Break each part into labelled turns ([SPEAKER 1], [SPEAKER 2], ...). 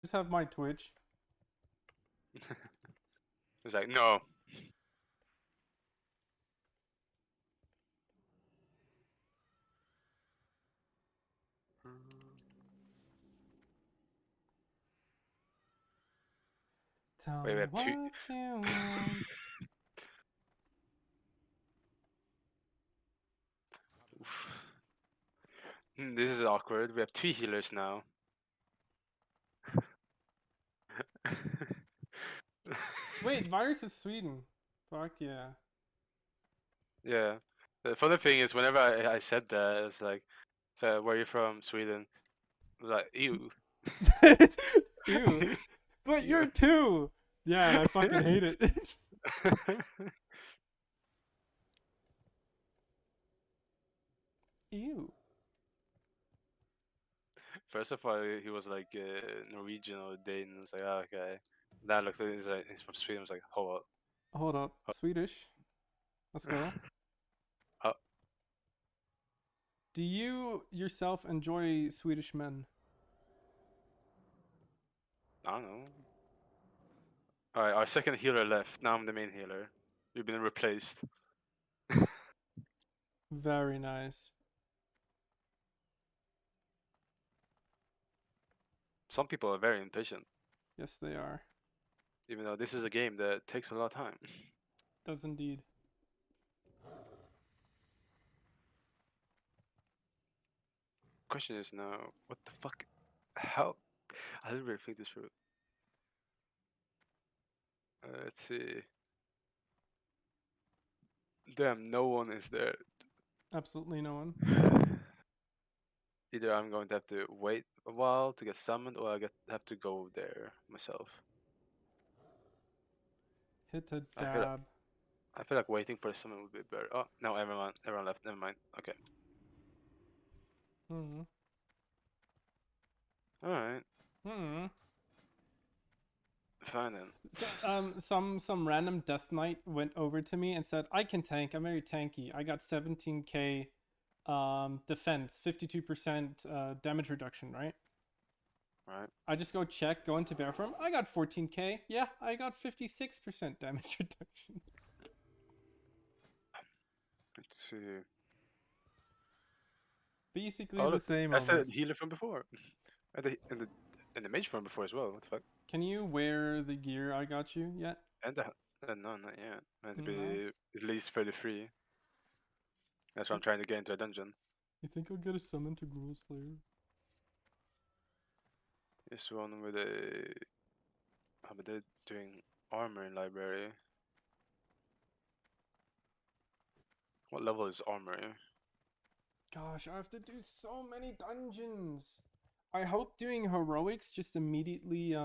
[SPEAKER 1] Just have my Twitch.
[SPEAKER 2] It's like, no.
[SPEAKER 1] Tell
[SPEAKER 2] Wait, we
[SPEAKER 1] me
[SPEAKER 2] have two.
[SPEAKER 1] what you want.
[SPEAKER 2] Oof. This is awkward. We have two healers now.
[SPEAKER 1] Wait, virus is Sweden. Fuck yeah.
[SPEAKER 2] Yeah. The funny thing is, whenever I said that, it's like, so where are you from? Sweden. Like, ew.
[SPEAKER 1] Ew. But
[SPEAKER 2] Ew.
[SPEAKER 1] you're two. Yeah, and I fucking hate it. Ew.
[SPEAKER 2] First of all, he was like Norwegian or Dane. I was like, oh, okay. Then I looked at it, he's from Sweden. I was like, hold up.
[SPEAKER 1] Hold up. Swedish. Let's go.
[SPEAKER 2] Oh,
[SPEAKER 1] Do you yourself enjoy Swedish men?
[SPEAKER 2] I don't know. Alright, our second healer left. Now I'm the main healer. We've been replaced.
[SPEAKER 1] Very nice.
[SPEAKER 2] Some people are very impatient,
[SPEAKER 1] Yes, they are.
[SPEAKER 2] even though this is a game that takes a lot of time.
[SPEAKER 1] Does indeed.
[SPEAKER 2] Question is now, what the fuck? How? I didn't really think this through. Let's see. Damn, no one is there.
[SPEAKER 1] Absolutely no one.
[SPEAKER 2] Either I'm going to have to wait a while to get summoned, or have to go there myself.
[SPEAKER 1] Hit a
[SPEAKER 2] I feel like
[SPEAKER 1] dab.
[SPEAKER 2] I feel like waiting for the summon would be better. Oh no, everyone left. Never mind. Okay.
[SPEAKER 1] Hmm.
[SPEAKER 2] All right.
[SPEAKER 1] Hmm.
[SPEAKER 2] Fine then.
[SPEAKER 1] So, some random death knight went over to me and said, "I can tank. I'm very tanky. I got 17k defense, 52% damage reduction, right?"
[SPEAKER 2] Right.
[SPEAKER 1] I just go check, go into bear form. I got 14k. Yeah, I got 56% damage reduction.
[SPEAKER 2] Let's see.
[SPEAKER 1] Basically
[SPEAKER 2] Oh
[SPEAKER 1] the
[SPEAKER 2] look,
[SPEAKER 1] same
[SPEAKER 2] that's the
[SPEAKER 1] almost.
[SPEAKER 2] healer from before, and the mage from before as well. What the fuck?
[SPEAKER 1] Can you wear the gear I got you yet?
[SPEAKER 2] And no, not yet. Meant to
[SPEAKER 1] No.
[SPEAKER 2] be at least 33. That's why I'm trying to get into a dungeon.
[SPEAKER 1] You think I'll get a summon to Gruul's Lair?
[SPEAKER 2] This one with a. How about they doing armor in library? What level is armor?
[SPEAKER 1] Gosh, I have to do so many dungeons. I hope doing heroics just immediately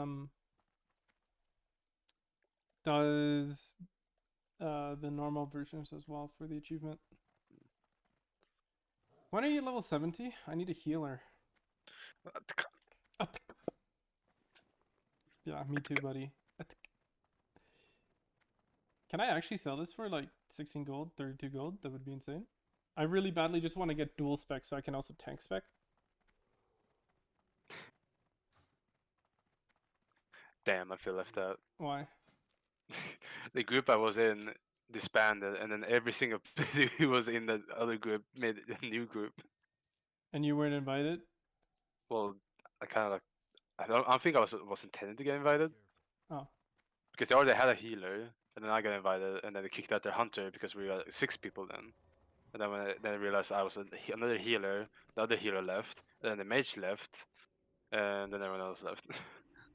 [SPEAKER 1] does the normal versions as well for the achievement. When are you level 70? I need a healer. Yeah, me too, buddy. Can I actually sell this for like 16 gold, 32 gold? That would be insane. I really badly just want to get dual spec so I can also tank spec.
[SPEAKER 2] Damn, I feel left out.
[SPEAKER 1] Why?
[SPEAKER 2] The group I was in disbanded, and then every single who was in the other group made a new group.
[SPEAKER 1] And you weren't invited?
[SPEAKER 2] Well, I kind of like. I don't think I was intended to get invited
[SPEAKER 1] Oh.
[SPEAKER 2] because they already had a healer, and then I got invited, and then they kicked out their hunter because we were like 6 people then. And then then I realized I was another healer, the other healer left, and then the mage left, and then everyone else left.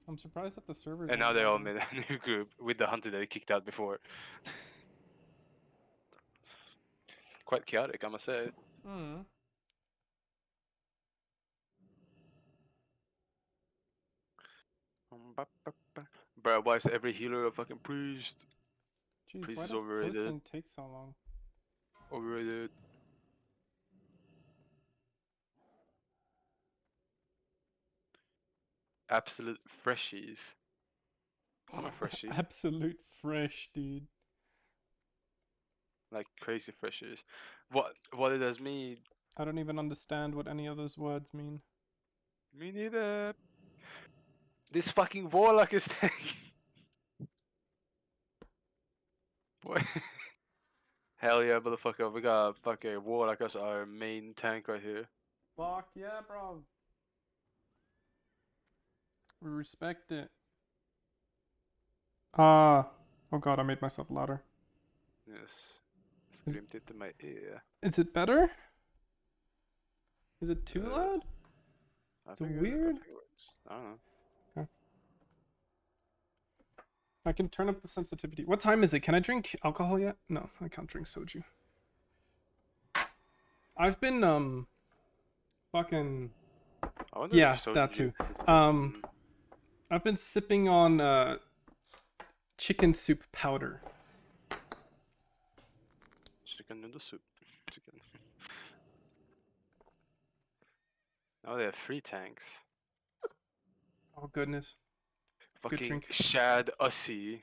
[SPEAKER 1] I'm surprised that the servers
[SPEAKER 2] And now
[SPEAKER 1] aren't
[SPEAKER 2] they all
[SPEAKER 1] lagging.
[SPEAKER 2] made a new group with the hunter that they kicked out before. Quite chaotic, I must say.
[SPEAKER 1] Hmm.
[SPEAKER 2] Bro, why is every healer a fucking priest?
[SPEAKER 1] Jeez,
[SPEAKER 2] Priest
[SPEAKER 1] why
[SPEAKER 2] is
[SPEAKER 1] does
[SPEAKER 2] overrated.
[SPEAKER 1] posting take so long?
[SPEAKER 2] Overrated. Absolute freshies. I'm a freshie.
[SPEAKER 1] Absolute fresh, dude.
[SPEAKER 2] Like crazy freshies. What it does mean?
[SPEAKER 1] I don't even understand what any of those words mean.
[SPEAKER 2] Me neither. This fucking warlock is tank. What? Hell yeah, motherfucker. We got fucking warlock as our main tank right here.
[SPEAKER 1] Fuck yeah, bro. We respect it. Oh god, I made myself louder.
[SPEAKER 2] Yes. Screamed into my ear.
[SPEAKER 1] Is it better? Is it too loud?
[SPEAKER 2] I
[SPEAKER 1] It's
[SPEAKER 2] think
[SPEAKER 1] weird.
[SPEAKER 2] I think it works. I don't know.
[SPEAKER 1] Okay. I can turn up the sensitivity. What time is it? Can I drink alcohol yet? No, I can't drink soju.
[SPEAKER 2] I
[SPEAKER 1] I've been fucking
[SPEAKER 2] wonder
[SPEAKER 1] yeah,
[SPEAKER 2] if
[SPEAKER 1] that
[SPEAKER 2] soju
[SPEAKER 1] too.
[SPEAKER 2] is the-
[SPEAKER 1] I've been sipping on chicken soup powder.
[SPEAKER 2] chicken noodle soup. Chicken. Now they have 3 tanks.
[SPEAKER 1] Oh goodness. Good
[SPEAKER 2] Fucking
[SPEAKER 1] drink.
[SPEAKER 2] Shad Ussie.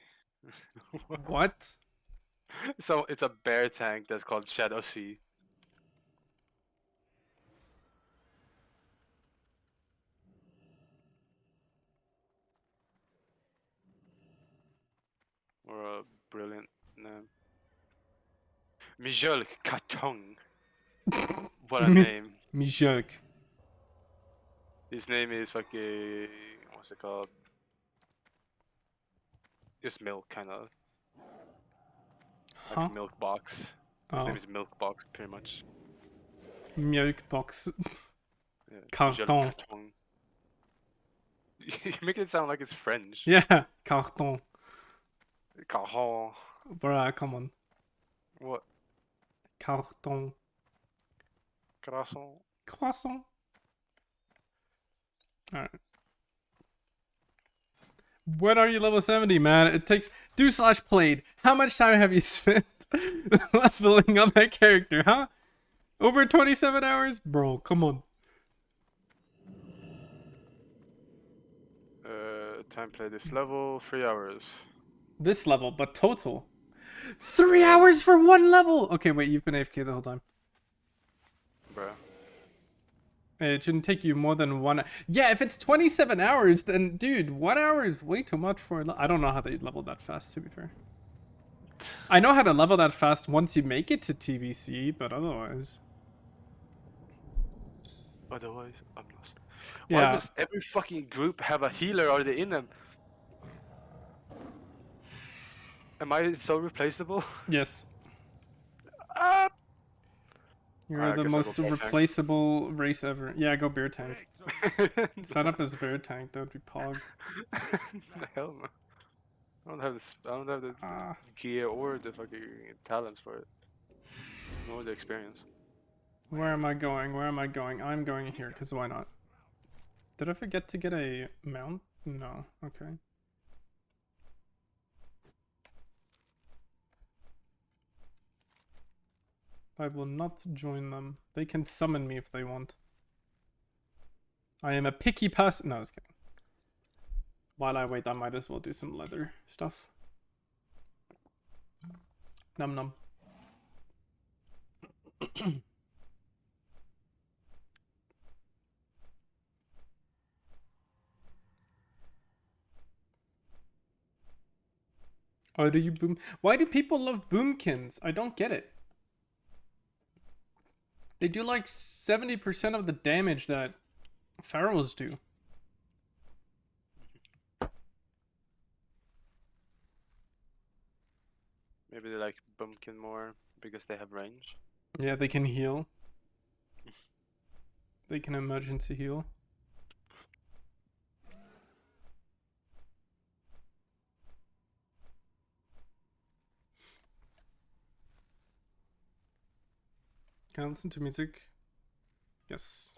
[SPEAKER 1] What?
[SPEAKER 2] So it's a bear tank that's called Shad Ussie. Or a brilliant name. Mjölk Kartong. What a name.
[SPEAKER 1] Mijok.
[SPEAKER 2] His name is fucking, what's it called? Just milk, kind of. Like
[SPEAKER 1] Huh?
[SPEAKER 2] a milk box. His
[SPEAKER 1] Oh.
[SPEAKER 2] name is Milk Box, pretty much.
[SPEAKER 1] Mjölkbox.
[SPEAKER 2] Yeah.
[SPEAKER 1] Carton.
[SPEAKER 2] Mjölk Kartong. You make it sound like it's French.
[SPEAKER 1] Yeah, carton.
[SPEAKER 2] Cajon.
[SPEAKER 1] Bruh, come on.
[SPEAKER 2] What?
[SPEAKER 1] Carton.
[SPEAKER 2] Croissant.
[SPEAKER 1] Croissant. Alright. When are you level 70, man? It takes do/played. How much time have you spent leveling on that character, huh? Over 27 hours? Bro, come on.
[SPEAKER 2] Time play this level, 3 hours.
[SPEAKER 1] This level, but total. 3 hours for one level! Okay, wait, you've been AFK the whole time.
[SPEAKER 2] Bruh.
[SPEAKER 1] It shouldn't take you more than 1. Yeah, if it's 27 hours, then dude, 1 hour is way too much for. I don't know how they level that fast. To be fair, I know how to level that fast once you make it to TBC, but otherwise.
[SPEAKER 2] Otherwise, I'm lost.
[SPEAKER 1] Yeah.
[SPEAKER 2] Why does every fucking group have a healer already in them? Am I so replaceable?
[SPEAKER 1] Yes.
[SPEAKER 2] Ah!
[SPEAKER 1] You're
[SPEAKER 2] Alright, I
[SPEAKER 1] the
[SPEAKER 2] guess I'll go
[SPEAKER 1] most
[SPEAKER 2] bear tank.
[SPEAKER 1] replaceable race ever. Yeah, go bear tank. Set up as bear tank. That would be pog.
[SPEAKER 2] The hell no. I don't have this. I don't have the
[SPEAKER 1] Ah.
[SPEAKER 2] gear or the fucking talents for it, nor the experience.
[SPEAKER 1] Where am I going? Where am I going? I'm going here, because why not? Did I forget to get a mount? No. Okay. I will not join them. They can summon me if they want. I am a picky person. No, I was kidding. While I wait, I might as well do some leather stuff. Num num. Oh, do you boom? Why do people love boomkins? I don't get it. They do like 70% of the damage that pharaohs do.
[SPEAKER 2] Maybe they like Bumpkin more because they have range.
[SPEAKER 1] Yeah, they can heal. They can emergency heal. Can I listen to music? Yes.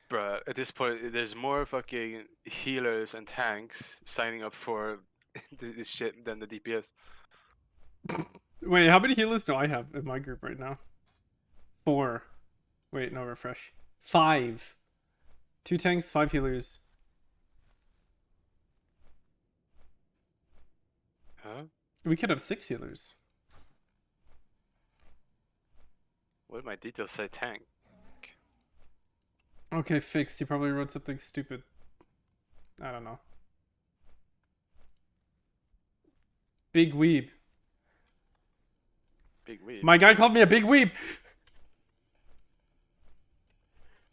[SPEAKER 2] Bruh, at this point, there's more fucking healers and tanks signing up for this shit than the DPS.
[SPEAKER 1] Wait, how many healers do I have in my group right now? 4. Wait, no, refresh. 5. 2 tanks, 5 healers.
[SPEAKER 2] Huh?
[SPEAKER 1] We could have 6 healers.
[SPEAKER 2] What did my details say? Tank.
[SPEAKER 1] Okay, fixed. You probably wrote something stupid. I don't know. Big weeb.
[SPEAKER 2] Big weeb.
[SPEAKER 1] My guy called me a big weeb.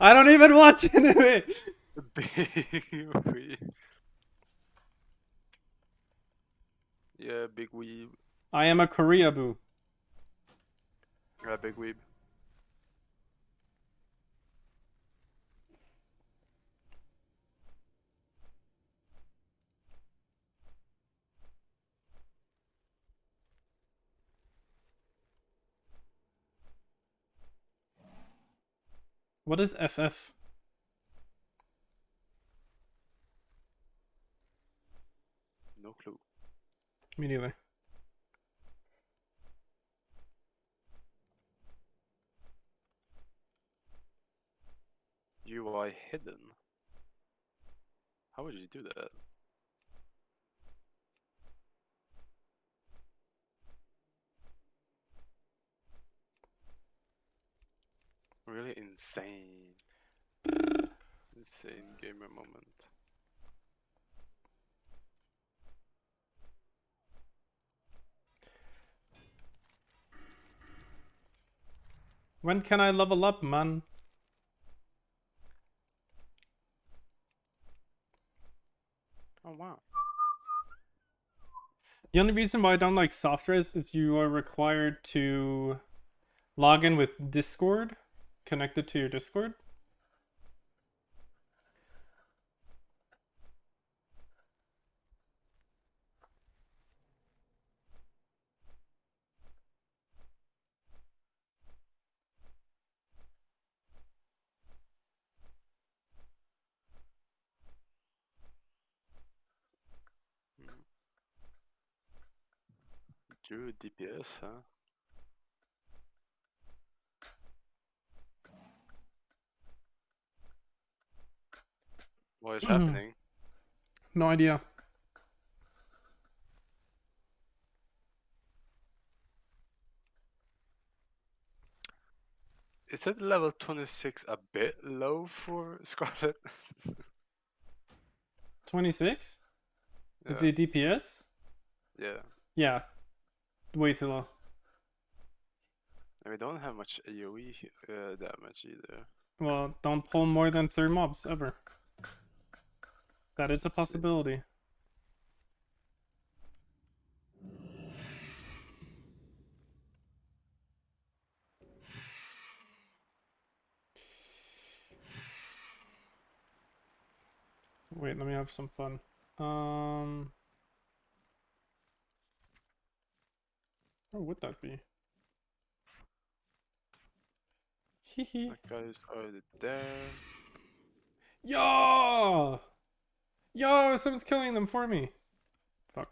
[SPEAKER 1] I don't even watch anime.
[SPEAKER 2] Big weeb. Yeah, big weeb.
[SPEAKER 1] I am a Koreaboo.
[SPEAKER 2] Yeah, big weeb.
[SPEAKER 1] What is FF?
[SPEAKER 2] No clue.
[SPEAKER 1] Me neither.
[SPEAKER 2] UI hidden. How would you do that? Really insane. Insane gamer moment.
[SPEAKER 1] When can I level up, man?
[SPEAKER 2] Oh wow.
[SPEAKER 1] The only reason why I don't like softwares is you are required to log in with Discord, connected to your Discord.
[SPEAKER 2] Drew DPS, huh? What is happening?
[SPEAKER 1] No idea.
[SPEAKER 2] Is that level 26 a bit low for Scarlet?
[SPEAKER 1] 26? Is
[SPEAKER 2] Yeah.
[SPEAKER 1] it DPS?
[SPEAKER 2] Yeah.
[SPEAKER 1] Yeah. Way too low.
[SPEAKER 2] And we don't have much AoE damage either.
[SPEAKER 1] Well, don't pull more than 3 mobs ever. That is a
[SPEAKER 2] Let's see.
[SPEAKER 1] possibility. Wait, let me have some fun. Where would that be? Hehe.
[SPEAKER 2] That guy is already there.
[SPEAKER 1] Yo! Yo, someone's killing them for me. Fuck.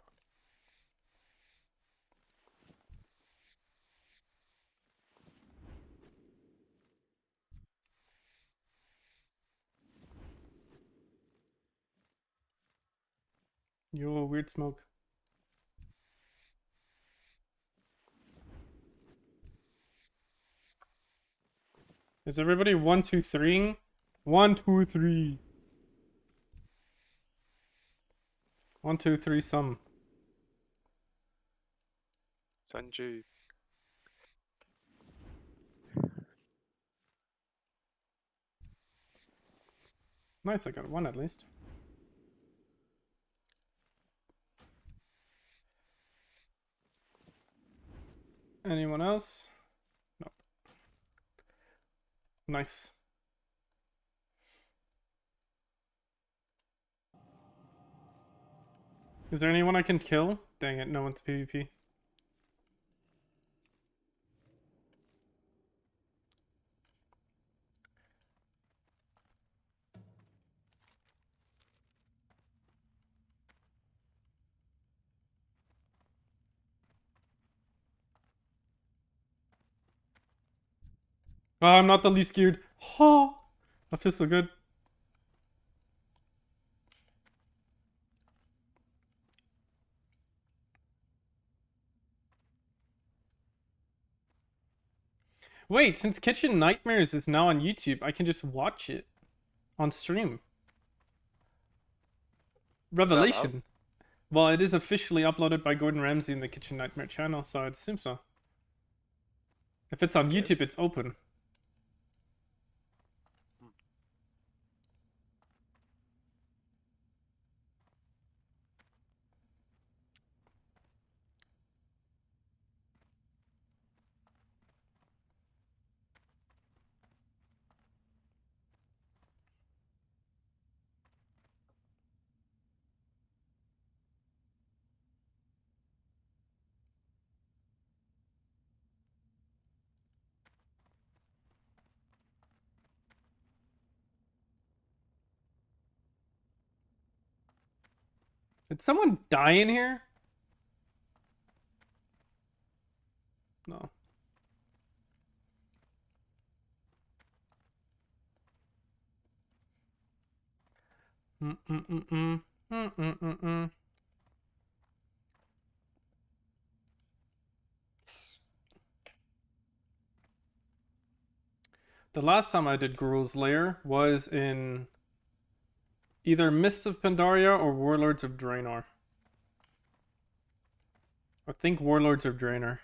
[SPEAKER 1] Yo, weird smoke. Is everybody 1, 2, 3? 1, 2, 3. 1, 2, 3, some.
[SPEAKER 2] Sanji.
[SPEAKER 1] Nice, I got 1 at least. Anyone else? Nope. Nice. Is there anyone I can kill? Dang it, no one's PvP. Oh, I'm not the least scared. Ha! That feels so good. Wait, since Kitchen Nightmares is now on YouTube, I can just watch it on stream.
[SPEAKER 2] Is that allowed?
[SPEAKER 1] Revelation. Well, it is officially uploaded by Gordon Ramsay in the Kitchen Nightmare channel, so I'd assume so. If it's on
[SPEAKER 2] Yes.
[SPEAKER 1] YouTube, it's open. Did someone die in here? No. Mm-mm-mm-mm. Mm-mm-mm-mm. The last time I did Gruul's Lair was in either Mists of Pandaria or Warlords of Draenor. I think Warlords of Draenor.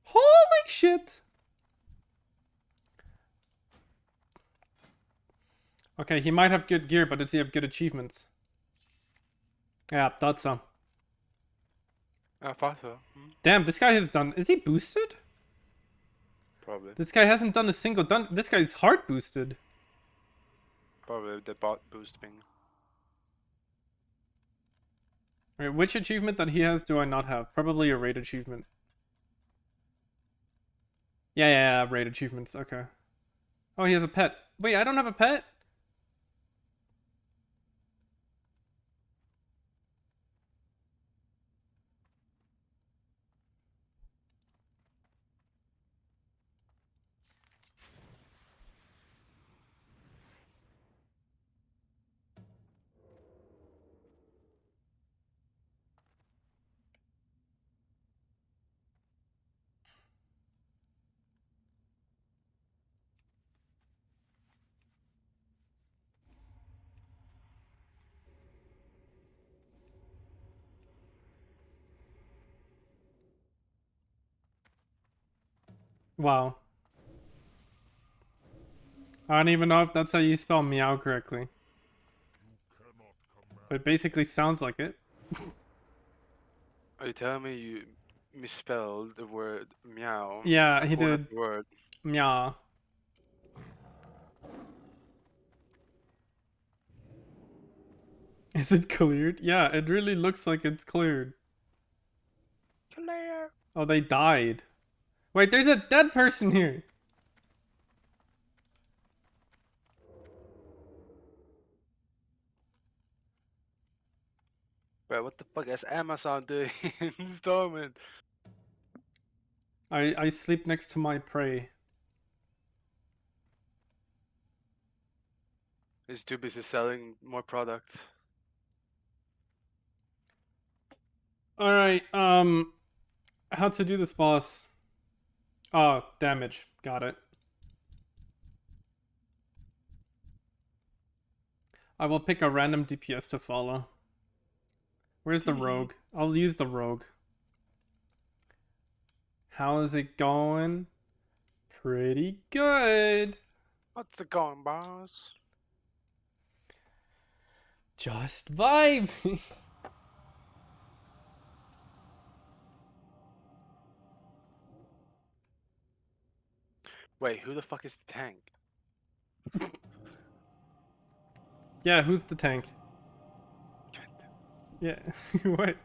[SPEAKER 1] Holy shit! Okay, he might have good gear, but does he have good achievements? Yeah, thought so.
[SPEAKER 2] I thought so.
[SPEAKER 1] Damn, this guy has done... Is he boosted?
[SPEAKER 2] Probably.
[SPEAKER 1] This guy hasn't done a single... This guy's heart boosted.
[SPEAKER 2] Probably the bot boost thing.
[SPEAKER 1] Alright, which achievement that he has do I not have? Probably a raid achievement. Yeah, raid achievements, okay. Oh, he has a pet. Wait, I don't have a pet? Wow. I don't even know if that's how you spell meow correctly. But it basically sounds like it.
[SPEAKER 2] Are you telling me you misspelled the word meow?
[SPEAKER 1] Yeah,
[SPEAKER 2] the
[SPEAKER 1] he
[SPEAKER 2] four
[SPEAKER 1] did.
[SPEAKER 2] letter word.
[SPEAKER 1] Meow. Is it cleared? Yeah, it really looks like it's cleared.
[SPEAKER 2] Lair.
[SPEAKER 1] Oh, they died. Wait, there's a dead person here.
[SPEAKER 2] Bro, what the fuck is Amazon doing in Stormwind?
[SPEAKER 1] I sleep next to my prey.
[SPEAKER 2] He's too busy selling more products.
[SPEAKER 1] Alright, how to do this boss? Oh, damage. Got it. I will pick a random DPS to follow. Where's the rogue? I'll use the rogue. How is it going? Pretty good.
[SPEAKER 2] What's it going, boss?
[SPEAKER 1] Just vibe.
[SPEAKER 2] Wait, who the fuck is the tank?
[SPEAKER 1] Yeah, who's the tank? Yeah, what?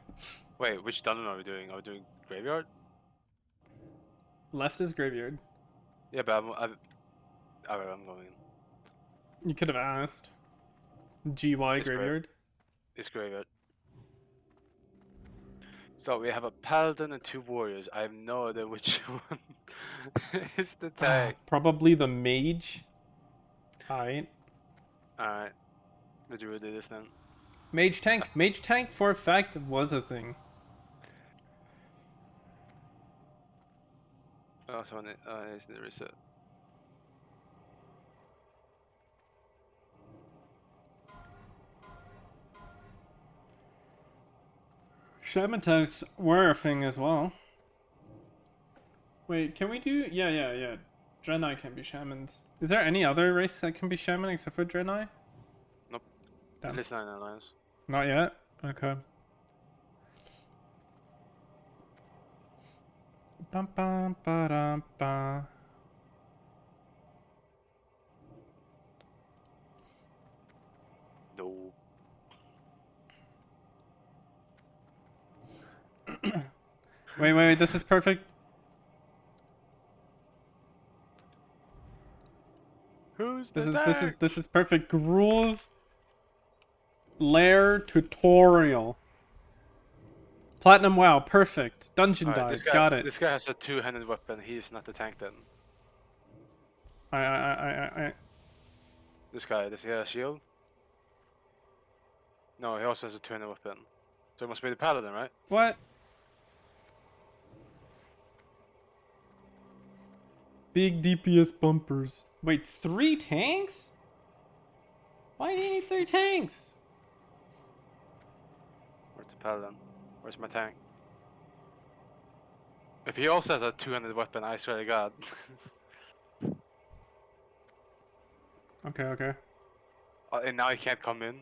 [SPEAKER 2] Wait, which dungeon are we doing? Are we doing graveyard?
[SPEAKER 1] Left is graveyard.
[SPEAKER 2] Yeah, but alright, I'm going.
[SPEAKER 1] You could have asked. GY
[SPEAKER 2] It's
[SPEAKER 1] graveyard.
[SPEAKER 2] It's graveyard. So we have a paladin and 2 warriors. I have no idea which one is the tank.
[SPEAKER 1] Probably the mage. Alright.
[SPEAKER 2] Alright. The druid did this then.
[SPEAKER 1] Mage tank. Mage tank, for a fact, was a thing.
[SPEAKER 2] Oh, so I just need to reset.
[SPEAKER 1] Shaman tanks were a thing as well. Wait, can we do... Yeah. Draenei can be shamans. Is there any other race that can be shaman except for Draenei?
[SPEAKER 2] Nope.
[SPEAKER 1] Damn.
[SPEAKER 2] At least not in Alliance.
[SPEAKER 1] Not yet? Okay. Bum, bum, ba-dum, ba.
[SPEAKER 2] No.
[SPEAKER 1] Wait, this is perfect.
[SPEAKER 2] Who's
[SPEAKER 1] This
[SPEAKER 2] the
[SPEAKER 1] is perfect. Gruul's Lair tutorial. Platinum WoW, perfect. Dungeon
[SPEAKER 2] Alright,
[SPEAKER 1] dive, got it.
[SPEAKER 2] This guy has a two-handed weapon. He's not the tank then. This guy, does he have a shield? No, he also has a two-handed weapon. So it must be the paladin, right?
[SPEAKER 1] What? Big DPS bumpers. Wait, 3 tanks? Why do you need 3 tanks?
[SPEAKER 2] Where's the paladin? Where's my tank? If he also has a two-handed weapon, I swear to God.
[SPEAKER 1] Okay.
[SPEAKER 2] And now he can't come in.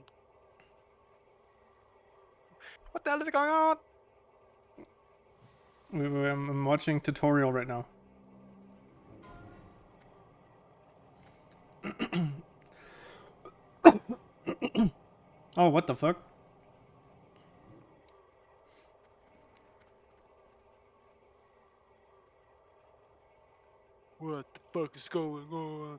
[SPEAKER 2] What the hell is going on?
[SPEAKER 1] I'm watching tutorial right now. Oh, what the fuck?
[SPEAKER 2] What the fuck is going on?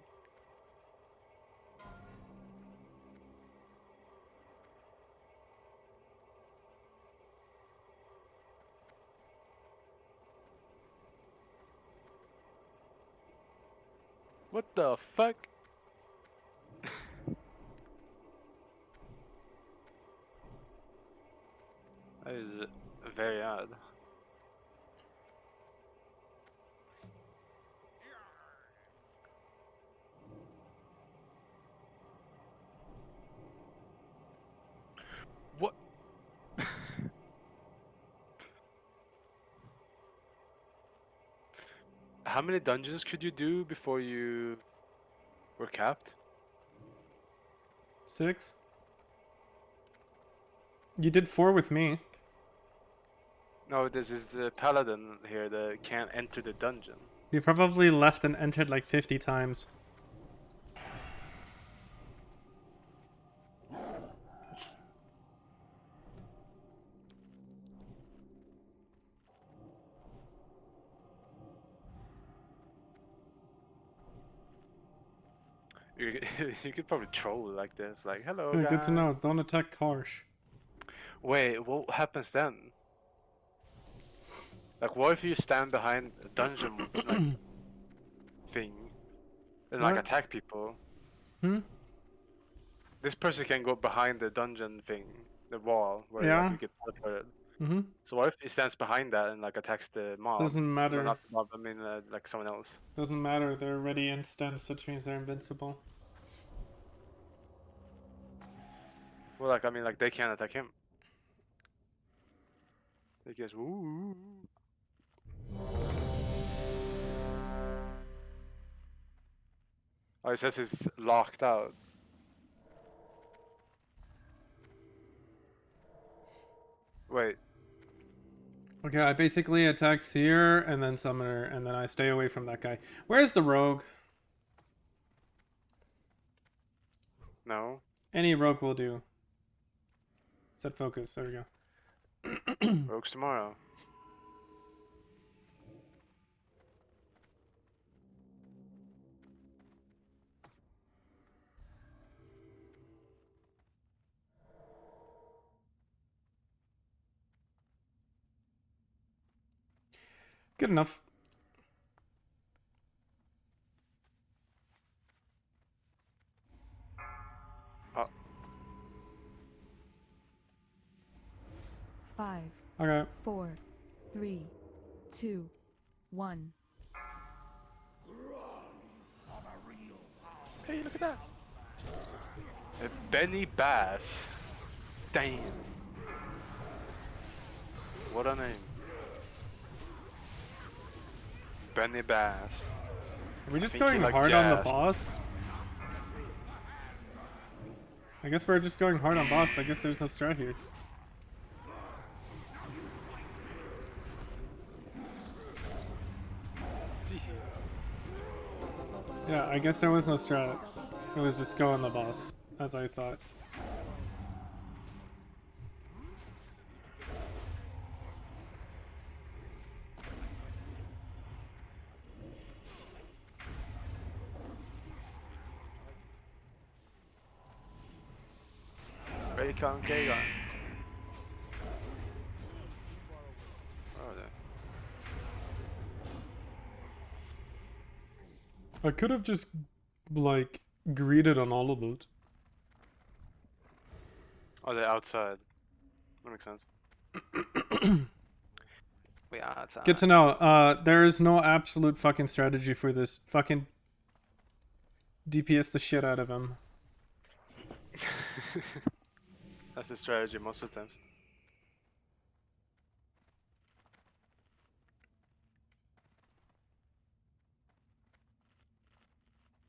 [SPEAKER 2] What the fuck? That is very odd. What? How many dungeons could you do before you were capped?
[SPEAKER 1] 6? You did 4 with me.
[SPEAKER 2] No, this is the paladin here that can't enter the dungeon.
[SPEAKER 1] You probably left and entered like 50 times.
[SPEAKER 2] You could probably troll like this, like, hello,
[SPEAKER 1] Good to
[SPEAKER 2] guys."
[SPEAKER 1] know. Don't attack Karsh.
[SPEAKER 2] Wait, what happens then? Like, what if you stand behind a dungeon like thing and like
[SPEAKER 1] What?
[SPEAKER 2] attack people?
[SPEAKER 1] Hmm?
[SPEAKER 2] This person can go behind the dungeon thing, the wall where
[SPEAKER 1] Yeah.
[SPEAKER 2] like, you get teleported.
[SPEAKER 1] Mm-hmm.
[SPEAKER 2] So what if he stands behind that and like attacks the mob?
[SPEAKER 1] Doesn't
[SPEAKER 2] No,
[SPEAKER 1] matter.
[SPEAKER 2] not the mob. I mean, like someone else.
[SPEAKER 1] Doesn't matter. They're ready instance, which means they're invincible.
[SPEAKER 2] Well, like I mean, like they can't attack him. They just ooh. Oh, it says he's locked out. Wait.
[SPEAKER 1] Okay, I basically attack Seer and then Summoner, and then I stay away from that guy. Where's the Rogue?
[SPEAKER 2] No.
[SPEAKER 1] Any Rogue will do. Set focus. There we go.
[SPEAKER 2] Rogues tomorrow.
[SPEAKER 1] Good enough.
[SPEAKER 2] Oh.
[SPEAKER 3] 5,
[SPEAKER 1] Okay.
[SPEAKER 3] 4, 3, 2, 1.
[SPEAKER 2] Hey, look at that. A Benny Bass. Damn. What a name. Benny Bass.
[SPEAKER 1] Are we just
[SPEAKER 2] think he
[SPEAKER 1] going
[SPEAKER 2] liked
[SPEAKER 1] hard on the
[SPEAKER 2] jazz.
[SPEAKER 1] boss? I guess we're just going hard on boss. I guess there's no strat here. Yeah, I guess there was no strat. It was just go on the boss, as I thought.
[SPEAKER 2] Raycon Gagon. Oh, no.
[SPEAKER 1] I could have just, like, greeted on all of those.
[SPEAKER 2] Oh, they're outside. That makes sense. We are outside.
[SPEAKER 1] Good to know. There is no absolute fucking strategy for this. Fucking DPS the shit out of him.
[SPEAKER 2] That's the strategy most of the times.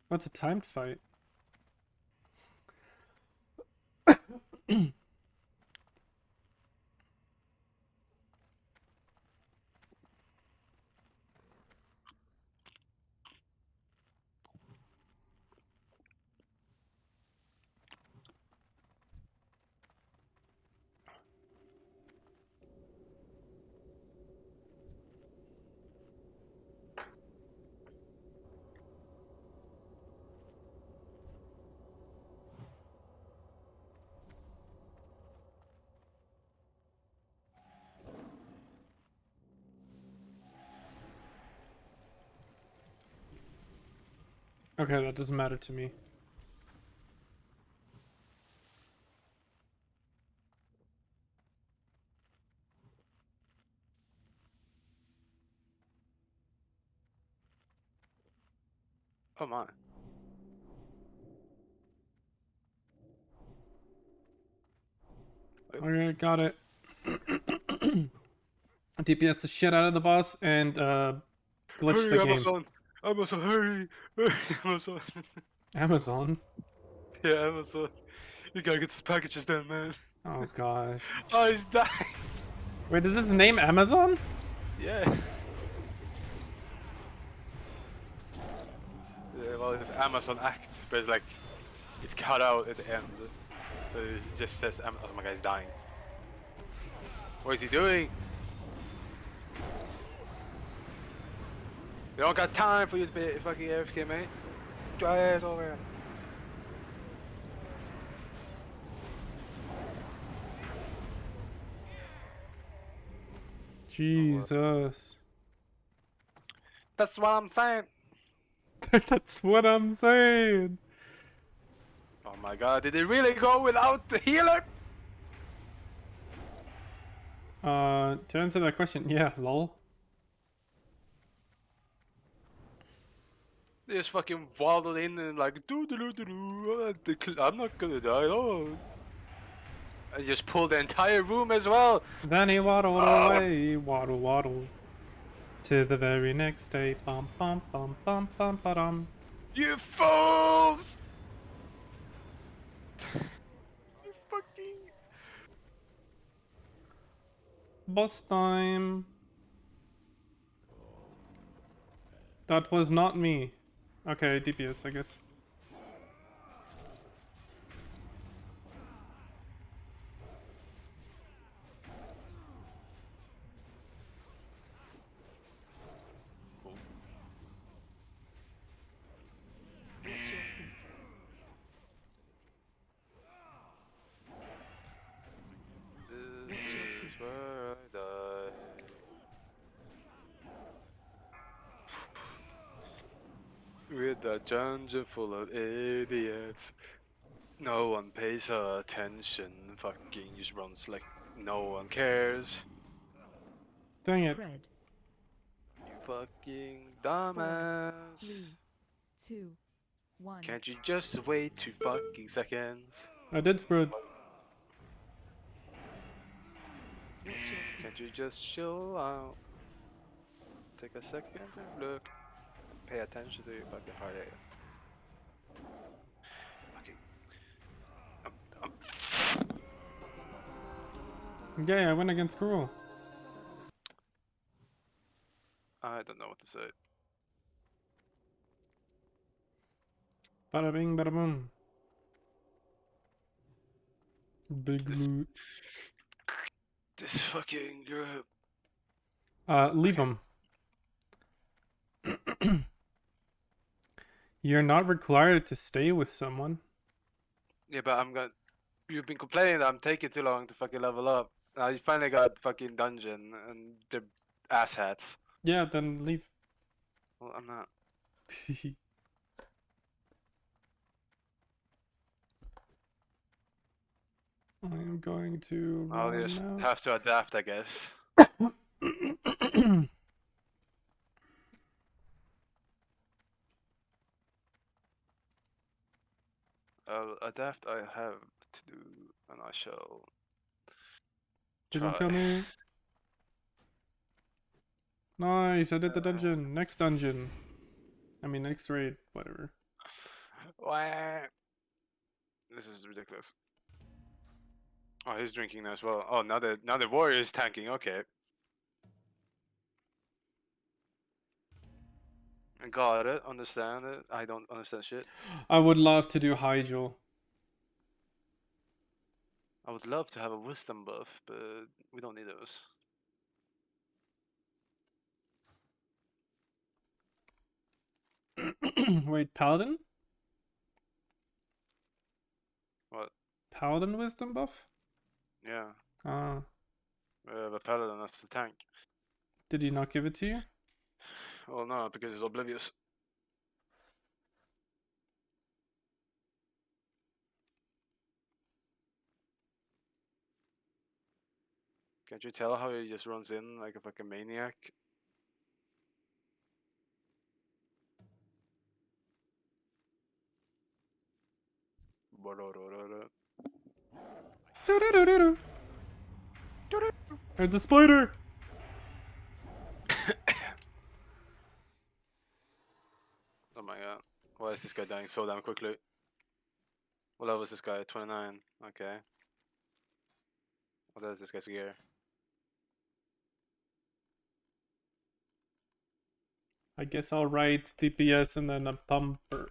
[SPEAKER 1] What's a timed fight? Okay, that doesn't matter to me.
[SPEAKER 2] Oh my.
[SPEAKER 1] Okay, got it. DPS the shit out of the boss and glitch
[SPEAKER 2] Hurry,
[SPEAKER 1] the game.
[SPEAKER 2] Amazon! Amazon, hurry! Hurry, Amazon!
[SPEAKER 1] Amazon?
[SPEAKER 2] Yeah, Amazon. You gotta get these packages then, man.
[SPEAKER 1] Oh gosh.
[SPEAKER 2] Oh, he's dying!
[SPEAKER 1] Wait, is his name Amazon?
[SPEAKER 2] Yeah. Yeah, well, it's Amazon Act, but it's like, it's cut out at the end. So it just says, oh my god, he's dying. What is he doing? We don't got time for you to be fucking AFK, mate. Dry ass over here.
[SPEAKER 1] Jesus.
[SPEAKER 2] That's what I'm saying.
[SPEAKER 1] That's what I'm saying.
[SPEAKER 2] Oh my god, did they really go without the healer?
[SPEAKER 1] To answer that question, yeah, lol.
[SPEAKER 2] They just fucking waddled in and like, I'm not gonna die, oh. And just pulled the entire room as well.
[SPEAKER 1] Then he waddled away, waddle waddle. To the very next day, bum bum bum bum bum ba-dum.
[SPEAKER 2] You fools! You fucking...
[SPEAKER 1] Boss time. That was not me. Okay, DPS, I guess.
[SPEAKER 2] This is where I die. With a dungeon full of idiots. No one pays attention. Fucking just runs like No one cares.
[SPEAKER 1] Dang it.
[SPEAKER 3] Spread.
[SPEAKER 2] You fucking
[SPEAKER 3] 3,
[SPEAKER 2] dumbass.
[SPEAKER 3] 2, 1.
[SPEAKER 2] Can't you just wait 2 fucking seconds?
[SPEAKER 1] I did spread.
[SPEAKER 2] Can't you just chill out? Take a second to look. Pay attention to your fucking party. Fucking.
[SPEAKER 1] Okay, I went against Gruul.
[SPEAKER 2] I don't know what to say.
[SPEAKER 1] Bada bing, bada boom. Big loot.
[SPEAKER 2] This fucking group.
[SPEAKER 1] Leave him. You're not required to stay with someone.
[SPEAKER 2] Yeah, but I'm gonna. You've been complaining that I'm taking too long to fucking level up. I finally got fucking dungeon and the asshats.
[SPEAKER 1] Yeah, then leave.
[SPEAKER 2] Well, I'm not.
[SPEAKER 1] I'm going to
[SPEAKER 2] I'll
[SPEAKER 1] run
[SPEAKER 2] just
[SPEAKER 1] now.
[SPEAKER 2] have to adapt, I guess. I'll adapt. I have to do, and I shall
[SPEAKER 1] Did you
[SPEAKER 2] try.
[SPEAKER 1] kill me? Nice, I did the dungeon. Next dungeon. I mean, next raid, whatever.
[SPEAKER 2] Wah. This is ridiculous. Oh, he's drinking now as well. Oh, now the warrior is tanking. Okay. I got it. Understand it. I don't understand shit.
[SPEAKER 1] I would love to do Hyjal.
[SPEAKER 2] I would love to have a wisdom buff, but we don't need those.
[SPEAKER 1] Wait, Paladin?
[SPEAKER 2] What?
[SPEAKER 1] Paladin wisdom buff?
[SPEAKER 2] Yeah.
[SPEAKER 1] Ah.
[SPEAKER 2] We have a paladin as the tank.
[SPEAKER 1] Did he not give it to you?
[SPEAKER 2] Well, no, because he's oblivious. Can't you tell how he just runs in like a fucking maniac?
[SPEAKER 1] There's a spider!
[SPEAKER 2] Oh my god. Why is this guy dying so damn quickly? What level is this guy? 29. Okay. What is this guy's gear?
[SPEAKER 1] I guess I'll write DPS and then a pumper.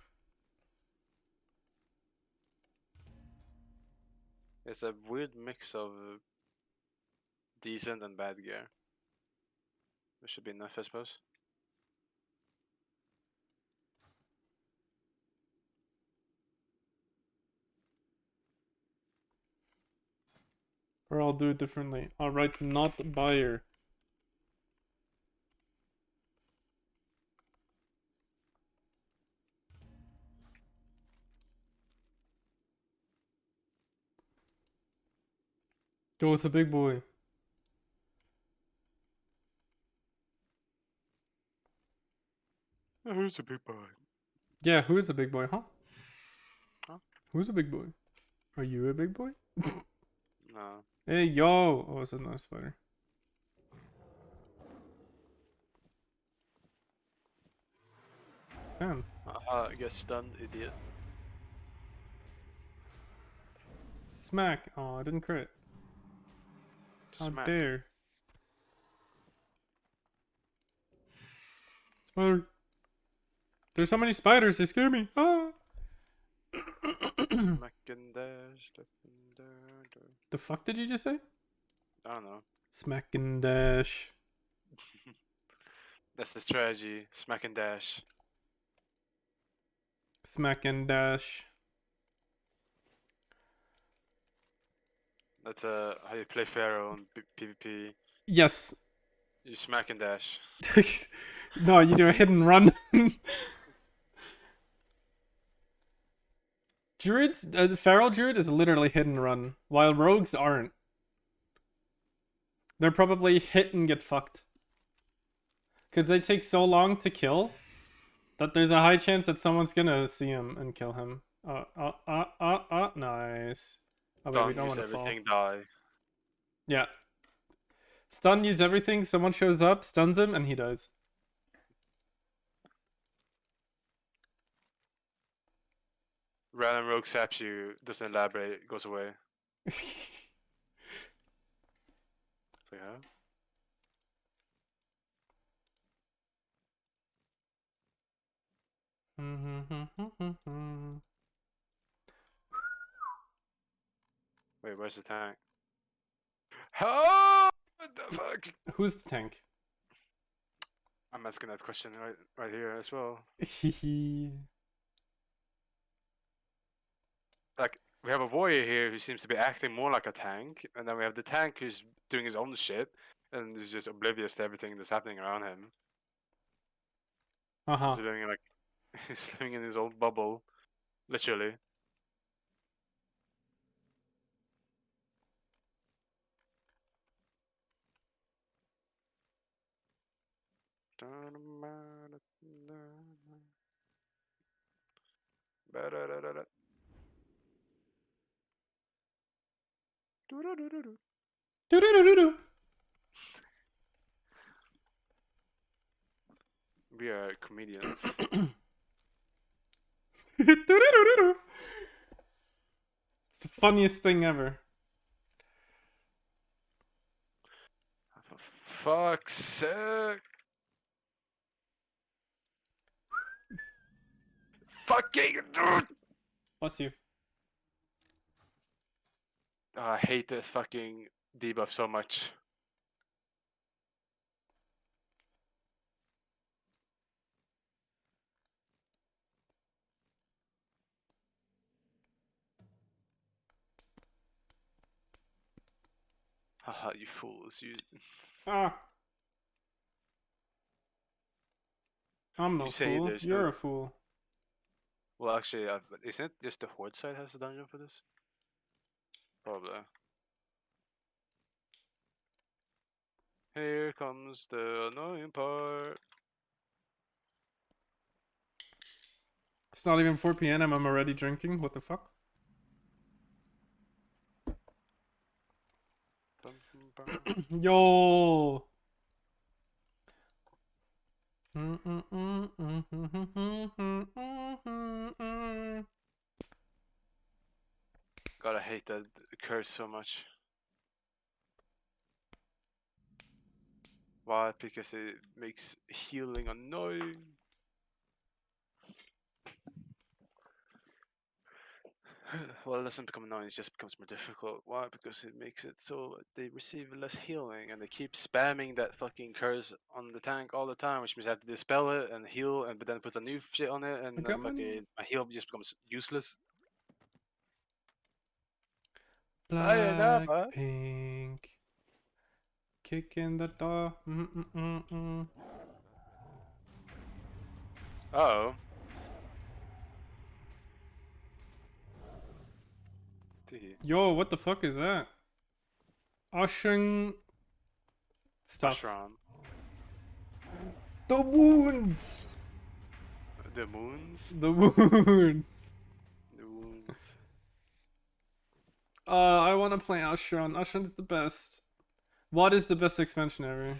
[SPEAKER 2] It's a weird mix of decent and bad gear. Which should be enough, I suppose.
[SPEAKER 1] Or I'll do it differently. I'll write not buyer. Joe is a big boy.
[SPEAKER 2] Who's a big boy?
[SPEAKER 1] Yeah, who is a big boy, huh?
[SPEAKER 2] Huh?
[SPEAKER 1] Who's a big boy? Are you a big boy?
[SPEAKER 2] No.
[SPEAKER 1] Hey, yo! Oh, it's another spider. Damn.
[SPEAKER 2] Aha, get stunned, idiot.
[SPEAKER 1] Smack. Oh, I didn't crit. How
[SPEAKER 2] Smack.
[SPEAKER 1] dare. Spider. There's so many spiders, they scare me. Ah!
[SPEAKER 2] Smack and dash.
[SPEAKER 1] The fuck did you just say?
[SPEAKER 2] I don't know.
[SPEAKER 1] Smack and dash.
[SPEAKER 2] That's the strategy. Smack and dash.
[SPEAKER 1] Smack and dash.
[SPEAKER 2] That's how you play Pharaoh on PvP.
[SPEAKER 1] Yes.
[SPEAKER 2] You smack and dash.
[SPEAKER 1] No, you do a hit and run. Druids, Feral Druid is literally hit and run, while rogues aren't. They're probably hit and get fucked. Because they take so long to kill that there's a high chance that someone's gonna see him and kill him. Nice. Oh wait, we
[SPEAKER 2] Stun,
[SPEAKER 1] don't
[SPEAKER 2] use
[SPEAKER 1] want to fall.
[SPEAKER 2] everything, die.
[SPEAKER 1] Yeah. Stun, use everything, someone shows up, stuns him, and he dies.
[SPEAKER 2] Random rogue saps you, doesn't elaborate, goes away. It's like, huh? Wait, where's the tank? Oh, what the fuck?
[SPEAKER 1] Who's the tank?
[SPEAKER 2] I'm asking that question right here as well. Like, we have a warrior here who seems to be acting more like a tank, and then we have the tank who's doing his own shit and is just oblivious to everything that's happening around him.
[SPEAKER 1] Uh-huh.
[SPEAKER 2] He's living in like he's living in his own bubble, literally.
[SPEAKER 1] Doo-doo-doo-doo-doo.
[SPEAKER 2] We are comedians.
[SPEAKER 1] Doo-doo-doo-doo-doo. It's the funniest thing ever.
[SPEAKER 2] For fuck's sake! Fucking dude!
[SPEAKER 1] Bless you.
[SPEAKER 2] I hate this fucking debuff so much. Haha, you fools, you.
[SPEAKER 1] Ah. I'm no
[SPEAKER 2] You say
[SPEAKER 1] fool.
[SPEAKER 2] there's
[SPEAKER 1] You're
[SPEAKER 2] no-
[SPEAKER 1] a fool.
[SPEAKER 2] Well, actually, isn't it just the Horde side has a dungeon for this? Probably. Here comes the annoying part.
[SPEAKER 1] It's not even 4 p.m. I'm already drinking. What the fuck?
[SPEAKER 2] Bum, bum, bum.
[SPEAKER 1] Yo.
[SPEAKER 2] God, I hate that curse so much. Why? Because it makes healing annoying. Well, it doesn't become annoying, it just becomes more difficult. Why? Because it makes it so they receive less healing and they keep spamming that fucking curse on the tank all the time, which means I have to dispel it and heal, and but then put a new shit on it, and
[SPEAKER 1] I
[SPEAKER 2] then
[SPEAKER 1] got money.
[SPEAKER 2] fucking my heal just becomes useless.
[SPEAKER 1] Blackpink. Kick in the door.
[SPEAKER 2] Oh.
[SPEAKER 1] Yo, what the fuck is that? Ocean stuff.
[SPEAKER 2] Ashram.
[SPEAKER 1] The wounds.
[SPEAKER 2] The moons?
[SPEAKER 1] The wounds.
[SPEAKER 2] The wounds.
[SPEAKER 1] I want to play Ashran. Ashran's the best. What is the best expansion ever?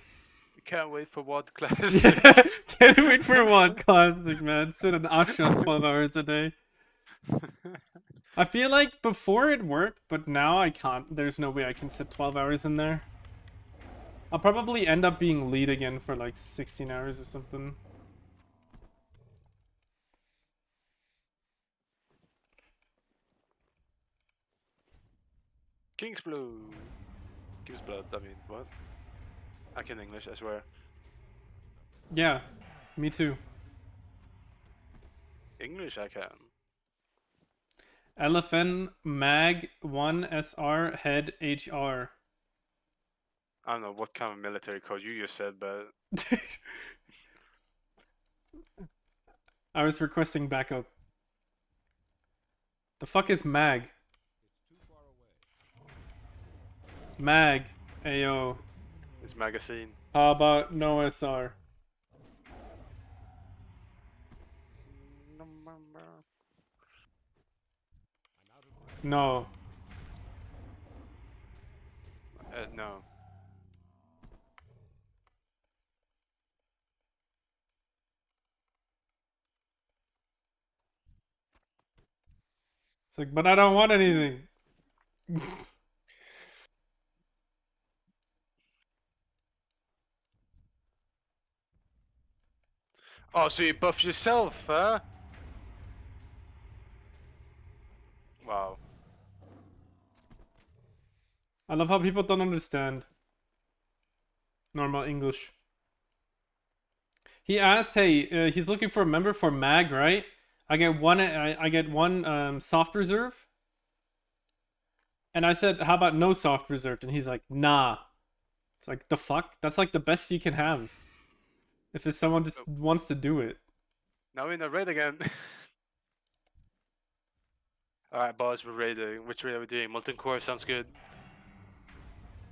[SPEAKER 2] Can't wait for what class?
[SPEAKER 1] Can't wait for what classic, man. Sit in Ashran 12 hours a day. I feel like before it worked, but now I can't. There's no way I can sit 12 hours in there. I'll probably end up being lead again for like 16 hours or something.
[SPEAKER 2] King's Blood. King's Blood, I mean, what? I can English, I swear.
[SPEAKER 1] Yeah, me too.
[SPEAKER 2] English I can.
[SPEAKER 1] LFN Mag 1 SR Head HR.
[SPEAKER 2] I don't know what kind of military code you just said, but
[SPEAKER 1] I was requesting backup. The fuck is Mag? Mag. Ayo.
[SPEAKER 2] This magazine.
[SPEAKER 1] How about no SR? No.
[SPEAKER 2] No.
[SPEAKER 1] It's like, but I don't want anything.
[SPEAKER 2] Oh, so you buff yourself, huh? Wow.
[SPEAKER 1] I love how people don't understand normal English. He asked, hey, he's looking for a member for mag, right? I get one. I get one soft reserve. And I said, how about no soft reserve? And he's like, nah. It's like, the fuck? That's like the best you can have. If it's someone just wants to do it.
[SPEAKER 2] Now we're in the raid again. Alright, boss, we're raiding. Which raid are we doing? Molten Core sounds good.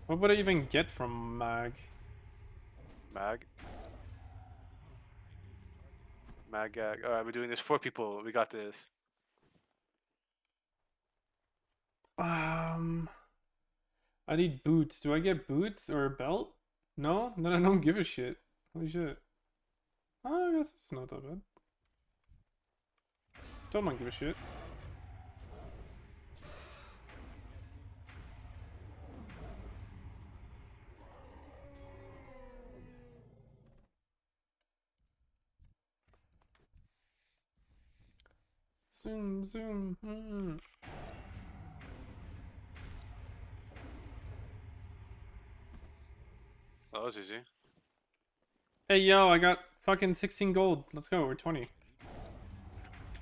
[SPEAKER 1] What would I even get from mag?
[SPEAKER 2] Mag. Mag gag. Alright, we're doing this 4 people. We got this.
[SPEAKER 1] I need boots. Do I get boots or a belt? No? Then I don't give a shit. Holy shit. Oh, I guess it's not that bad. Still don't give a shit. Zoom, zoom.
[SPEAKER 2] That was easy.
[SPEAKER 1] Hey, yo, I got fucking 16 gold. Let's go, we're 20.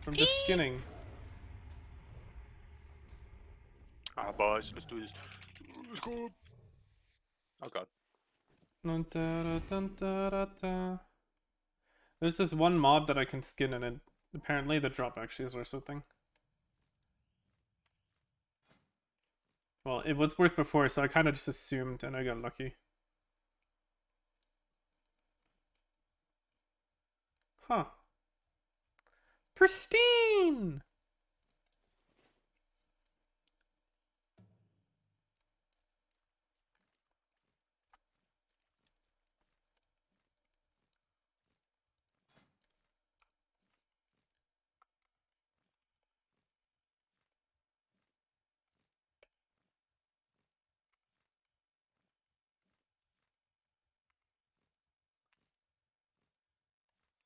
[SPEAKER 1] From just skinning.
[SPEAKER 2] Alright, boys, let's do this. Let's go. Oh god.
[SPEAKER 1] Dun, da, da, dun, da, da, da. There's this one mob that I can skin and it apparently the drop actually is worth something. Well, it was worth before, so I kind of just assumed and I got lucky. Huh. Pristine!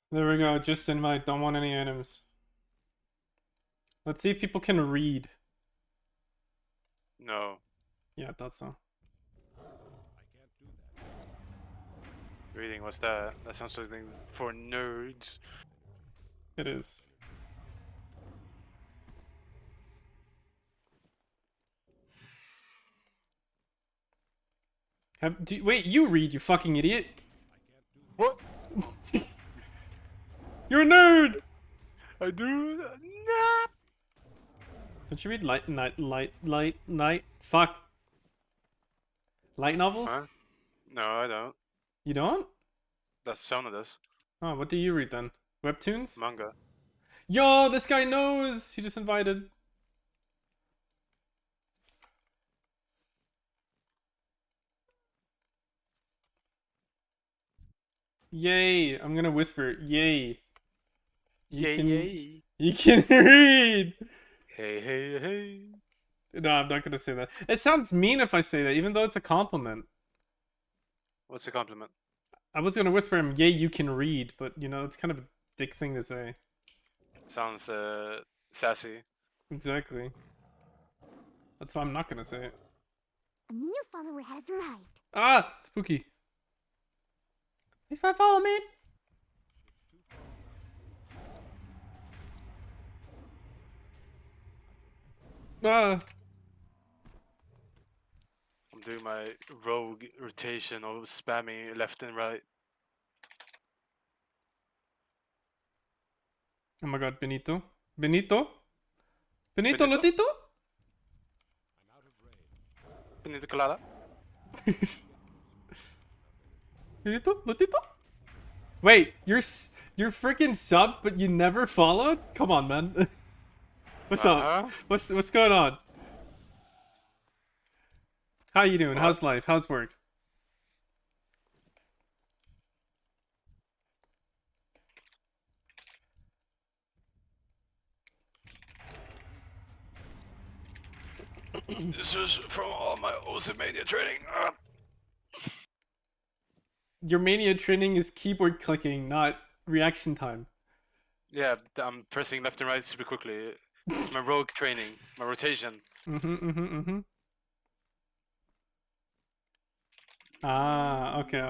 [SPEAKER 1] There we go, just invite, don't want any items. Let's see if people can read.
[SPEAKER 2] No.
[SPEAKER 1] Yeah, I thought so.
[SPEAKER 2] Reading, what's that? That sounds something for nerds.
[SPEAKER 1] It is. Wait, you read, you fucking idiot.
[SPEAKER 2] What?
[SPEAKER 1] You're a nerd!
[SPEAKER 2] I do? Nah!
[SPEAKER 1] Don't you read light novels?
[SPEAKER 2] Huh? No, I don't.
[SPEAKER 1] You don't?
[SPEAKER 2] That's sound of this.
[SPEAKER 1] Oh, what do you read then? Webtoons?
[SPEAKER 2] Manga.
[SPEAKER 1] Yo, this guy knows! He just invited. Yay! I'm gonna whisper, yay.
[SPEAKER 2] Yay.
[SPEAKER 1] You can read!
[SPEAKER 2] Hey, hey, hey.
[SPEAKER 1] No, I'm not gonna say that. It sounds mean if I say that, even though it's a compliment.
[SPEAKER 2] What's the compliment?
[SPEAKER 1] I was gonna whisper him, yay, you can read, but you know, it's kind of a dick thing to say.
[SPEAKER 2] Sounds sassy.
[SPEAKER 1] Exactly. That's why I'm not gonna say it.
[SPEAKER 4] A new follower has arrived.
[SPEAKER 1] Ah! Spooky. He's my follow, man. Ah!
[SPEAKER 2] I'm doing my rogue rotation of spamming left and right.
[SPEAKER 1] Oh my god, Benito. Benito? Benito,
[SPEAKER 2] Benito?
[SPEAKER 1] Lotito?
[SPEAKER 2] Benito Colada.
[SPEAKER 1] Lutito? Lutito? Wait, you're freaking sub, but you never followed? Come on, man. What's up? What's going on? How you doing?
[SPEAKER 2] What?
[SPEAKER 1] How's life? How's work?
[SPEAKER 2] This is from all my Osimania training.
[SPEAKER 1] Your mania training is keyboard clicking, not reaction time.
[SPEAKER 2] Yeah, I'm pressing left and right super quickly. It's my rogue training, my rotation.
[SPEAKER 1] Ah, okay.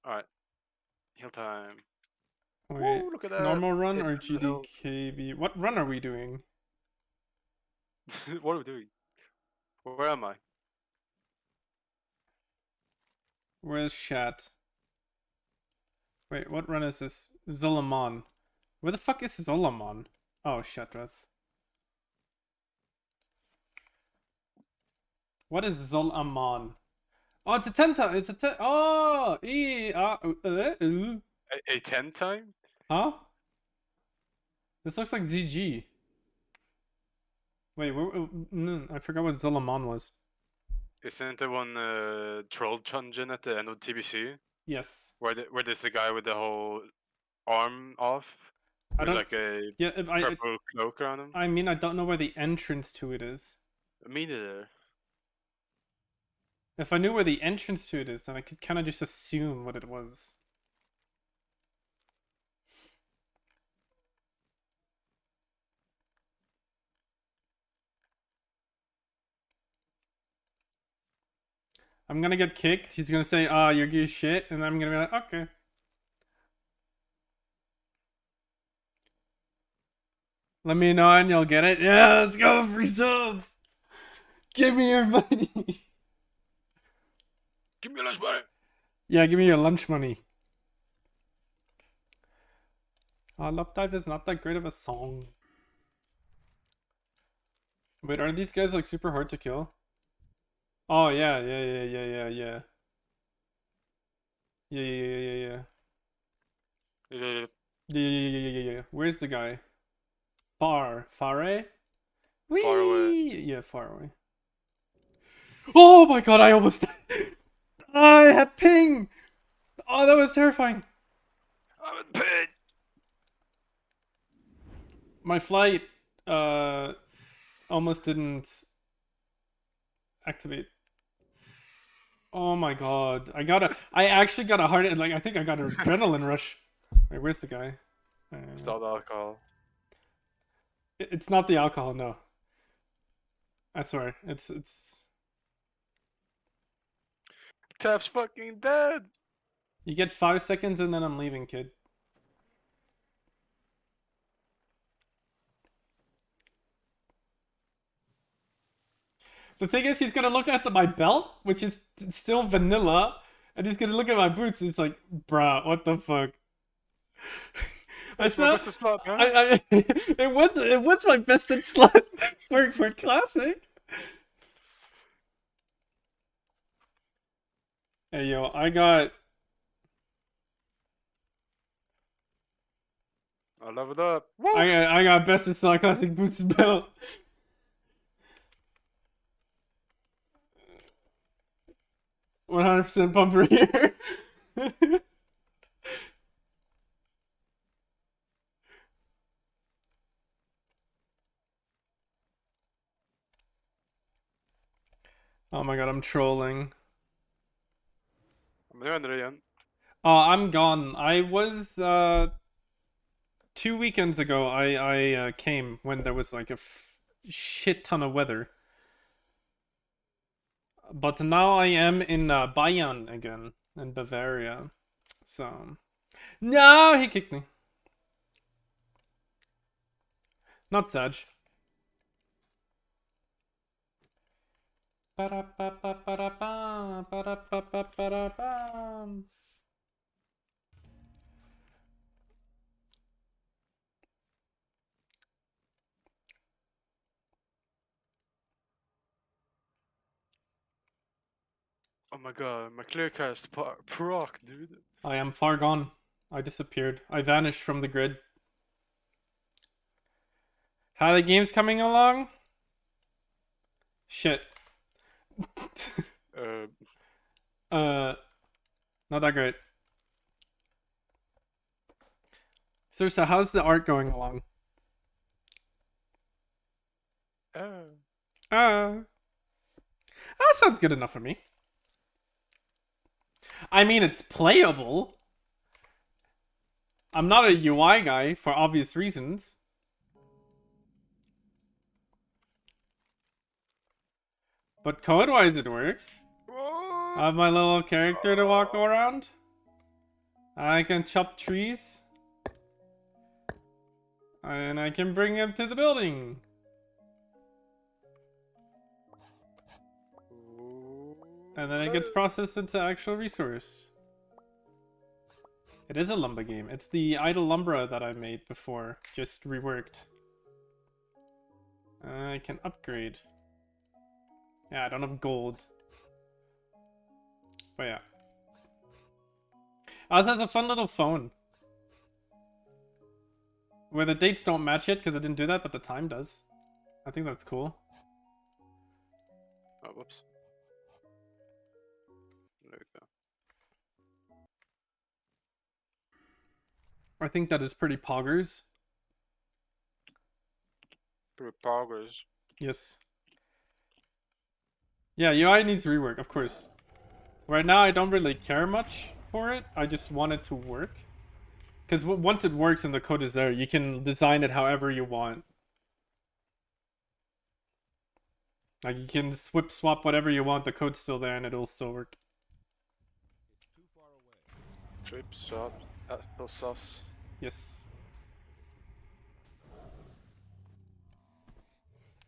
[SPEAKER 2] Alright. Heal time.
[SPEAKER 1] Wait,
[SPEAKER 2] Ooh, look at that.
[SPEAKER 1] normal run or
[SPEAKER 2] Hit the hill.
[SPEAKER 1] GDKB? What run are we doing?
[SPEAKER 2] What are we doing? Where am I?
[SPEAKER 1] Where's Shat? Wait, what run is this? Zolamon. Where the fuck is Zolamon? Oh, Shatrath. What is Zolamon? Oh, it's a 10 time. It's a 10. Oh,
[SPEAKER 2] A 10 time?
[SPEAKER 1] Huh? This looks like ZG. Wait, no, I forgot what Zolamon was.
[SPEAKER 2] Isn't there one troll dungeon at the end of TBC?
[SPEAKER 1] Yes.
[SPEAKER 2] Where there's a guy with the whole arm off?
[SPEAKER 1] I
[SPEAKER 2] With
[SPEAKER 1] don't.
[SPEAKER 2] like a
[SPEAKER 1] Yeah,
[SPEAKER 2] purple cloak around him?
[SPEAKER 1] I mean, I don't know where the entrance to it is.
[SPEAKER 2] Me neither.
[SPEAKER 1] If I knew where the entrance to it is, then I could kind of just assume what it was. I'm gonna get kicked. He's gonna say, "Ah, you're good shit," and I'm gonna be like, "Okay." Let me know and you'll get it. Yeah, let's go, free subs. Give me your money.
[SPEAKER 2] Give me a lunch money!
[SPEAKER 1] Yeah, give me your lunch money. Love Dive is not that great of a song. Wait, are these guys like super hard to kill? Oh yeah. Yeah. Where's the guy? Far away?
[SPEAKER 2] Far away.
[SPEAKER 1] Yeah, far away. Oh my god, I almost I had ping! Oh, that was terrifying.
[SPEAKER 2] I'm in pain!
[SPEAKER 1] My flight almost didn't activate. Oh my god. I actually got a heart, like, I think I got an adrenaline rush. Wait, where's the guy?
[SPEAKER 2] It's not alcohol.
[SPEAKER 1] It's not the alcohol, no. I swear, it's
[SPEAKER 2] Tap's fucking dead!
[SPEAKER 1] you get 5 seconds and then I'm leaving, kid. The thing is, he's gonna look at my belt, which is still vanilla, and he's gonna look at my boots. And it's like, bruh, what the fuck?
[SPEAKER 2] That's my best slot, man.
[SPEAKER 1] It was my best in slot for classic. Hey yo, I got
[SPEAKER 2] I love it up. Woo!
[SPEAKER 1] I got best in slot classic boots and belt. %100% bumper here. Oh my god, I'm trolling.
[SPEAKER 2] I'm under again.
[SPEAKER 1] I'm gone. I was 2 weekends ago. I came when there was like a shit ton of weather. But now I am in Bayern again, in Bavaria. So, no, he kicked me. Not Sag.
[SPEAKER 2] Oh my god, my clear cast proc, dude.
[SPEAKER 1] I am far gone. I disappeared. I vanished from the grid. How the game's coming along? Shit. Not that great. So how's the art going along? That sounds good enough for me. I mean, it's playable. I'm not a UI guy for obvious reasons. But code-wise, it works. I have my little character to walk around. I can chop trees. And I can bring him to the building. And then it gets processed into actual resource. It is a lumber game. It's the idle lumber that I made before, just reworked. I can upgrade. Yeah, I don't have gold. But yeah. Oz has a fun little phone. Where the dates don't match yet because I didn't do that, but the time does. I think that's cool.
[SPEAKER 2] Oh, whoops. There we go.
[SPEAKER 1] I think that is pretty poggers.
[SPEAKER 2] Pretty poggers.
[SPEAKER 1] Yes. Yeah, UI needs rework, of course. Right now, I don't really care much for it. I just want it to work. Because once it works and the code is there, you can design it however you want. Like, you can swip swap whatever you want, the code's still there and it'll still work.
[SPEAKER 2] Trip, shot, apple sauce.
[SPEAKER 1] Yes.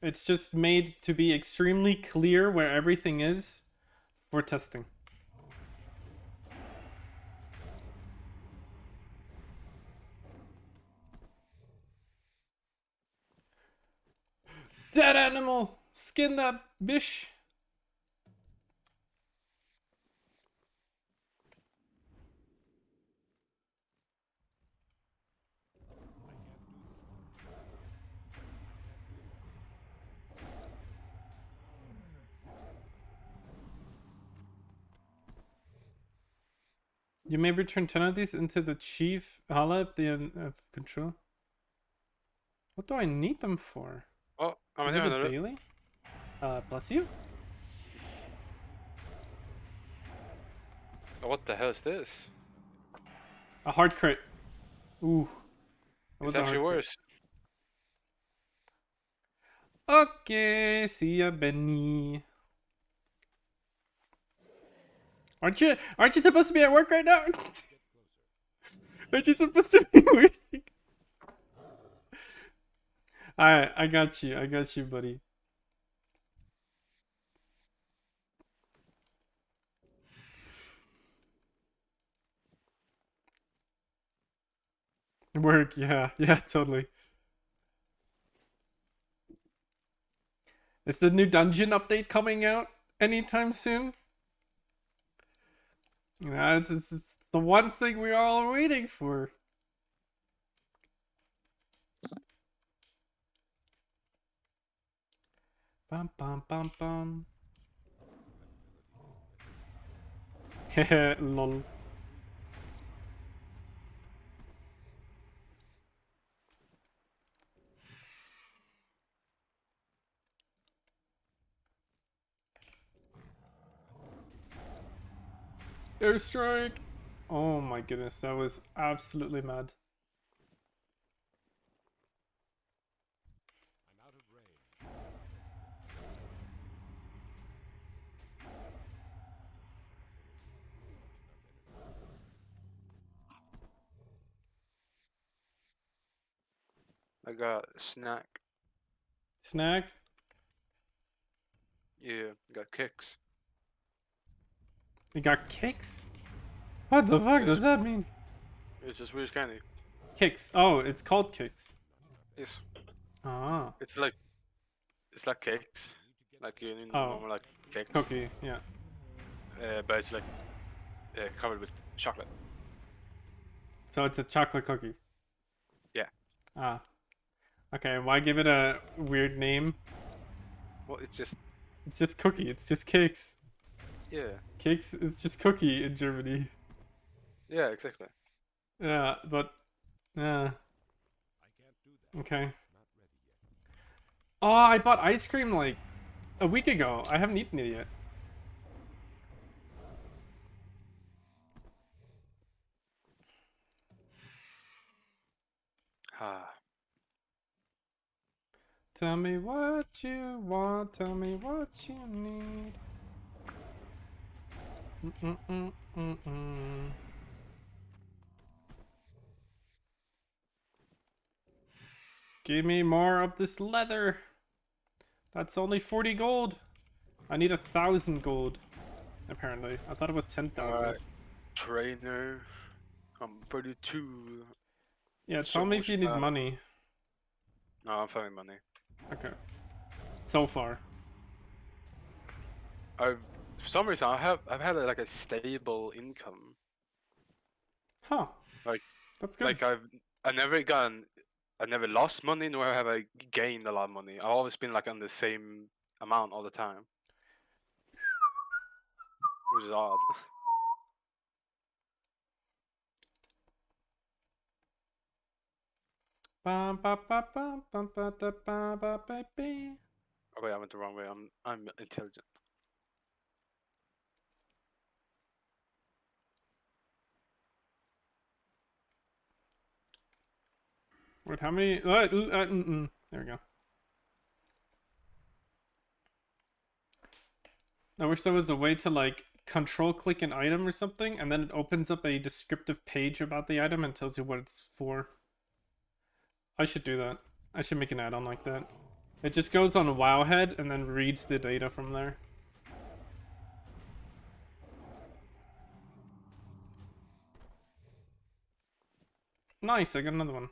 [SPEAKER 1] It's just made to be extremely clear where everything is for testing. Dead animal! Skin that bish! You may return 10 of these into the chief Hala if they have control. What do I need them for?
[SPEAKER 2] Oh,
[SPEAKER 1] Is it a daily? Bless you?
[SPEAKER 2] What the hell is this?
[SPEAKER 1] A hard crit. Ooh. That
[SPEAKER 2] It's
[SPEAKER 1] was a
[SPEAKER 2] actually
[SPEAKER 1] hard crit.
[SPEAKER 2] worse.
[SPEAKER 1] Okay, see ya, Benny. Aren't you supposed to be at work right now? Aren't you supposed to be working? Alright, I got you, buddy. Work, yeah, totally. Is the new dungeon update coming out anytime soon? Yeah, it's the one thing we are all waiting for. Bum bum bum bum. Hehe, lol. Airstrike! Oh my goodness, that was absolutely mad.
[SPEAKER 2] I got a snack.
[SPEAKER 1] Snack?
[SPEAKER 2] Yeah, got kicks.
[SPEAKER 1] You got kicks? What the fuck does that mean?
[SPEAKER 2] It's just weird candy.
[SPEAKER 1] Kicks. Oh, it's called kicks.
[SPEAKER 2] Yes.
[SPEAKER 1] Ah.
[SPEAKER 2] It's like cakes. Like you know,
[SPEAKER 1] Oh.
[SPEAKER 2] normal like cakes.
[SPEAKER 1] Cookie, yeah.
[SPEAKER 2] but it's like covered with chocolate.
[SPEAKER 1] So it's a chocolate cookie.
[SPEAKER 2] Yeah.
[SPEAKER 1] Ah. Okay, why give it a weird name?
[SPEAKER 2] Well, it's just
[SPEAKER 1] It's just cookie. It's just cakes.
[SPEAKER 2] yeah,
[SPEAKER 1] Cakes is just cookie in Germany.
[SPEAKER 2] yeah, exactly.
[SPEAKER 1] Yeah, but yeah. Okay. Oh, I bought ice cream like a week ago. I haven't eaten it yet.
[SPEAKER 2] Ah,
[SPEAKER 1] Tell me what you want. Tell me what you need. Mm-mm-mm-mm-mm. Give me more of this leather. That's only 40 gold. I need 1,000 gold. Apparently, I thought it was 10,000.
[SPEAKER 2] alright. Trainer. I'm 32.
[SPEAKER 1] Yeah,
[SPEAKER 2] So
[SPEAKER 1] tell me if
[SPEAKER 2] much
[SPEAKER 1] you need
[SPEAKER 2] better.
[SPEAKER 1] money.
[SPEAKER 2] No, I'm finding money.
[SPEAKER 1] Okay. So far.
[SPEAKER 2] For some reason I've had like a stable income.
[SPEAKER 1] Huh.
[SPEAKER 2] Like
[SPEAKER 1] That's good.
[SPEAKER 2] like I never lost money nor have I gained a lot of money. I've always been like on the same amount all the time. Which is odd.
[SPEAKER 1] Bum, ba, ba, bum, bum, ba, da, ba, ba, ba, ba.
[SPEAKER 2] Oh wait, I went the wrong way. I'm intelligent.
[SPEAKER 1] Wait, how many? There we go. I wish there was a way to like control click an item or something, and then it opens up a descriptive page about the item and tells you what it's for. I should do that. I should make an add-on like that. It just goes on Wowhead and then reads the data from there. Nice, I got another one.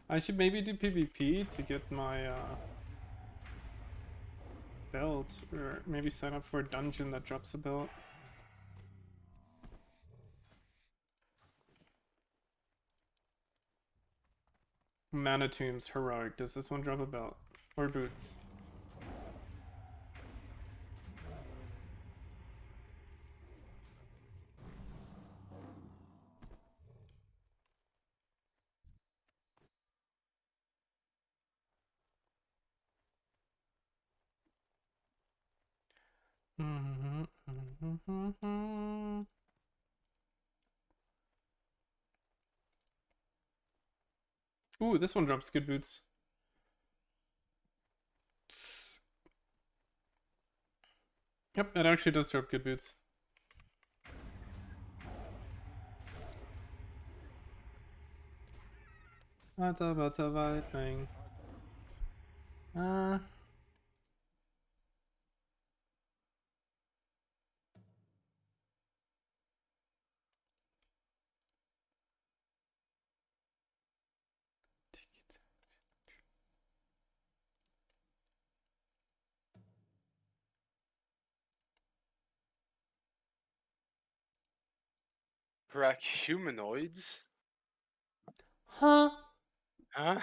[SPEAKER 1] I should maybe do PvP to get my belt, or maybe sign up for a dungeon that drops a belt. Manitombs heroic. Does this one drop a belt or boots? Ooh, this one drops good boots. Yep, it actually does drop good boots. That's about the right thing.
[SPEAKER 2] Crack humanoids?
[SPEAKER 1] Huh?
[SPEAKER 2] Huh?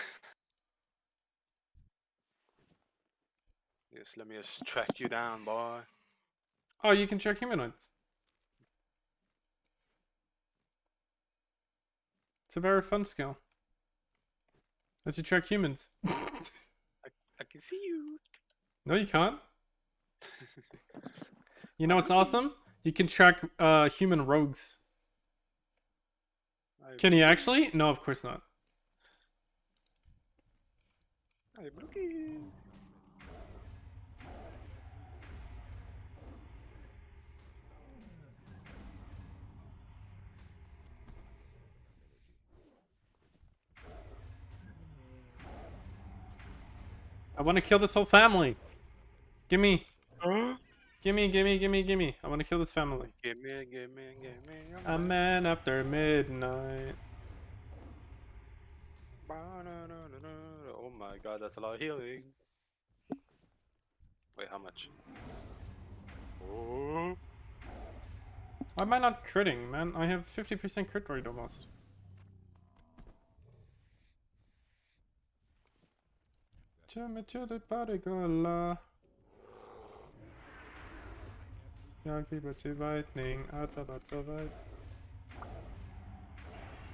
[SPEAKER 2] Yes, let me just track you down, boy.
[SPEAKER 1] Oh, you can check humanoids. It's a very fun skill. As you track humans.
[SPEAKER 2] I can see you.
[SPEAKER 1] No, you can't. You know what's awesome? You can track human rogues. Can you actually? No, of course not.
[SPEAKER 2] I'm looking.
[SPEAKER 1] I want to kill this whole family. Give me Gimme, gimme, gimme, gimme. I want to kill this family.
[SPEAKER 2] Gimme.
[SPEAKER 1] A man after midnight.
[SPEAKER 2] Oh my god, that's a lot of healing. Wait, how much? Oh.
[SPEAKER 1] Why am I not critting, man? I have 50% crit rate almost. Chimichurri particola. Yankee but lightning. That's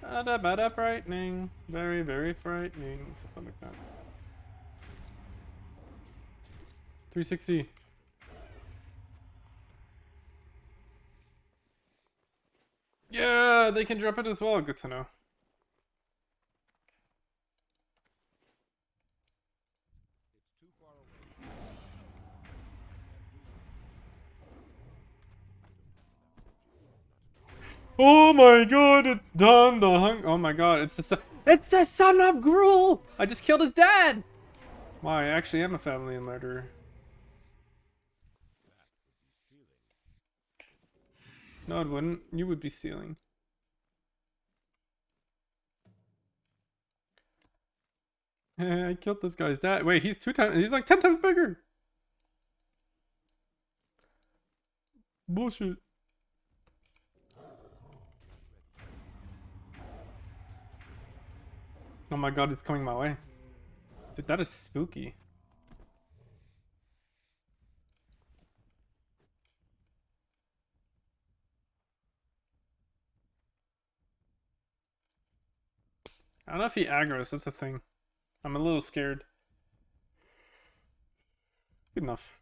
[SPEAKER 1] right. Bada frightening. Very, very frightening. Something like that. 360. Yeah, they can drop it as well. Good to know. Oh my god, it's done. Oh my god, it's the son of Gruul. I just killed his dad. Wow, I actually am a family murderer. No, it wouldn't. You would be stealing. I killed this guy's dad. Wait, he's he's like 10 times bigger. Bullshit. Oh my god, he's coming my way. Dude, that is spooky. I don't know if he aggroes, that's the thing. I'm a little scared. Good enough.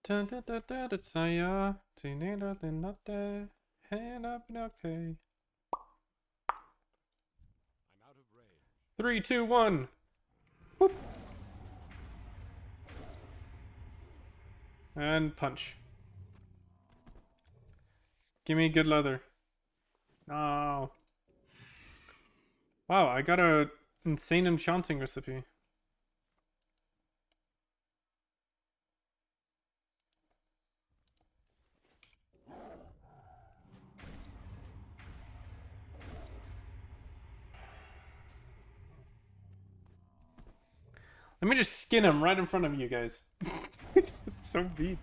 [SPEAKER 1] I'm out of range. 3, 2, 1. Whoop. And punch. Give me good leather. No. Wow, I got a insane enchanting recipe. Let me just skin him right in front of you guys. It's so mean.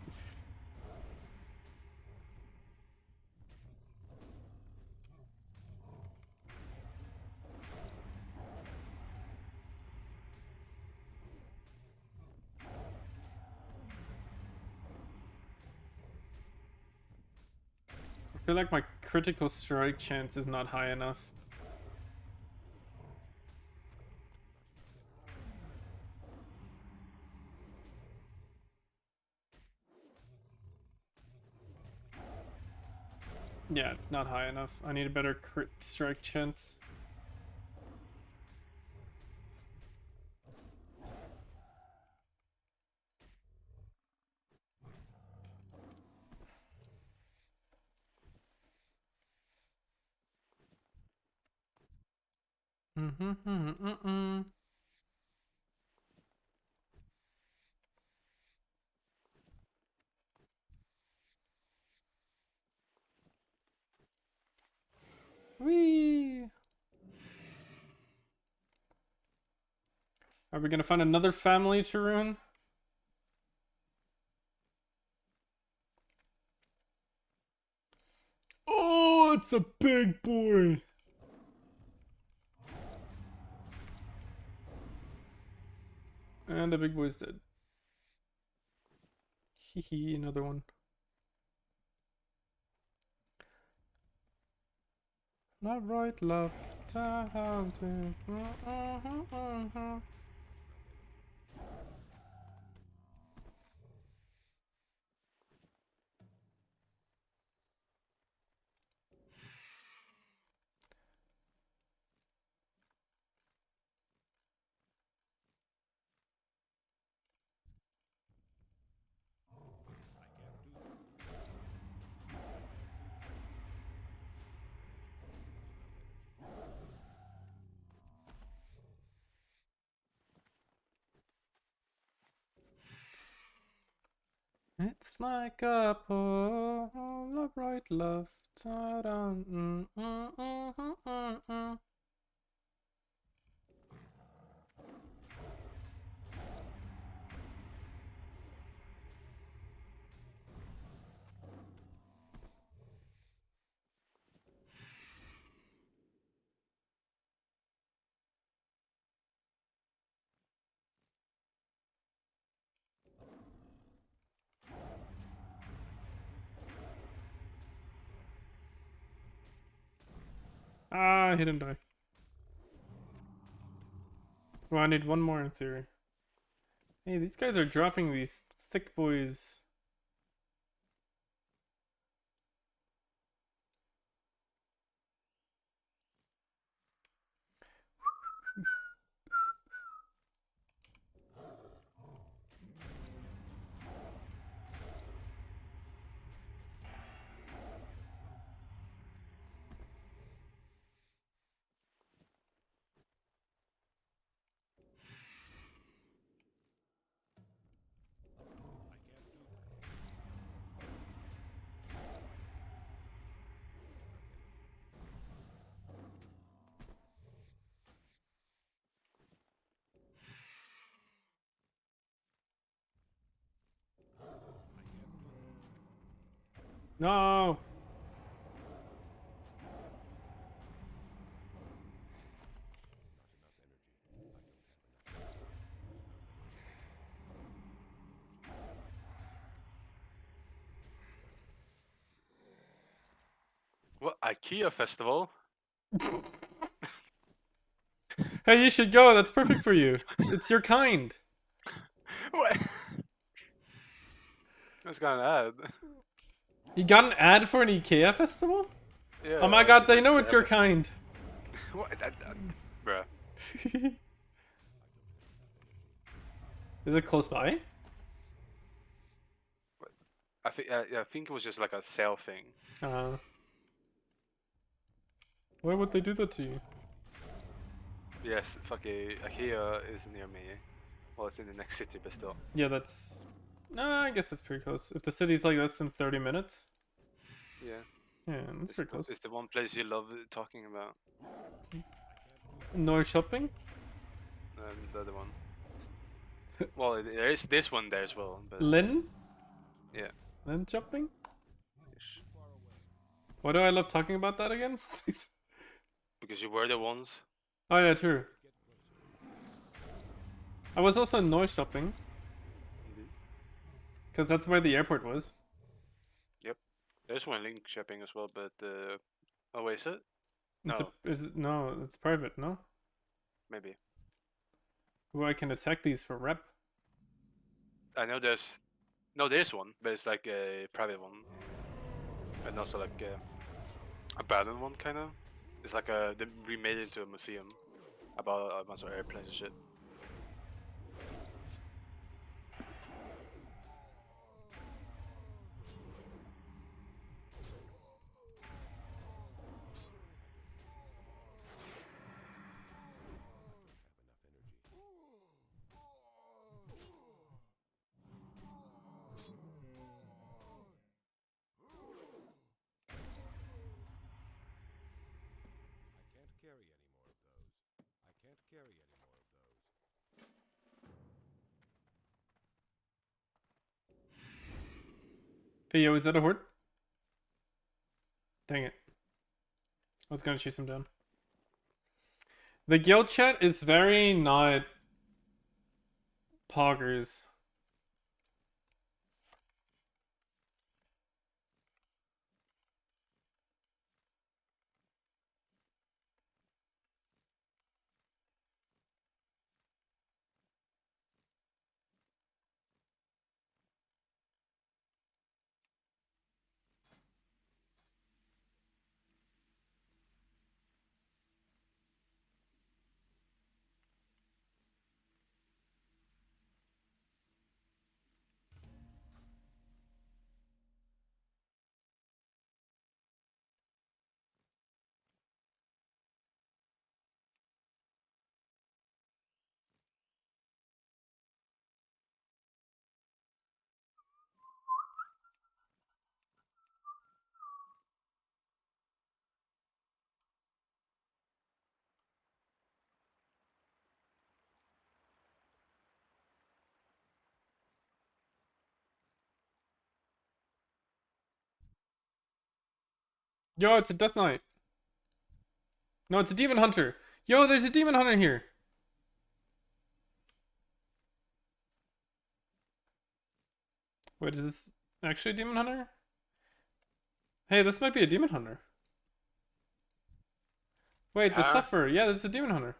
[SPEAKER 1] I feel like my critical strike chance is not high enough. Yeah, it's not high enough. I need a better crit strike chance. Whee! Are we gonna find another family to ruin? Oh, it's a big boy! And the big boy's dead. Hee, another one. Not right, left, down to. It's like a pull, left, right, left, down. Ah, he didn't die. Well, I need one more in theory. Hey, these guys are dropping these thick boys. No!
[SPEAKER 2] What, IKEA festival?
[SPEAKER 1] Hey, you should go. That's perfect for you. It's your kind.
[SPEAKER 2] What? That's kind of ad.
[SPEAKER 1] You got an ad for an IKEA festival?
[SPEAKER 2] Yeah.
[SPEAKER 1] Oh my god, they know it's your kind.
[SPEAKER 2] What? Bruh.
[SPEAKER 1] Is it close by?
[SPEAKER 2] I think it was just like a sale thing.
[SPEAKER 1] Why would they do that to you?
[SPEAKER 2] Yes, fucking IKEA is near me. Well, it's in the next city, but still.
[SPEAKER 1] Yeah, that's... No, I guess it's pretty close. If the city's like less than 30 minutes.
[SPEAKER 2] Yeah.
[SPEAKER 1] Yeah, that's pretty close.
[SPEAKER 2] It's the one place you love talking about.
[SPEAKER 1] No shopping?
[SPEAKER 2] And the other one. Well, there is this one there as well, but
[SPEAKER 1] Lynn?
[SPEAKER 2] yeah.
[SPEAKER 1] Lynn shopping?
[SPEAKER 2] Ish.
[SPEAKER 1] Why do I love talking about that again?
[SPEAKER 2] Because you were the ones.
[SPEAKER 1] Oh yeah, true. I was also in noise shopping.
[SPEAKER 2] Indeed.
[SPEAKER 1] Because that's where the airport was.
[SPEAKER 2] Yep. There's one link shipping as well, but oh wait, is it?
[SPEAKER 1] It's
[SPEAKER 2] No,
[SPEAKER 1] no, it's private, no?
[SPEAKER 2] maybe.
[SPEAKER 1] Well, I can attack these for rep.
[SPEAKER 2] I know there's one, but it's like a private one, and also like a abandoned one, kind of. It's like they remade it into a museum about a bunch of airplanes and shit.
[SPEAKER 1] Hey, yo, is that a horde? Dang it. I was gonna chase him down. The guild chat is very not poggers. Yo, it's a Death Knight. No, it's a Demon Hunter. Yo, there's a Demon Hunter here. Wait, is this actually a Demon Hunter? Hey, this might be a Demon Hunter. Wait, the
[SPEAKER 2] Huh?
[SPEAKER 1] Sufferer. Yeah, that's a Demon Hunter.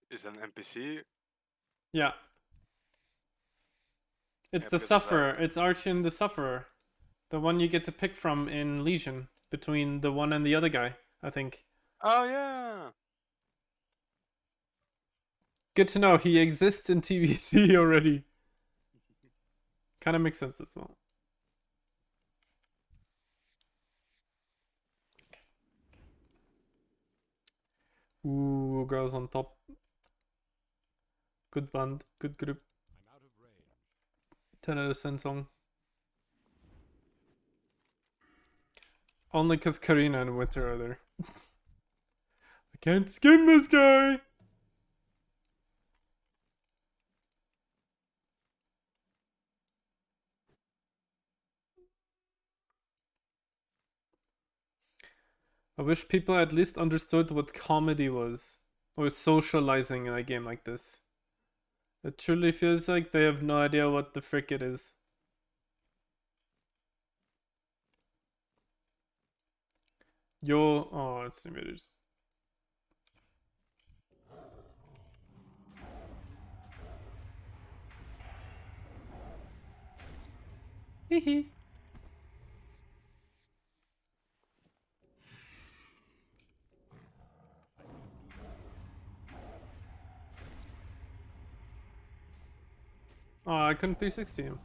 [SPEAKER 2] Is an NPC?
[SPEAKER 1] Yeah. It's
[SPEAKER 2] Yeah,
[SPEAKER 1] the
[SPEAKER 2] because it's
[SPEAKER 1] Sufferer. It's Archon the Sufferer. The one you get to pick from in Legion. Between the one and the other guy, I think.
[SPEAKER 2] Oh yeah.
[SPEAKER 1] Good to know. He exists in TVC already. Kind of makes sense as well. Ooh, girls on top. Good band, good group. 10 out of 10 song. Only because Karina and Winter are there. I can't skin this guy! I wish people at least understood what comedy was. Or socializing in a game like this. It truly feels like they have no idea what the frick it is. Yo, oh, it's invaders. Hehe. Oh, I couldn't 360 him.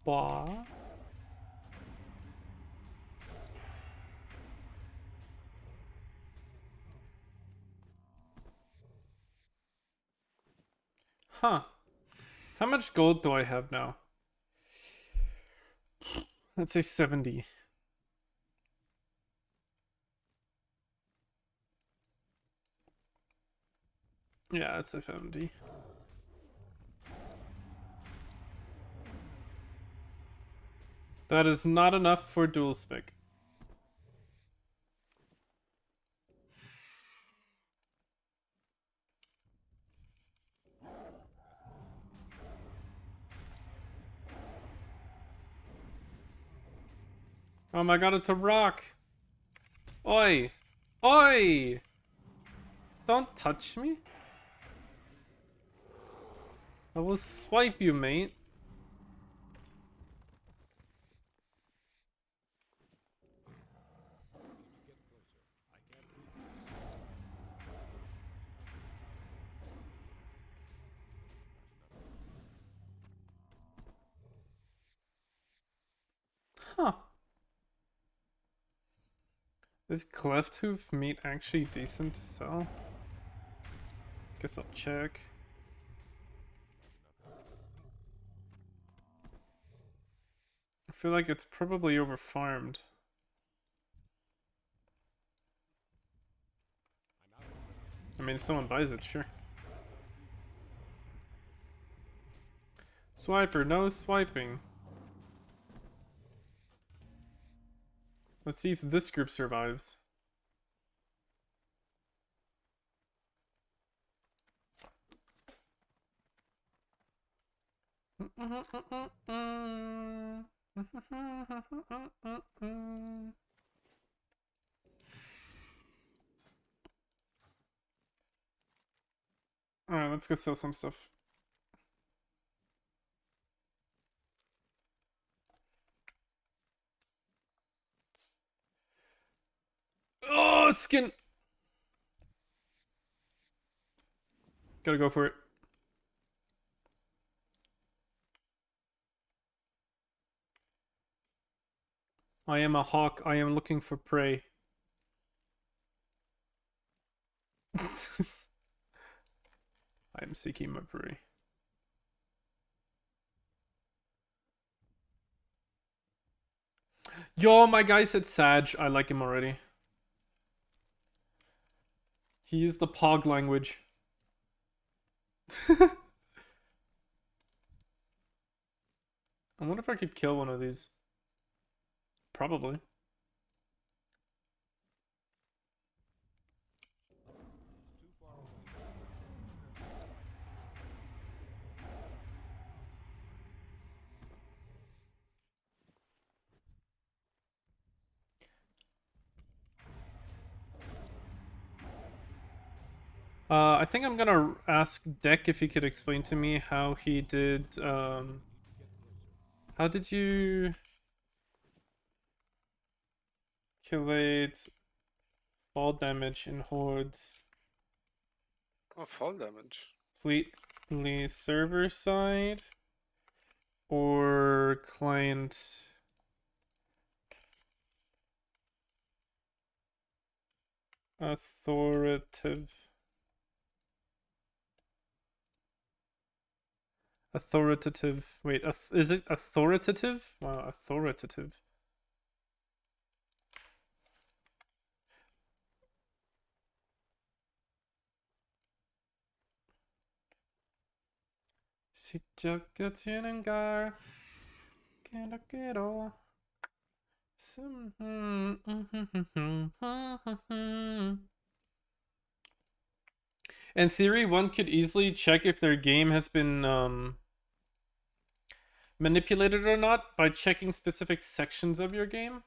[SPEAKER 1] What? Huh. How much gold do I have now? Let's say 70. Yeah, it's a 70. That is not enough for dual spec. Oh my god, it's a rock! Oi! Oi! Don't touch me. I will swipe you, mate. Huh. Is cleft hoof meat actually decent to sell? Guess I'll check. I feel like it's probably over farmed. I mean, if someone buys it, sure. Swiper, no swiping. Let's see if this group survives. Alright, let's go sell some stuff. Oh, skin! Gotta go for it. I am a hawk. I am looking for prey. I am seeking my prey. Yo, my guy said Sag. I like him already. He used the Pog language. I wonder if I could kill one of these. Probably. I think I'm gonna ask Deck if he could explain to me how he did, how did you calculate fall damage in hordes?
[SPEAKER 2] Oh, fall damage.
[SPEAKER 1] Completely server side or client? Authoritative. Authoritative. Wait, is it authoritative? Wow, authoritative. Sıcak gar. Quiero. In theory, one could easily check if their game has been manipulated or not by checking specific sections of your game.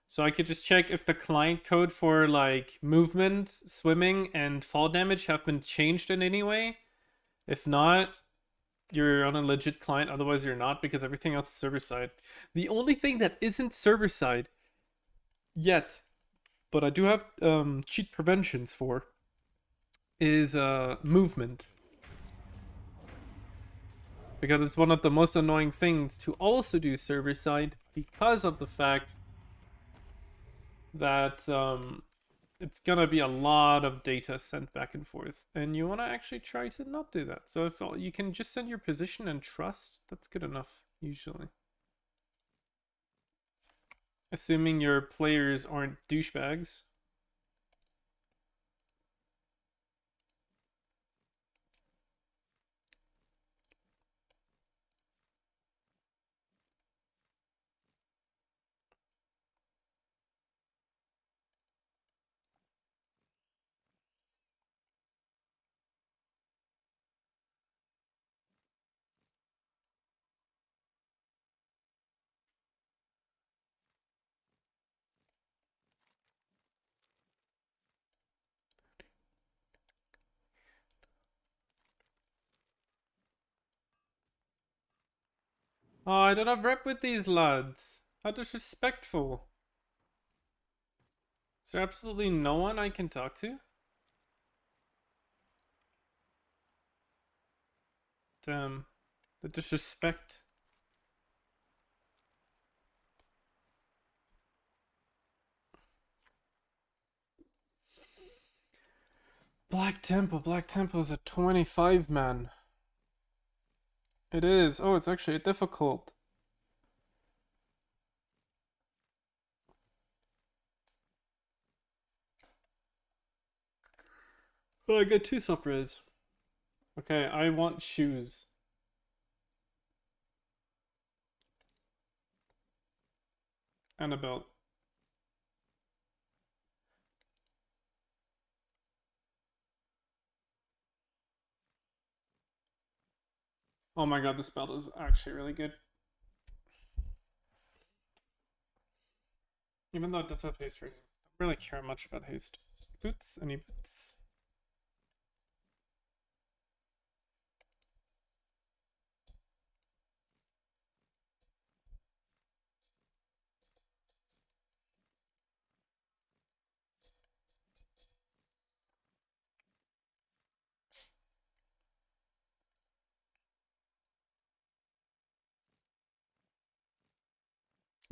[SPEAKER 1] So I could just check if the client code for like movement, swimming, and fall damage have been changed in any way. If not, you're on a legit client. Otherwise, you're not, because everything else is server side. The only thing that isn't server side yet, but I do have cheat preventions for, is movement. Because it's one of the most annoying things to also do server side, because of the fact that it's gonna be a lot of data sent back and forth, and you want to actually try to not do that. So if you can just send your position and trust, that's good enough usually, assuming your players aren't douchebags. Oh, I don't have rep with these lads. How disrespectful. Is there absolutely no one I can talk to? Damn. The disrespect. Black Temple is a 25 man. It is. Oh, it's actually difficult. Oh, I got two sufferers. Okay, I want shoes. And a belt. Oh my god, this belt is actually really good. Even though it does have haste rating. I don't really care much about haste. Boots? Any boots?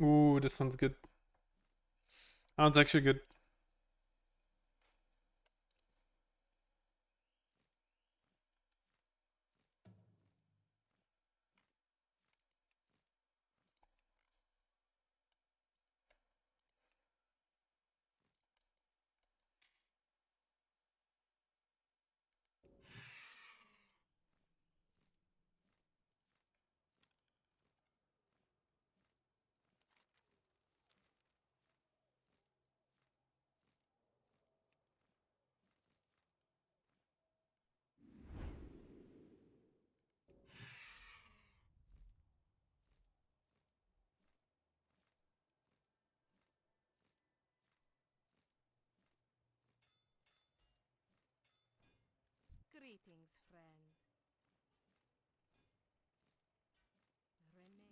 [SPEAKER 1] Ooh, this one's good. That one's actually good.
[SPEAKER 3] Greetings, friend. Remain.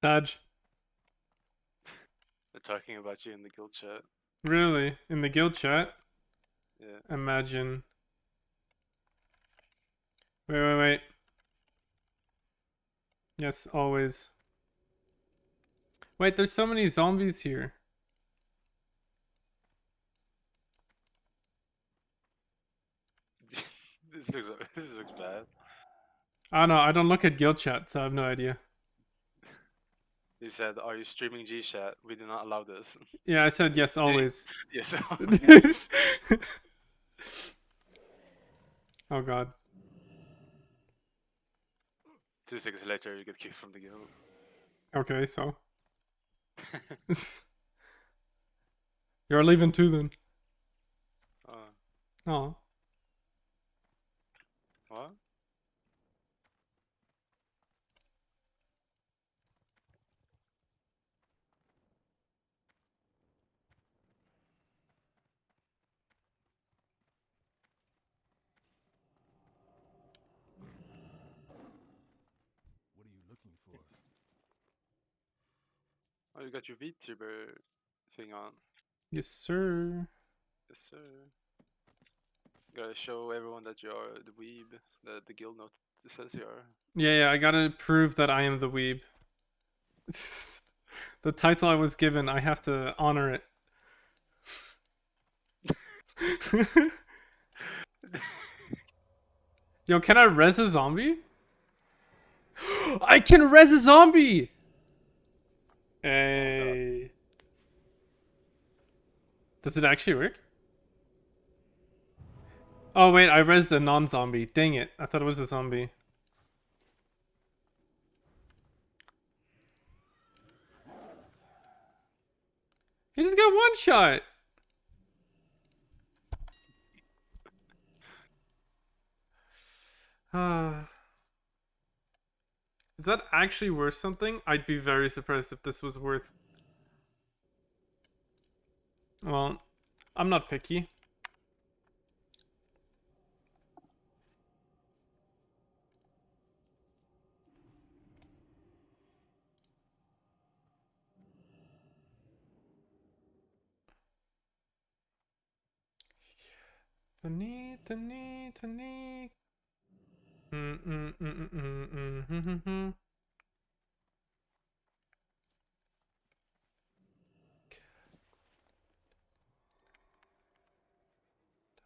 [SPEAKER 1] Sag.
[SPEAKER 2] They're talking about you in the guild chat.
[SPEAKER 1] Really? In the guild chat?
[SPEAKER 2] Yeah.
[SPEAKER 1] Imagine. Wait. Yes, always. Wait, there's so many zombies here.
[SPEAKER 2] This looks bad.
[SPEAKER 1] I don't know. I don't look at guild chat, so I have no idea.
[SPEAKER 2] He said, "Are you streaming G chat? We do not allow this."
[SPEAKER 1] Yeah, I said yes, always.
[SPEAKER 2] Yes.
[SPEAKER 1] Oh god.
[SPEAKER 2] 2 seconds later, you get kicked from the guild.
[SPEAKER 1] Okay, so. You're leaving too then. Oh.
[SPEAKER 2] What?
[SPEAKER 5] What are you looking for?
[SPEAKER 2] Oh, you got your VTuber thing on.
[SPEAKER 1] Yes, sir.
[SPEAKER 2] Yes, sir. Gotta show everyone that you are the weeb that the guild note says you are.
[SPEAKER 1] Yeah, I gotta prove that I am the weeb. The title I was given, I have to honor it. Yo, can I res a zombie? I can res a zombie! Hey. Does it actually work? Oh wait, I resed a non-zombie. Dang it, I thought it was a zombie. He just got one shot! Is that actually worth something? I'd be very surprised if this was worth... Well, I'm not picky. Tony.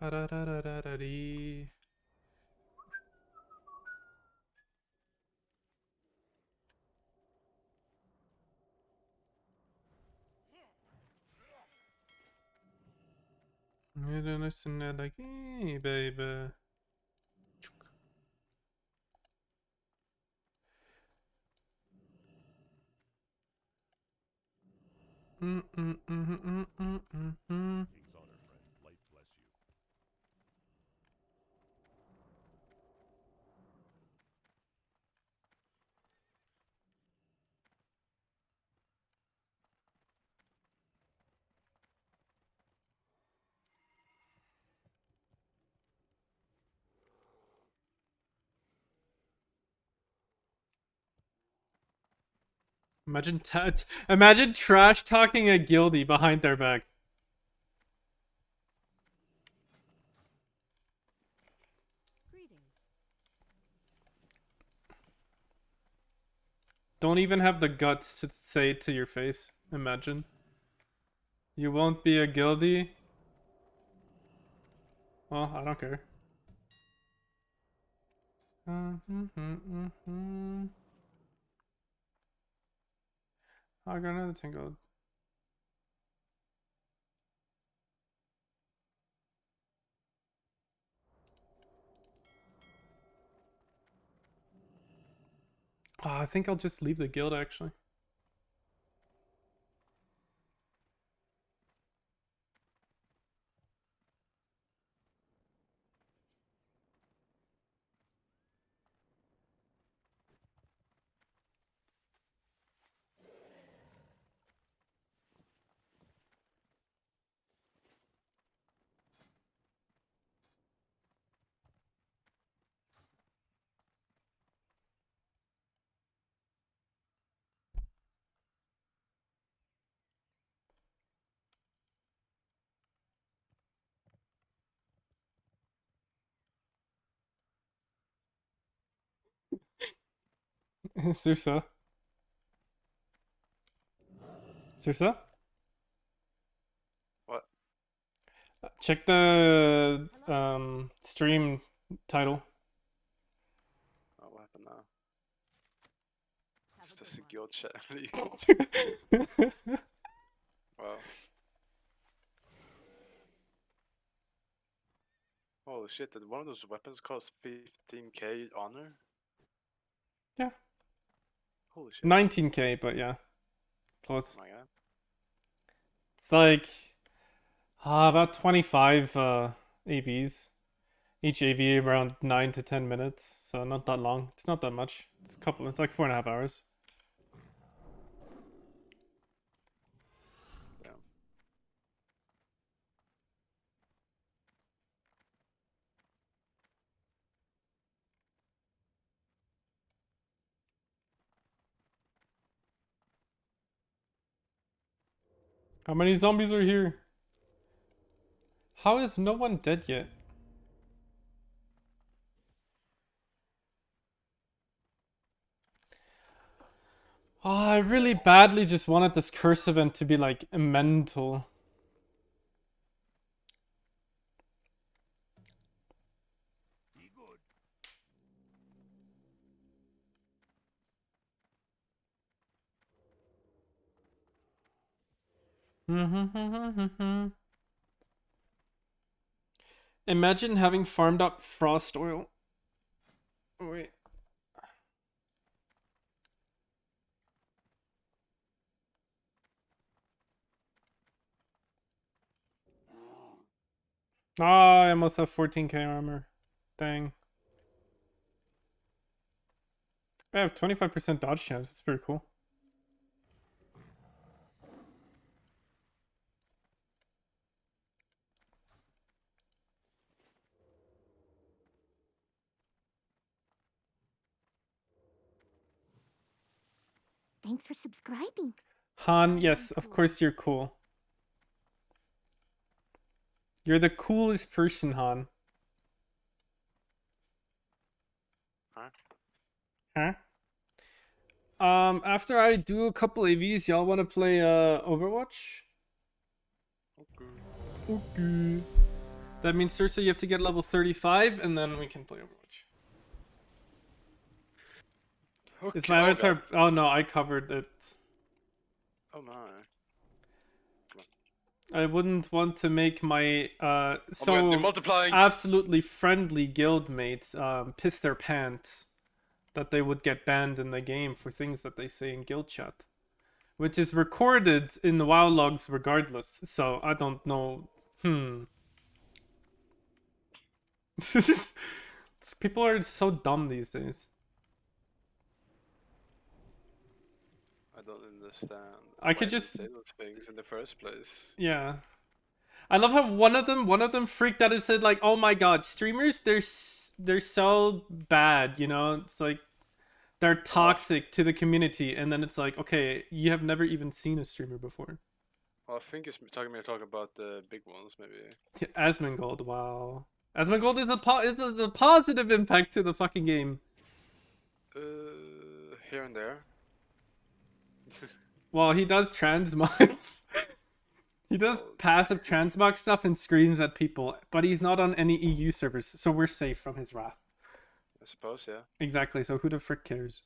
[SPEAKER 1] Ta-da-da-da-da-dee. You don't listen to like, hey, baby.
[SPEAKER 5] King's honor, friend. Light bless you.
[SPEAKER 1] Imagine trash talking a guildie behind their back.
[SPEAKER 3] Greetings.
[SPEAKER 1] Don't even have the guts to say it to your face. Imagine. You won't be a guildie? Well, I don't care. I got another tingle. Oh, I think I'll just leave the guild actually. Sursa. Sursa?
[SPEAKER 2] What?
[SPEAKER 1] Check the stream title.
[SPEAKER 2] Oh, what happened now? It's just a guild chat. Wow. Holy shit, did one of those weapons cost 15k honor?
[SPEAKER 1] Yeah.
[SPEAKER 2] Holy shit.
[SPEAKER 1] 19k, but yeah. Close.
[SPEAKER 2] Oh my god.
[SPEAKER 1] It's like about 25 AVs. Each AV around 9 to 10 minutes, so not that long. It's not that much. It's a couple. It's like 4.5 hours.
[SPEAKER 2] Damn.
[SPEAKER 1] How many zombies are here? How is no one dead yet? Oh, I really badly just wanted this curse event to be like mental. Imagine having farmed up frost oil. Oh, wait. Oh, I almost have 14k armor. Dang. I have 25% dodge chance. It's pretty cool.
[SPEAKER 4] Thanks for subscribing.
[SPEAKER 1] Han, yes, of course you're cool. You're the coolest person, Han.
[SPEAKER 2] Huh?
[SPEAKER 1] Huh? After I do a couple AVs, y'all want to play Overwatch?
[SPEAKER 2] Okay.
[SPEAKER 1] Okay. That means, Cersei, you have to get level 35, and then we can play Overwatch.
[SPEAKER 2] Okay.
[SPEAKER 1] Is my avatar... Oh no, I covered it.
[SPEAKER 2] Oh my.
[SPEAKER 1] I wouldn't want to make my
[SPEAKER 2] Oh my god, they're multiplying.
[SPEAKER 1] absolutely friendly guildmates piss their pants that they would get banned in the game for things that they say in guild chat, which is recorded in the WoW logs regardless. So I don't know. People are so dumb these days.
[SPEAKER 2] I don't understand.
[SPEAKER 1] I could
[SPEAKER 2] why they
[SPEAKER 1] just-
[SPEAKER 2] say those things in the first place.
[SPEAKER 1] Yeah. I love how one of them freaked out and said like, "Oh my god, streamers, they're so bad, you know? It's like they're toxic to the community." And then it's like, "Okay, you have never even seen a streamer before."
[SPEAKER 2] Well, I think it's talking about the big ones, maybe.
[SPEAKER 1] Asmongold, wow. Asmongold is a positive impact to the fucking game.
[SPEAKER 2] Here and there.
[SPEAKER 1] Well, he does transmog. He does passive transmog stuff and screams at people, but he's not on any EU servers, so we're safe from his wrath.
[SPEAKER 2] I suppose, yeah.
[SPEAKER 1] Exactly, so who the frick cares?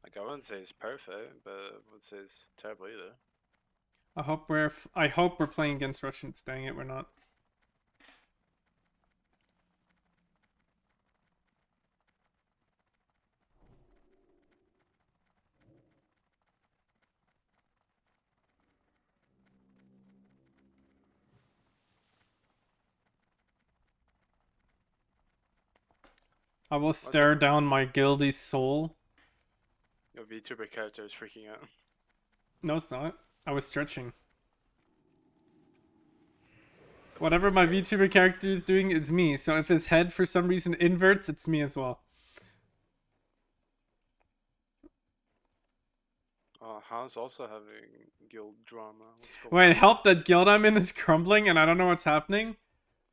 [SPEAKER 2] Like, I wouldn't say it's perfect, but I wouldn't say it's terrible either.
[SPEAKER 1] I hope we're playing against Russians. Dang it, we're not. I will stare down my guilty soul.
[SPEAKER 2] Your VTuber character is freaking out.
[SPEAKER 1] No, it's not. I was stretching. Whatever my VTuber character is doing is me, so if his head for some reason inverts, it's me as well.
[SPEAKER 2] Hans also having guild drama. What's going
[SPEAKER 1] Wait,
[SPEAKER 2] on?
[SPEAKER 1] help! That guild I'm in is crumbling, and I don't know what's happening.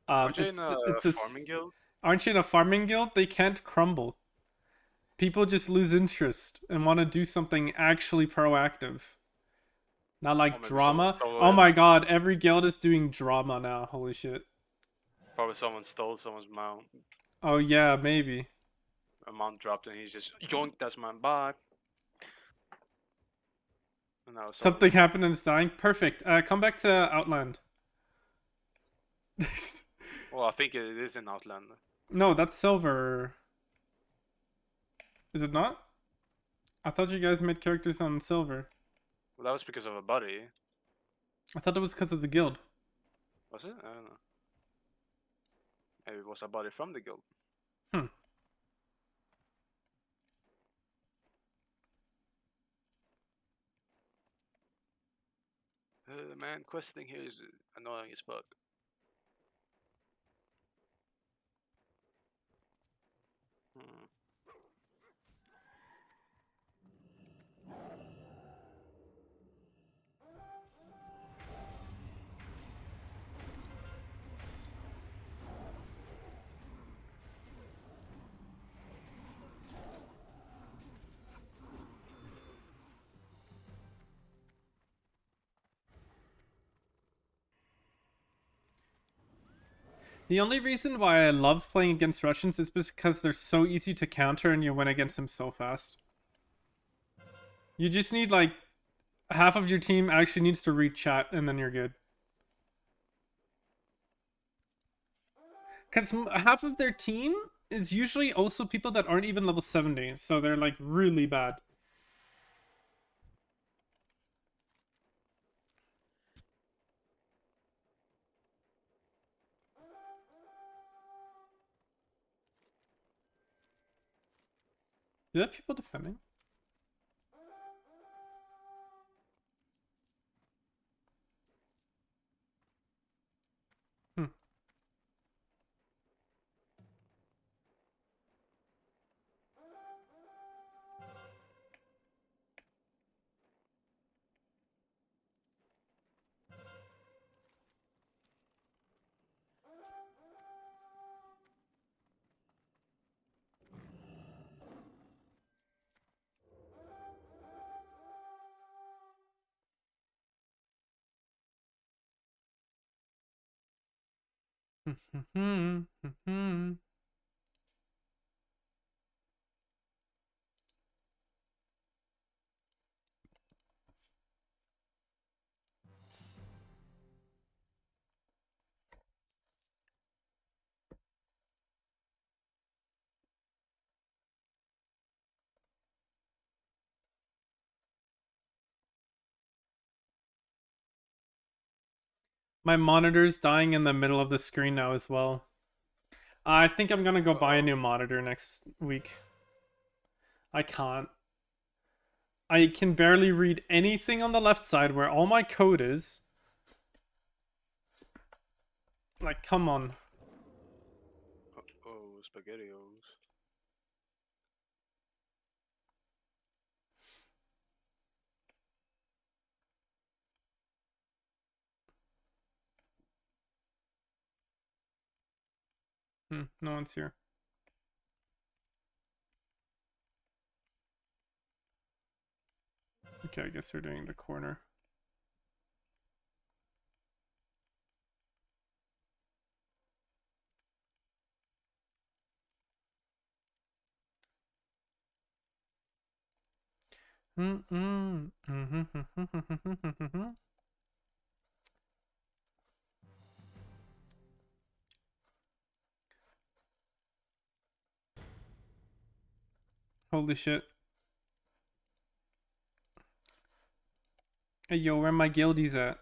[SPEAKER 2] Aren't you in a
[SPEAKER 1] it's a
[SPEAKER 2] farming guild?
[SPEAKER 1] Aren't you in a farming guild? They can't crumble. People just lose interest and want to do something actually proactive. Not like
[SPEAKER 2] Or maybe someone
[SPEAKER 1] drama.
[SPEAKER 2] stole
[SPEAKER 1] Oh my
[SPEAKER 2] it.
[SPEAKER 1] god, every guild is doing drama now. Holy shit.
[SPEAKER 2] Probably someone stole someone's mount.
[SPEAKER 1] Oh yeah, maybe.
[SPEAKER 2] A mount dropped and he's just yoink, that's mine. Bye. And now
[SPEAKER 1] Something
[SPEAKER 2] someone's
[SPEAKER 1] happened and it's dying. Perfect. Come back to Outland.
[SPEAKER 2] well, I think it is in Outland.
[SPEAKER 1] No, that's silver. Is it not? I thought you guys made characters on silver.
[SPEAKER 2] Well, that was because of a buddy.
[SPEAKER 1] I thought it was because of the guild.
[SPEAKER 2] Was it? I don't know. Maybe it was a buddy from the guild.
[SPEAKER 1] Hmm.
[SPEAKER 2] Man, questing here is annoying as fuck. Hmm.
[SPEAKER 1] The only reason why I love playing against Russians is because they're so easy to counter and you win against them so fast. You just need like half of your team actually needs to read chat and then you're good. Because half of their team is usually also people that aren't even level 70, so they're like really bad. Do you have people defending? Hmm. My monitor's dying in the middle of the screen now as well. I think I'm gonna go buy a new monitor next week. I can't. I can barely read anything on the left side where all my code is. Like, come on.
[SPEAKER 2] Oh, SpaghettiOs.
[SPEAKER 1] No one's here. Okay, I guess they're doing the corner. Holy shit. Hey, yo, where my guildies at?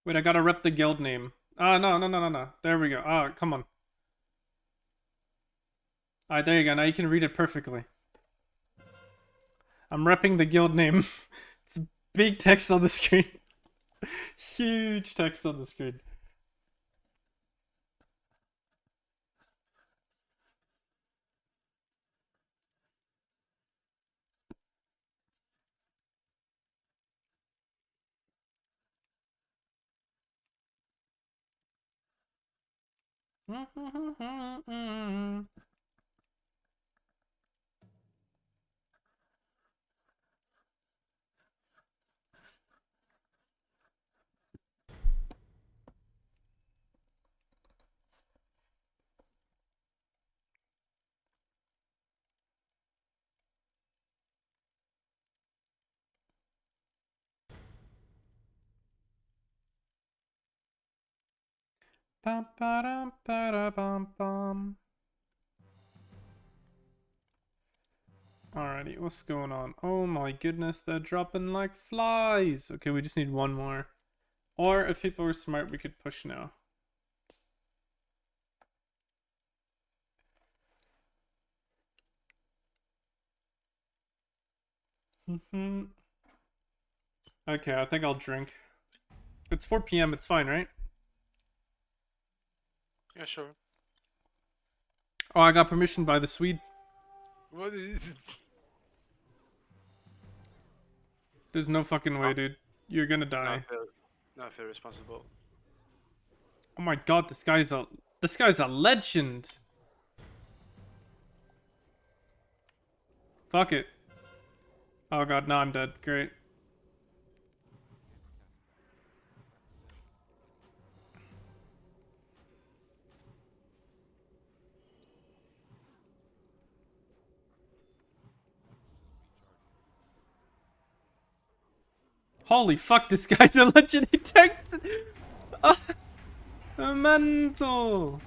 [SPEAKER 1] Wait, I gotta rep the guild name. Ah, no. There we go. Ah, come on. Alright, there you go. Now you can read it perfectly. I'm repping the guild name. It's big text on the screen. Huge text on the screen. Bum, ba-dum, ba-da-bum, bum. Alrighty, what's going on? Oh my goodness, they're dropping like flies. Okay, we just need one more. Or if people were smart, we could push now. Okay, I think I'll drink. It's 4 p.m., it's fine, right?
[SPEAKER 2] Yeah, sure.
[SPEAKER 1] Oh, I got permission by the Swede.
[SPEAKER 2] What is it?
[SPEAKER 1] There's no fucking way, dude. You're gonna
[SPEAKER 2] No,
[SPEAKER 1] die.
[SPEAKER 2] I feel responsible.
[SPEAKER 1] Oh my god, this guy's a legend. Fuck it. Oh god, now I'm dead. Great. Holy fuck, this guy's a legend. He tanked. Mental.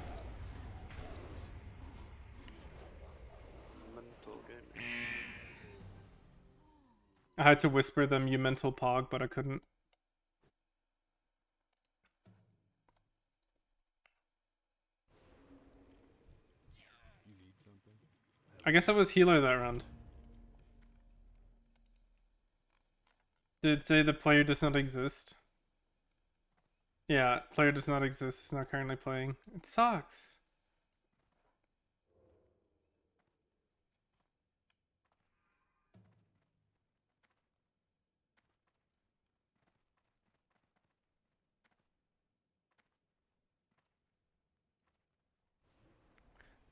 [SPEAKER 2] Mental gaming.
[SPEAKER 1] I had to whisper them, you mental pog, but I couldn't.
[SPEAKER 5] You need something?
[SPEAKER 1] I guess I was healer that round. Did it say the player does not exist? Yeah, player does not exist. It's not currently playing. It sucks.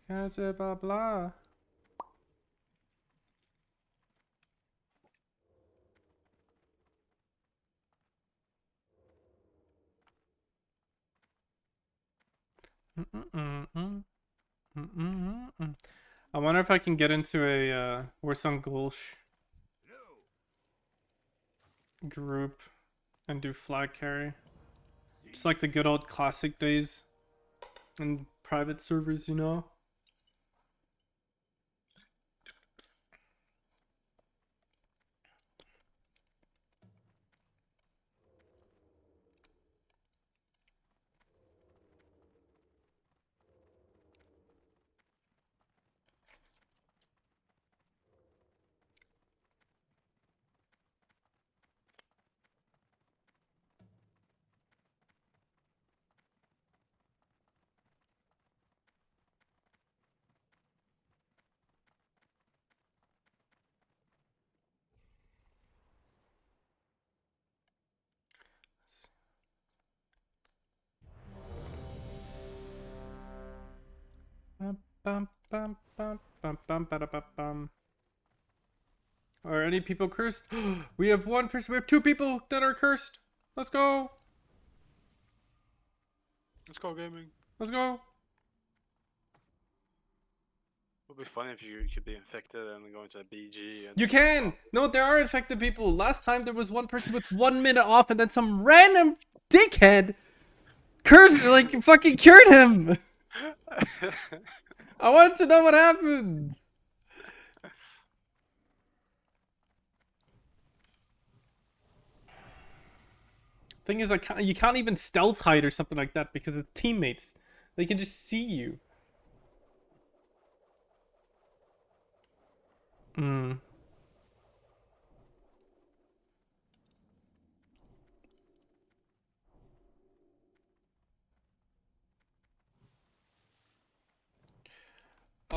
[SPEAKER 1] Gotcha, blah blah. I wonder if I can get into a worse on Gulch group and do flag carry. Just like the good old classic days in private servers, you know? Bum, bum, bum, bum, bum, bada, bum, bum. Are any people cursed? We have one person. We have two people that are cursed. Let's go.
[SPEAKER 2] Let's go gaming.
[SPEAKER 1] Let's go.
[SPEAKER 2] It would be funny if you could be infected and go into a BG. And
[SPEAKER 1] You can. No, there are infected people. Last time there was one person with 1 minute off, and then some random dickhead cursed, like fucking cured him. I wanted to know what happened. Thing is, you can't even stealth hide or something like that because of teammates. They can just see you.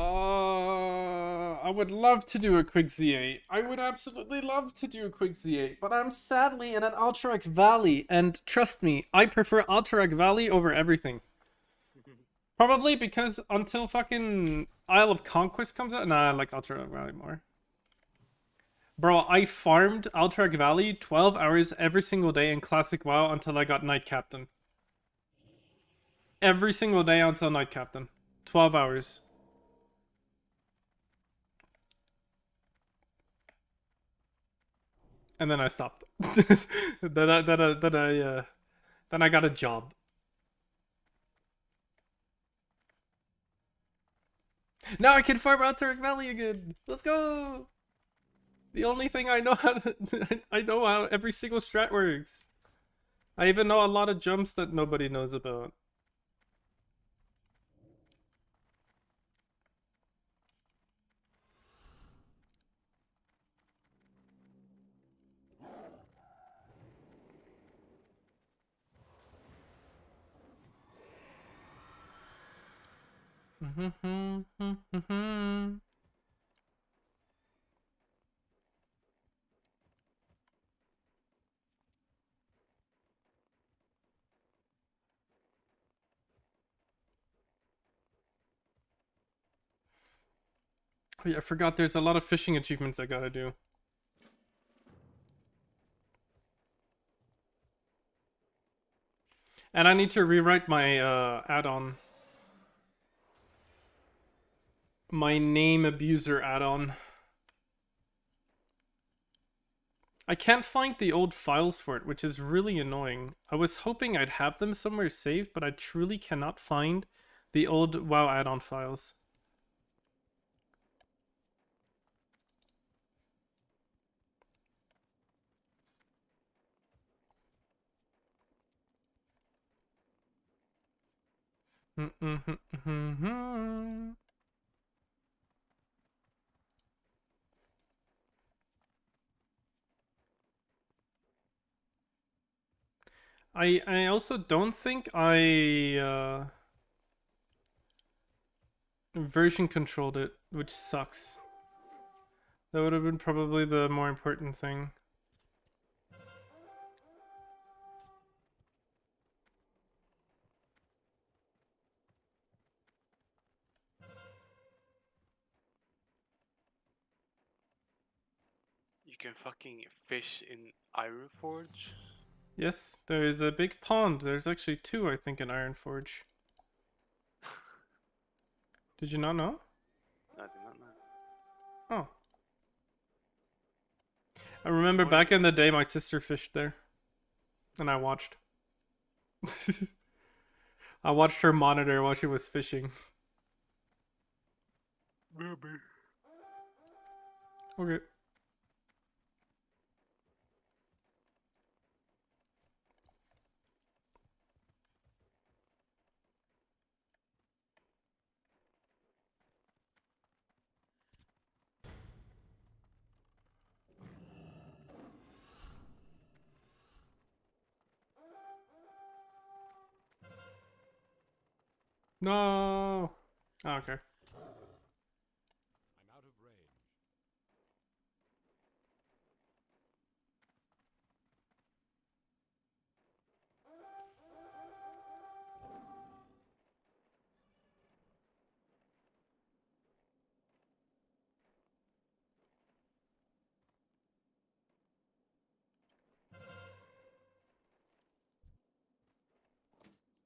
[SPEAKER 1] I would love to do a quick Z8. I would absolutely love to do a quick Z8, but I'm sadly in an Alterac Valley, and trust me, I prefer Alterac Valley over everything. Probably because until fucking Isle of Conquest comes out, nah, I like Alterac Valley more. Bro, I farmed Alterac Valley 12 hours every single day in Classic WoW until I got Knight Captain. Every single day until Knight Captain. 12 hours. And then I stopped. then I got a job. Now I can farm Alterac Valley again. Let's go. The only thing I know I know how every single strat works. I even know a lot of jumps that nobody knows about. Oh yeah, I forgot there's a lot of fishing achievements I gotta do. And I need to rewrite my add-on. My name abuser add-on. I can't find the old files for it, which is really annoying. I was hoping I'd have them somewhere saved, but I truly cannot find the old WoW add-on files. I also don't think I version controlled it, which sucks. That would have been probably the more important thing.
[SPEAKER 2] You can fucking fish in Ironforge.
[SPEAKER 1] Yes, there is a big pond. There's actually two, I think, in Ironforge. Did you not know?
[SPEAKER 2] I did not know.
[SPEAKER 1] Oh. I remember back in the day my sister fished there. And I watched. I watched her monitor while she was fishing. Okay. No. Oh, okay.
[SPEAKER 5] I'm out of range.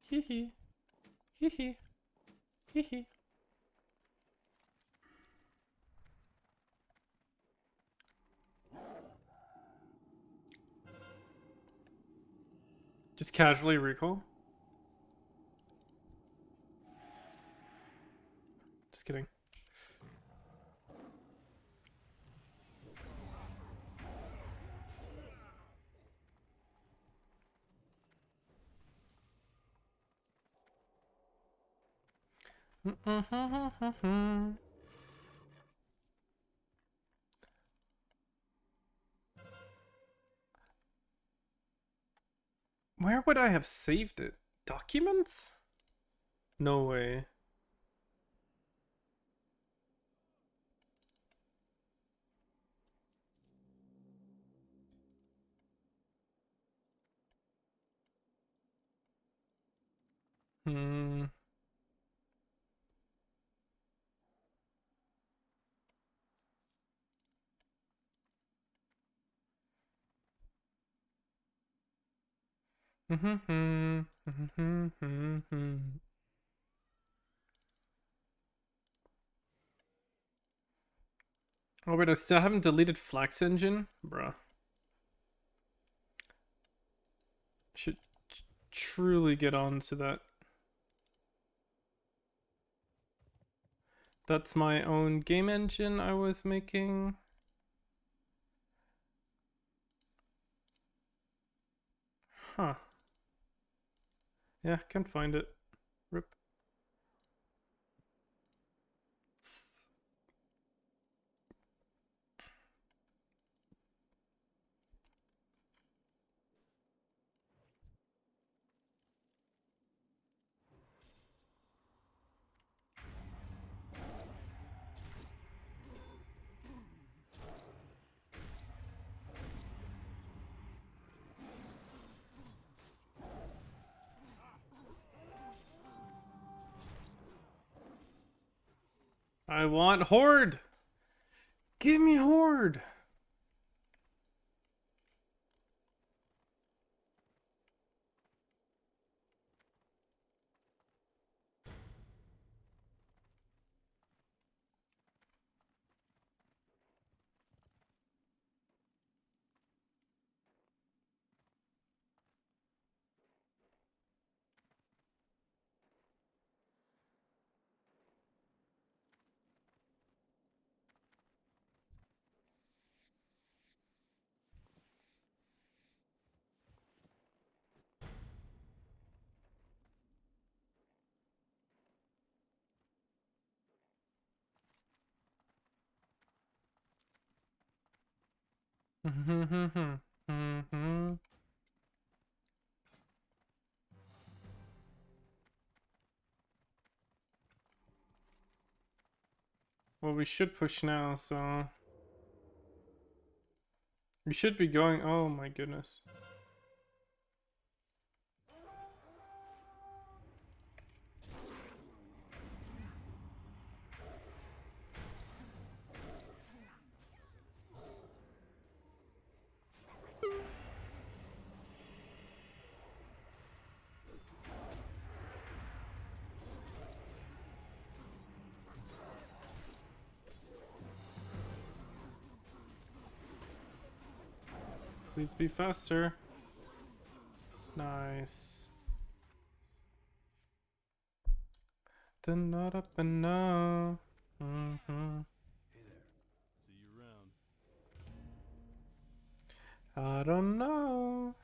[SPEAKER 1] Hee hee. Hee hee. Hee hee. Just casually recall. Just kidding. Where would I have saved it? Documents? No way. Hmm. Oh wait, I still haven't deleted Flex Engine? Bruh. Should truly get on to that. That's my own game engine I was making. Huh. Yeah, can't find it. Rip. I want Horde! Give me Horde! Well, we should push now, so... We should be going... Oh my goodness. Please be faster. Nice. Done not up and now.
[SPEAKER 5] Hey there. See you around.
[SPEAKER 1] I don't know.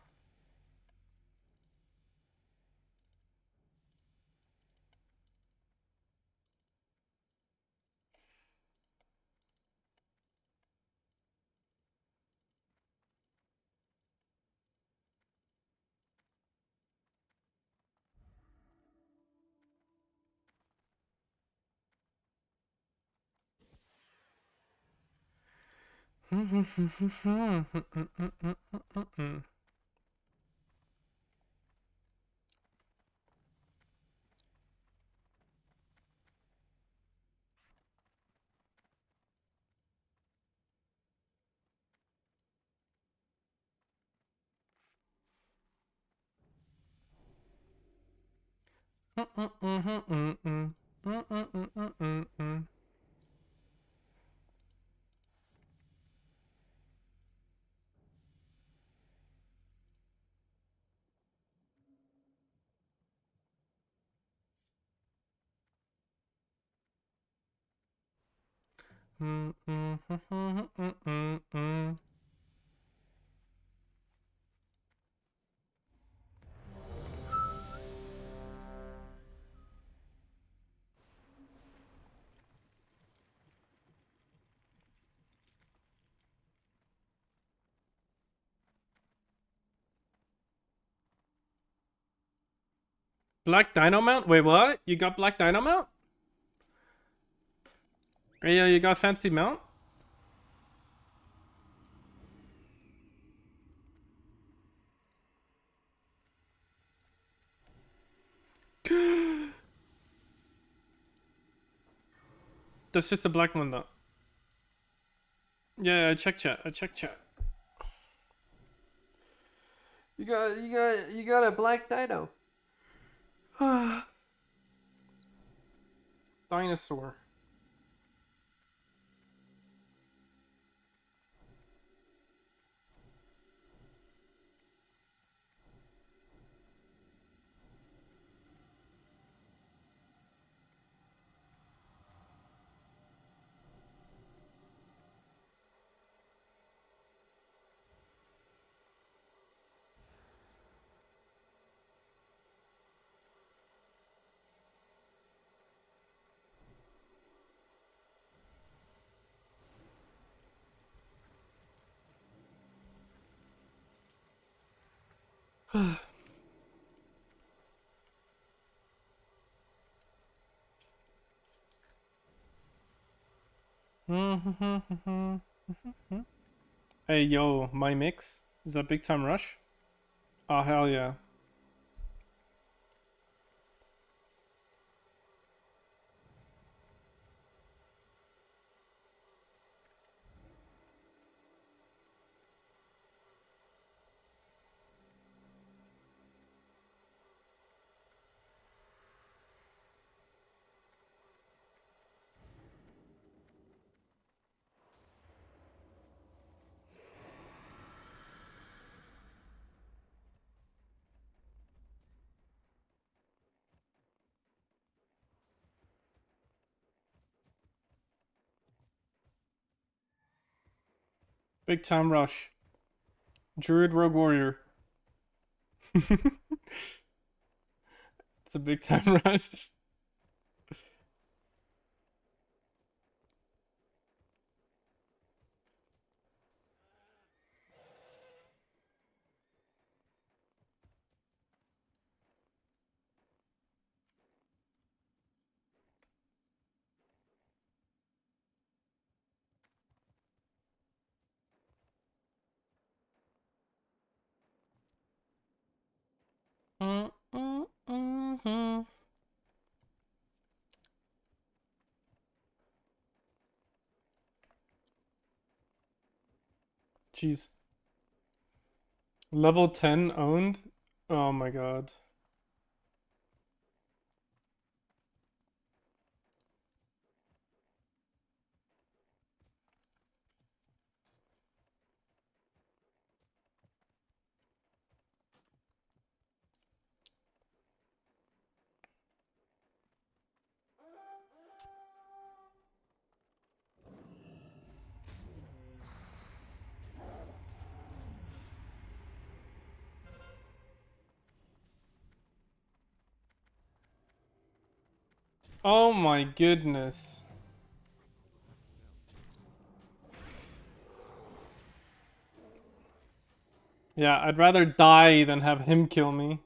[SPEAKER 1] Black Dino Mount? Wait, what? You got Black Dino Mount? Hey, yeah, you got fancy mount? That's just a black one though. Yeah, I checked chat. I checked chat. You got a black dino. Dinosaur. Hey yo, my mix? Is that Big Time Rush? Oh hell yeah. Big Time Rush. Druid Rogue Warrior. It's a Big Time Rush. Jeez. Level 10 owned? Oh my god. Oh my goodness. Yeah, I'd rather die than have him kill me.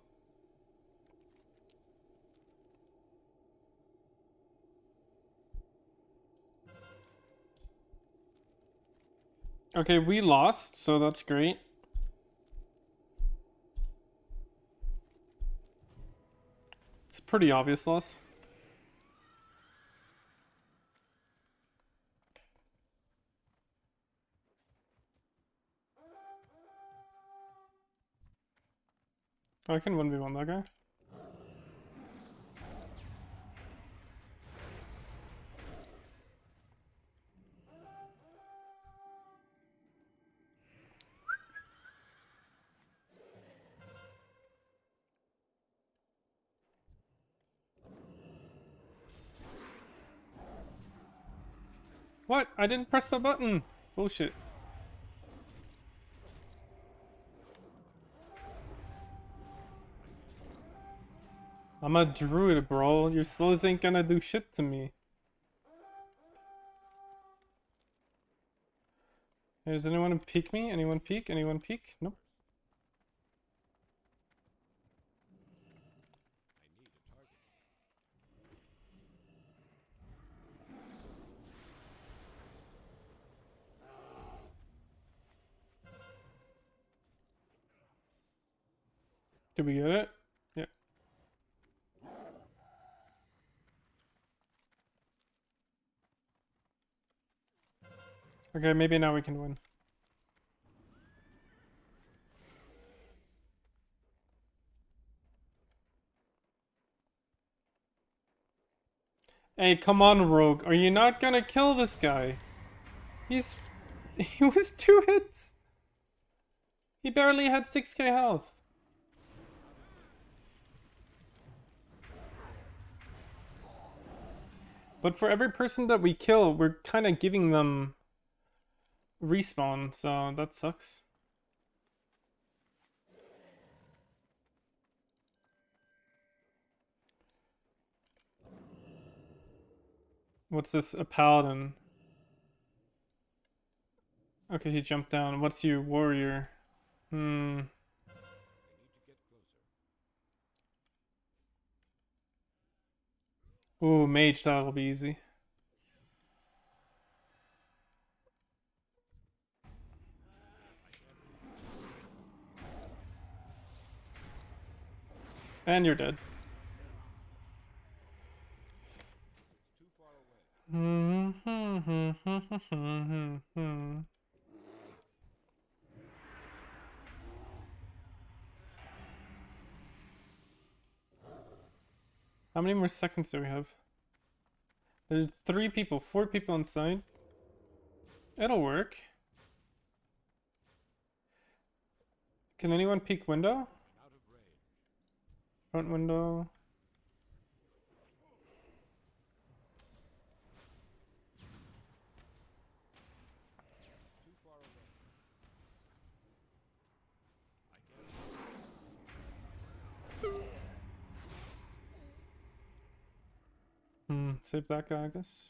[SPEAKER 1] Okay, we lost, so that's great. It's a pretty obvious loss. I can 1v1 that guy. What? I didn't press the button. Bullshit. I'm a druid, bro. Your slows ain't gonna do shit to me. Hey, does anyone peek me? Anyone peek? Anyone peek? Nope. Did we get it? Yeah. Okay, maybe now we can win. Hey, come on, Rogue. Are you not gonna kill this guy? He was 2 hits. He barely had 6k health. But for every person that we kill, we're kind of giving them respawn, so that sucks. What's this? A paladin. Okay, he jumped down. What's you? Warrior. Ooh, mage, that'll be easy. And you're dead. How many more seconds do we have? There's 3 people, 4 people inside. It'll work. Can anyone peek window? Front window. Save that guy, I guess.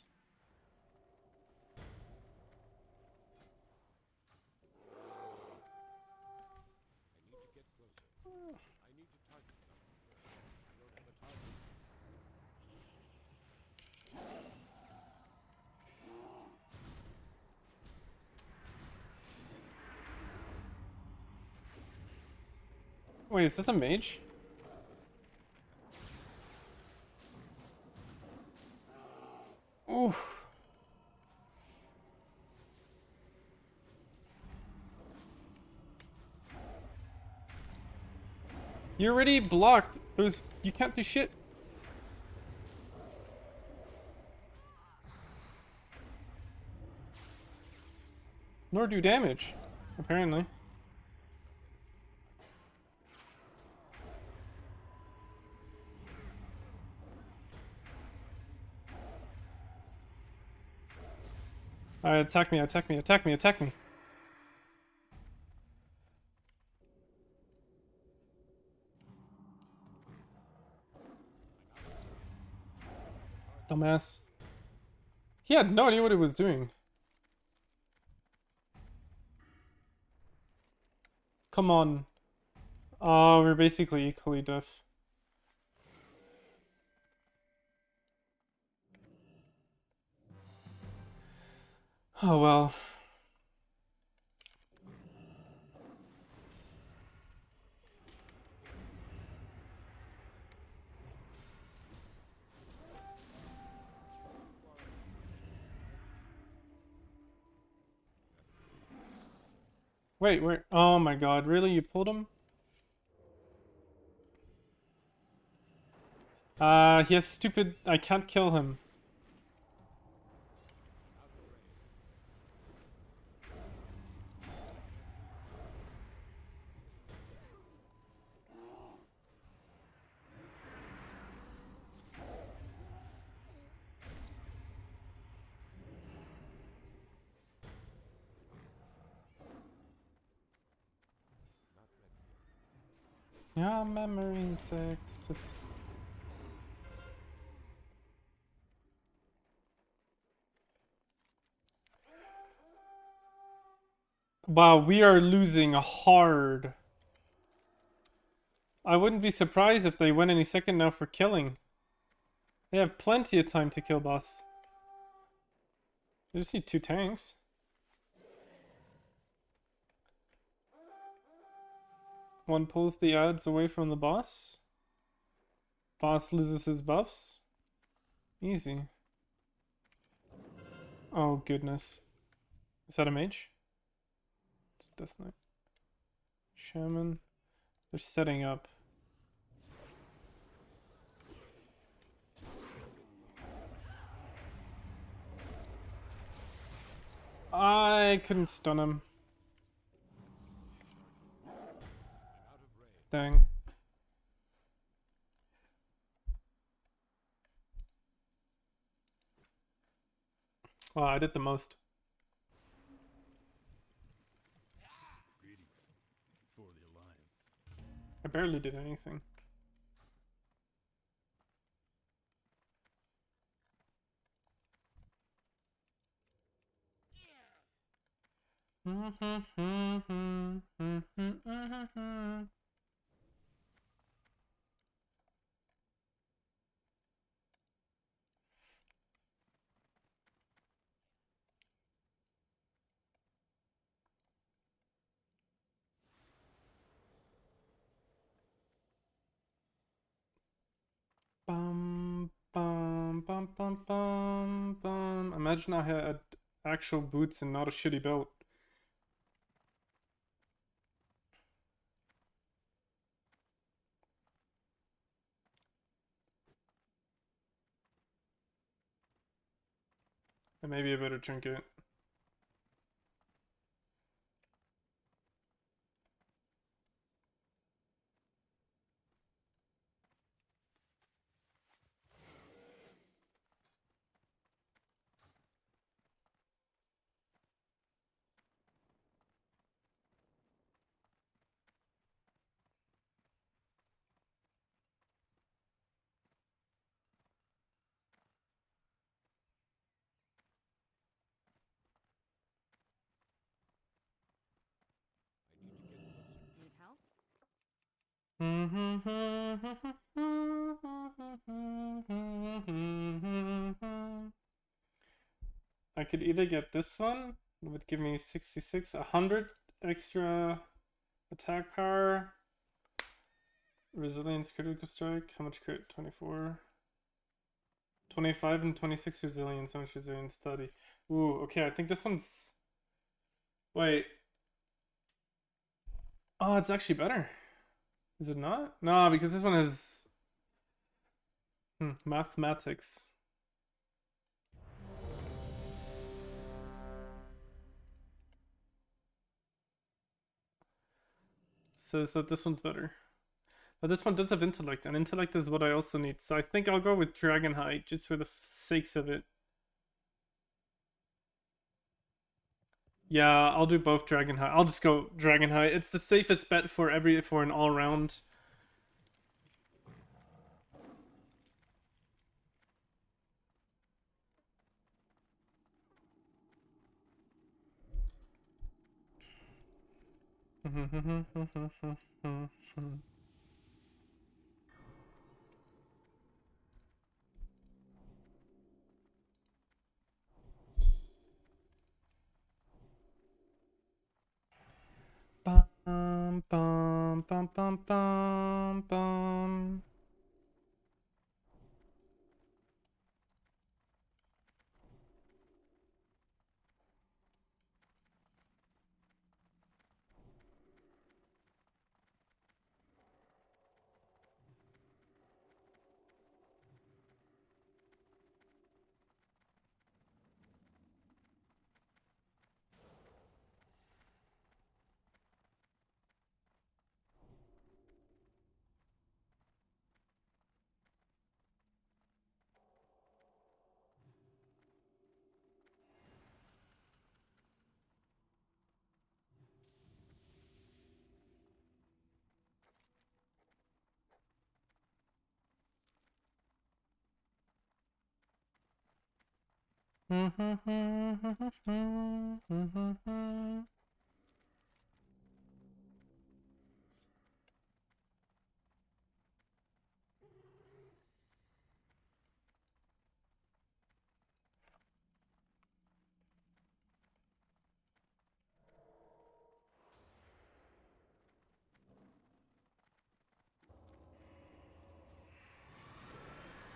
[SPEAKER 1] Wait, is this a mage? Oof. You're already blocked. You can't do shit. Nor do damage, apparently. Alright, attack me, attack me, attack me, attack me. Dumbass. He had no idea what he was doing. Come on. Oh, we're basically equally deaf. Oh well. Wait, where? Oh my god, really? You pulled him? He has stupid... I can't kill him. Yeah, memory 6. Just... Wow, we are losing hard. I wouldn't be surprised if they win any second now for killing. They have plenty of time to kill boss. They just need 2 tanks. One pulls the ads away from the boss. Boss loses his buffs. Easy. Oh goodness. Is that a mage? It's a Death Knight. Shaman. They're setting up. I couldn't stun him. Dang. Oh, I did the most.
[SPEAKER 5] Greetings for the Alliance.
[SPEAKER 1] I barely did anything. Bum, bum, bum, bum, bum, bum. Imagine I had actual boots and not a shitty belt. And maybe a better trinket.
[SPEAKER 3] Need help?
[SPEAKER 1] I could either get this one, it would give me 66, 100 extra attack power, resilience, critical strike, how much crit? 24. 25 and 26 resilience, how much resilience? 30. Ooh, okay, I think this one's... Wait. Oh, it's actually better. Is it not? No, because this one has... mathematics. Says that this one's better. But this one does have intellect, and intellect is what I also need. So I think I'll go with Dragonhide, just for the sakes of it. Yeah, I'll do both Dragonhide. I'll just go Dragonhide. It's the safest bet for an all round. Bum, bum, bum, bum, bum, bum.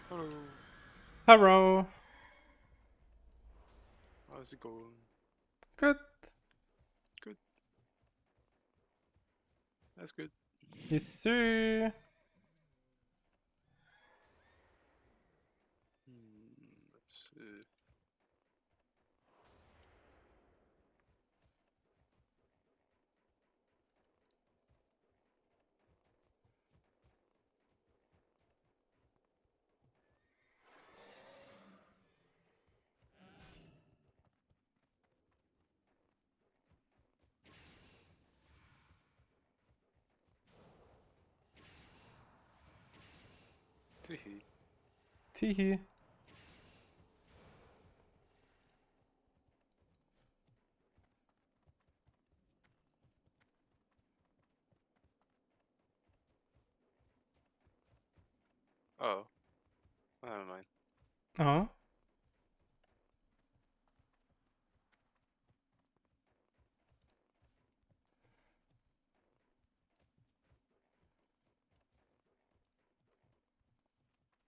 [SPEAKER 2] Hello.
[SPEAKER 1] Hello.
[SPEAKER 2] How's it going?
[SPEAKER 1] Good.
[SPEAKER 2] That's good.
[SPEAKER 1] Yes, sir.
[SPEAKER 2] Let's see. Teehee.
[SPEAKER 1] Teehee.
[SPEAKER 2] Oh, never mind.
[SPEAKER 1] Oh.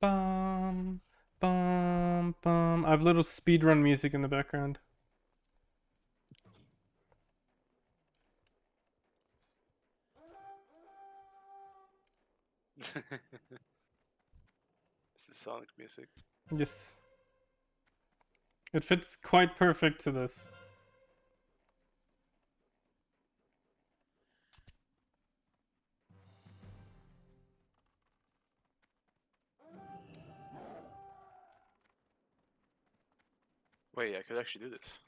[SPEAKER 1] Bum, bum, bum. I have little speedrun music in the background.
[SPEAKER 2] This is Sonic music.
[SPEAKER 1] Yes. It fits quite perfect to this.
[SPEAKER 2] Wait, I could actually do this.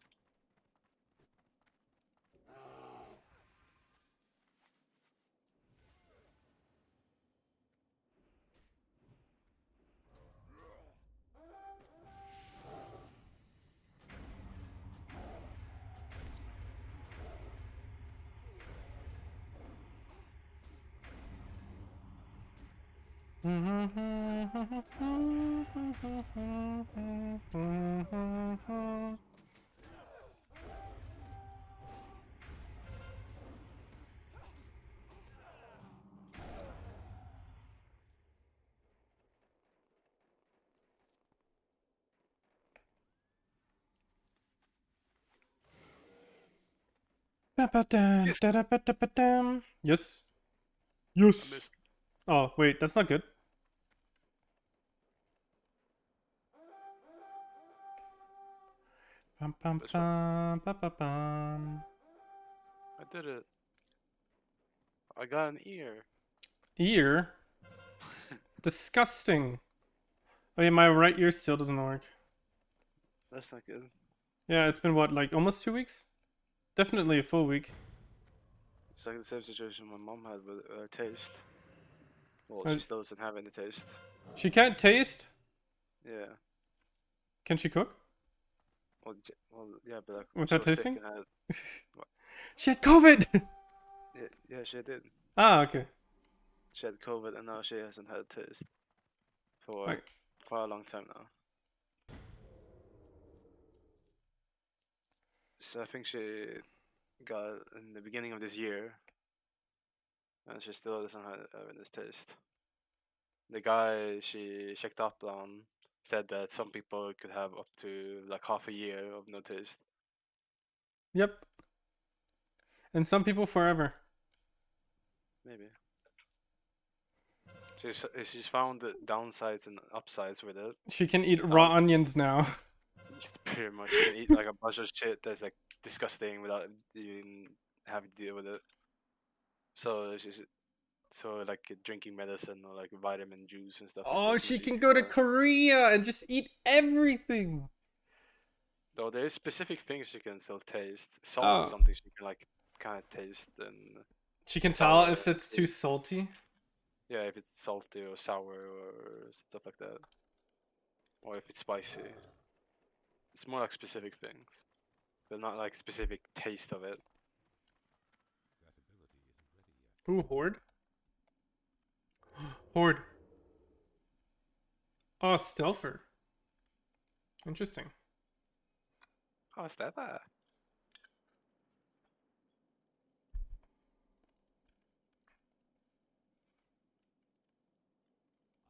[SPEAKER 2] Yes.
[SPEAKER 1] Yes.
[SPEAKER 2] I
[SPEAKER 1] Yes.
[SPEAKER 2] missed.
[SPEAKER 1] Oh, wait, that's not good. Bum, bum,
[SPEAKER 2] This one.
[SPEAKER 1] bum, bum, bum, bum.
[SPEAKER 2] I did it. I got an ear.
[SPEAKER 1] Ear? Disgusting. Oh yeah, my right ear still doesn't work.
[SPEAKER 2] That's not good.
[SPEAKER 1] Yeah, it's been what, like almost 2 weeks? Definitely a full week.
[SPEAKER 2] It's like the same situation my mom had with taste. Well,
[SPEAKER 1] Uh,
[SPEAKER 2] she still doesn't have any taste.
[SPEAKER 1] She can't taste?
[SPEAKER 2] Yeah.
[SPEAKER 1] Can she cook?
[SPEAKER 2] Well, yeah, but like,
[SPEAKER 1] Without
[SPEAKER 2] she was sick
[SPEAKER 1] tasting?
[SPEAKER 2] and had.
[SPEAKER 1] She had COVID!
[SPEAKER 2] Yeah, she did.
[SPEAKER 1] Ah, okay.
[SPEAKER 2] She had COVID and now she hasn't had taste for
[SPEAKER 1] Like,
[SPEAKER 2] quite a long time now. So I think she got it in the beginning of this year, and she still doesn't have this taste. The guy she checked up on said that some people could have up to like half a year of no taste.
[SPEAKER 1] yep. And some people forever.
[SPEAKER 2] Maybe. She's found the downsides and upsides with it.
[SPEAKER 1] She can eat raw
[SPEAKER 2] Down-
[SPEAKER 1] onions now.
[SPEAKER 2] It's pretty much you can eat like a bunch of shit that's like disgusting without even having to deal with it. So she's like drinking medicine or like vitamin juice and stuff like
[SPEAKER 1] Oh,
[SPEAKER 2] this.
[SPEAKER 1] she
[SPEAKER 2] Which
[SPEAKER 1] can go to
[SPEAKER 2] uh,
[SPEAKER 1] Korea and just eat everything.
[SPEAKER 2] Though there is specific things you can still taste. Salt
[SPEAKER 1] Oh.
[SPEAKER 2] is something you can like kind of taste and
[SPEAKER 1] She can
[SPEAKER 2] sour
[SPEAKER 1] tell if it's too
[SPEAKER 2] is-
[SPEAKER 1] salty.
[SPEAKER 2] yeah, if it's salty or sour or stuff like that, or if it's spicy. It's more like specific things, but not like specific taste of it.
[SPEAKER 5] That ability isn't ready yet.
[SPEAKER 1] Ooh, Horde. Horde. Oh, Stealther. Interesting.
[SPEAKER 2] Oh, is that that?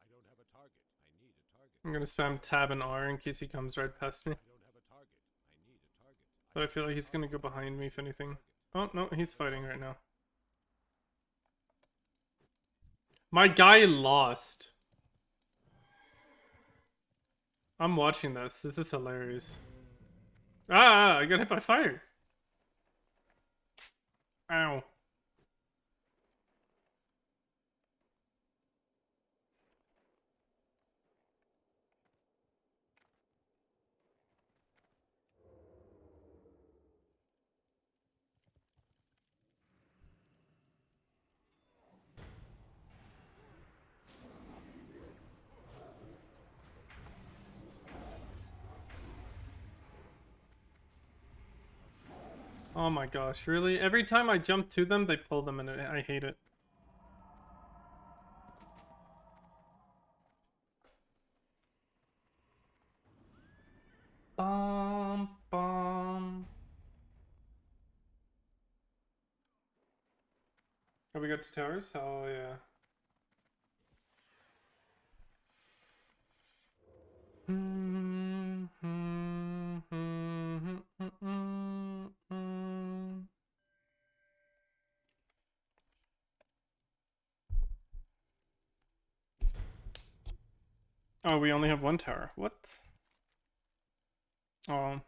[SPEAKER 5] I don't have a target. I need a target.
[SPEAKER 1] I'm gonna spam tab and R in case he comes right past me.
[SPEAKER 5] I don't have a target. I need a target.
[SPEAKER 1] But I feel like he's gonna go behind me if anything. Oh, no, he's fighting right now. My guy lost. I'm watching this. This is hilarious. Ah, I got hit by fire. Ow. Oh my gosh, really? Every time I jump to them, they pull them and I hate it. Bum. Oh, we got 2 towers? Hell yeah. Oh, we only have 1 tower. What? Oh.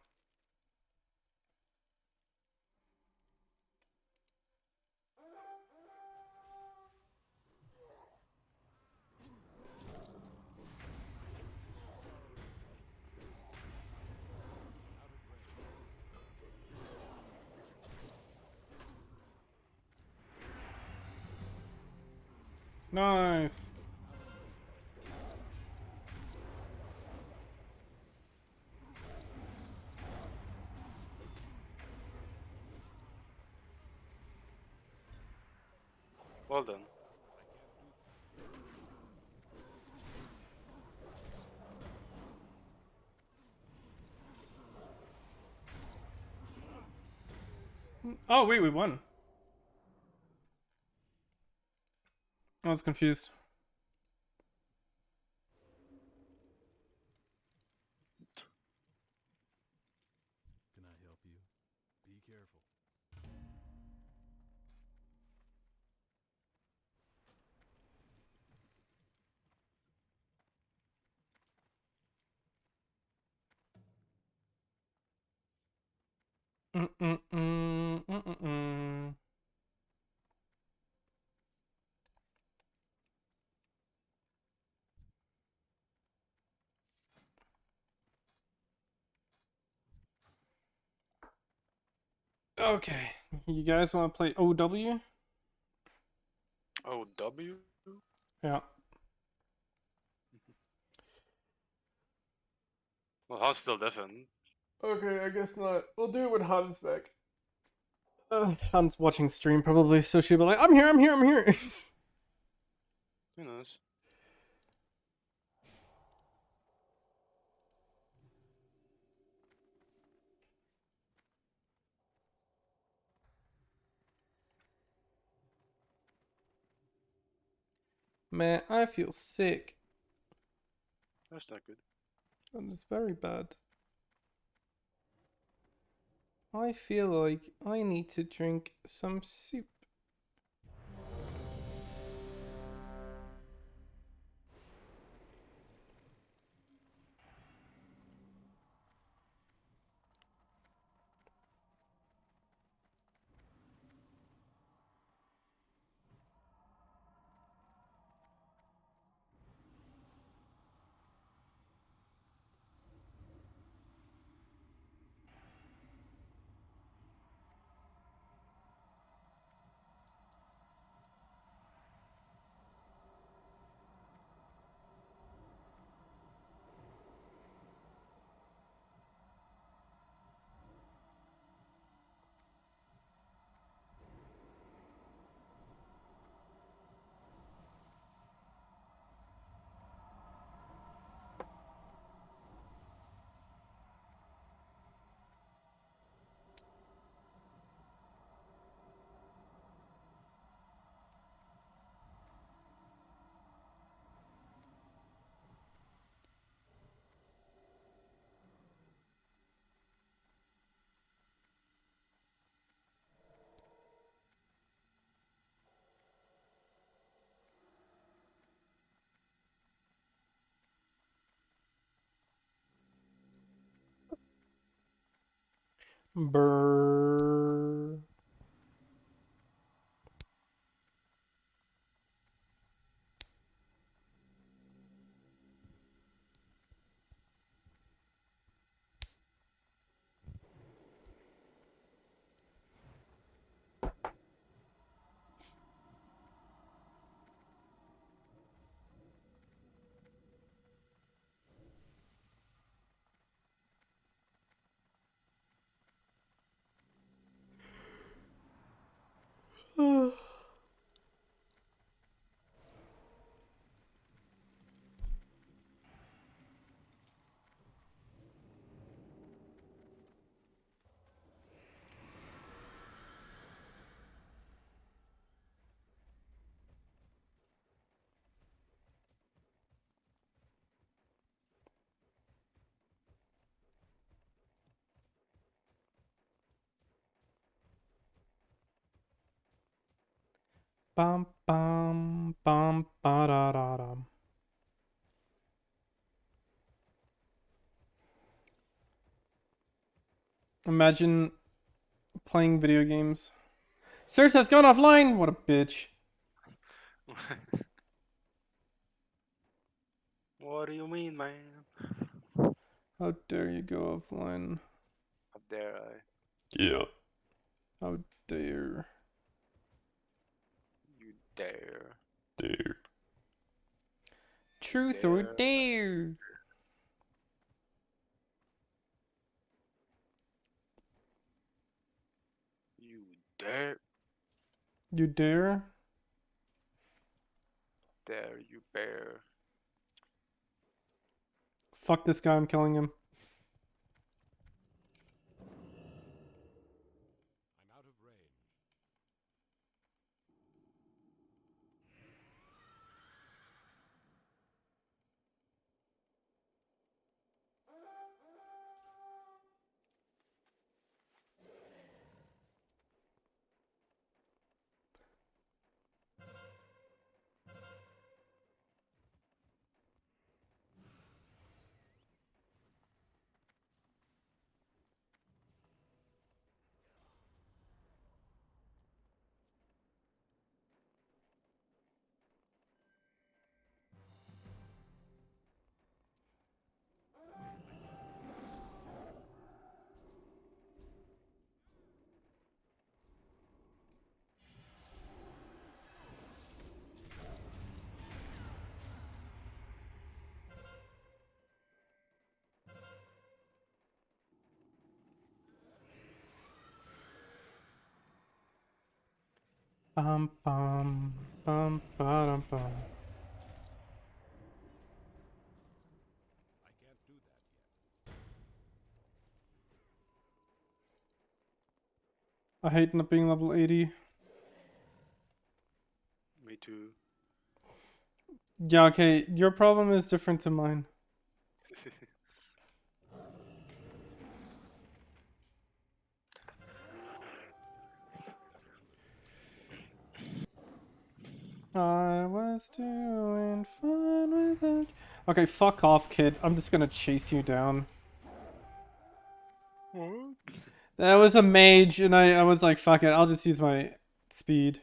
[SPEAKER 1] Nice.
[SPEAKER 2] Well done.
[SPEAKER 1] Oh, wait, we won. I was confused.
[SPEAKER 5] Can I help you? Be careful.
[SPEAKER 1] Mm-mm-mm. Okay, you guys want to play OW?
[SPEAKER 2] Oh, W?
[SPEAKER 1] Yeah.
[SPEAKER 2] Well, Han's still different.
[SPEAKER 1] Okay, I guess not. We'll do it when Hans back. Hans watching stream probably, so she'll be like, I'm here, I'm here, I'm here.
[SPEAKER 2] Who knows?
[SPEAKER 1] Man, I feel sick.
[SPEAKER 2] That's not good.
[SPEAKER 1] That is very bad. I feel like I need to drink some soup. Brrr. Bum bum bum ba da da dum. Imagine playing video games. Circe's gone offline. What a bitch.
[SPEAKER 2] What do you mean, man?
[SPEAKER 1] How dare you go offline?
[SPEAKER 2] How dare I?
[SPEAKER 1] Yeah. How dare.
[SPEAKER 2] You dare.
[SPEAKER 1] Dare. Truth or
[SPEAKER 2] Dare.
[SPEAKER 1] dare?
[SPEAKER 2] You dare.
[SPEAKER 1] You dare?
[SPEAKER 2] Dare you bear.
[SPEAKER 1] Fuck this guy, I'm killing him.
[SPEAKER 5] I'm out of range.
[SPEAKER 1] Bum bum bum ba dum bum.
[SPEAKER 5] I can't do that yet.
[SPEAKER 1] I hate not being level 80.
[SPEAKER 2] Me too.
[SPEAKER 1] Yeah, okay, your problem is different to mine. I was doing fun with it. Okay, fuck off, kid. I'm just gonna chase you down.
[SPEAKER 2] What?
[SPEAKER 1] That was a mage, and I was like, fuck it, I'll just use my speed.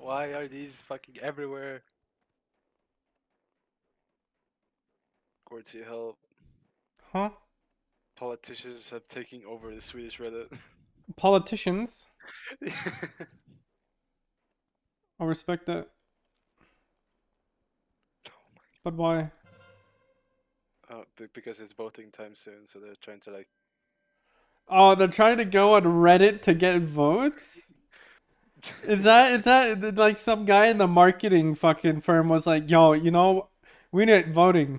[SPEAKER 2] Why are these fucking everywhere? Quartzi, help.
[SPEAKER 1] Huh?
[SPEAKER 2] Politicians have taken over the Swedish Reddit.
[SPEAKER 1] Politicians? I'll respect that. But why?
[SPEAKER 2] Because it's voting time soon, so they're trying to like.
[SPEAKER 1] Oh, they're trying to go on Reddit to get votes? Is that like some guy in the marketing fucking firm was like, yo, you know, we need voting.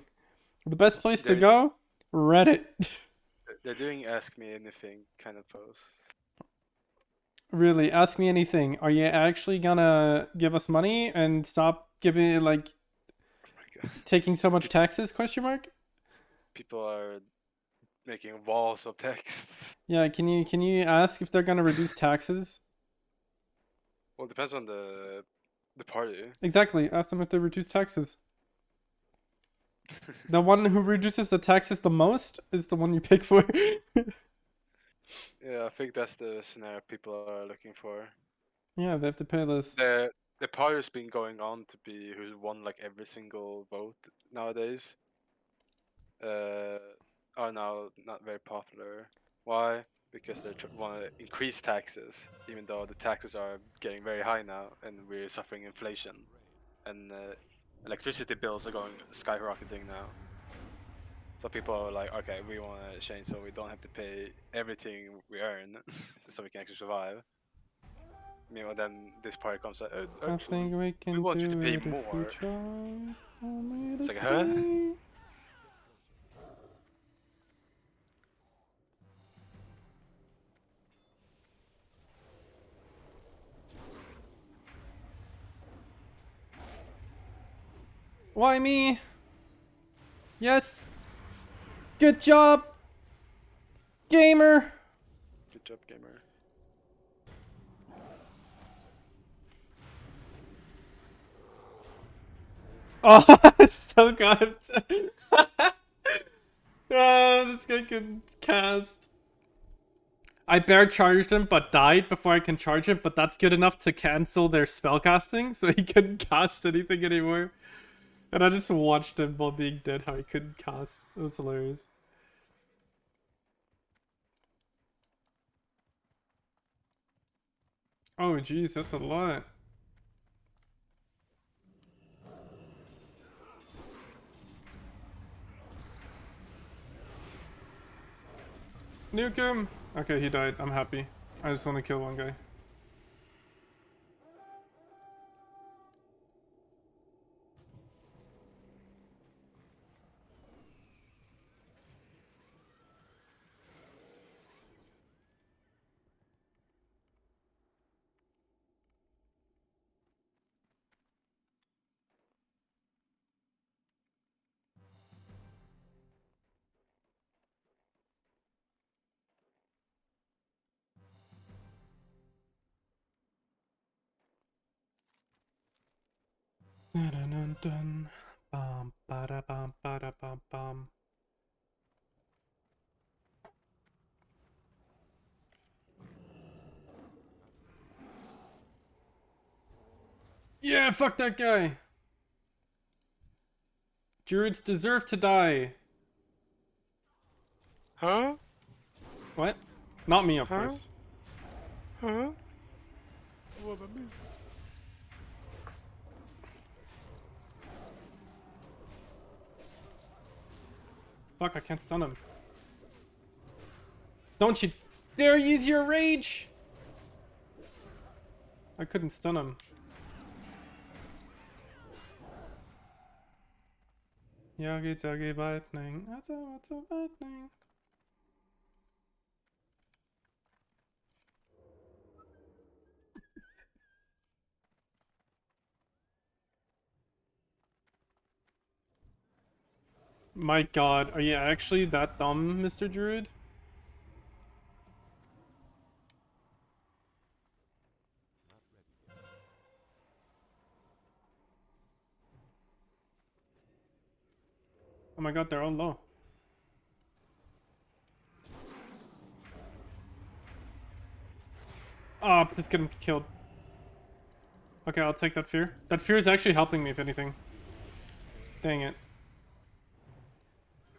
[SPEAKER 1] The best place to
[SPEAKER 2] They're,
[SPEAKER 1] go? Reddit.
[SPEAKER 2] they're doing Ask Me Anything kind of posts.
[SPEAKER 1] Really, ask me anything. Are you actually gonna give us money and stop giving like
[SPEAKER 2] Oh my God.
[SPEAKER 1] taking so much taxes? Question mark.
[SPEAKER 2] People are making walls of texts.
[SPEAKER 1] Yeah, can you ask if they're gonna reduce taxes?
[SPEAKER 2] Well, it depends on the party.
[SPEAKER 1] Exactly. Ask them if they reduce taxes. The one who reduces the taxes the most is the one you pick for.
[SPEAKER 2] Yeah, I think that's the scenario people are looking for.
[SPEAKER 1] Yeah, they have to pay less.
[SPEAKER 2] The party's been going on to be who's won like every single vote nowadays. Are now not very popular. Why? Because they want to increase taxes, even though the taxes are getting very high now, and we're suffering inflation, and electricity bills are going skyrocketing now. So people are like, okay, we want to change so we don't have to pay everything we earn, so we can actually survive. Meanwhile, then this party comes like,
[SPEAKER 1] I
[SPEAKER 2] actually,
[SPEAKER 1] think we can
[SPEAKER 2] we want you to
[SPEAKER 1] do
[SPEAKER 2] pay
[SPEAKER 1] it if we
[SPEAKER 2] more.
[SPEAKER 1] try. Only
[SPEAKER 2] It's
[SPEAKER 1] to
[SPEAKER 2] like, huh?
[SPEAKER 1] see. Why me? Yes. Good job, gamer.
[SPEAKER 2] Good job, gamer.
[SPEAKER 1] Oh, so good. Oh, this guy can cast. I bear charged him but died before I can charge him, but that's good enough to cancel their spell casting, so he couldn't cast anything anymore. And I just watched him while being dead how he couldn't cast. It was hilarious. Oh jeez, that's a lot. Nuke him! Okay, he died. I'm happy. I just want to kill one guy. Dun dun dun. Bum bada bum bada bum bum. Yeah, fuck that guy. Druids deserve to die.
[SPEAKER 2] Huh?
[SPEAKER 1] What? Not me, of
[SPEAKER 2] Huh?
[SPEAKER 1] course.
[SPEAKER 2] Huh? What I miss?
[SPEAKER 1] Fuck, I can't stun him. Don't you dare use your rage! I couldn't stun him. Yagi Tagi Lightning. That's a lightning. My god, are you actually that dumb, Mr. Druid? Oh my god, they're all low. Oh, let's get him killed. Okay, I'll take that fear. That fear is actually helping me, if anything. Dang it.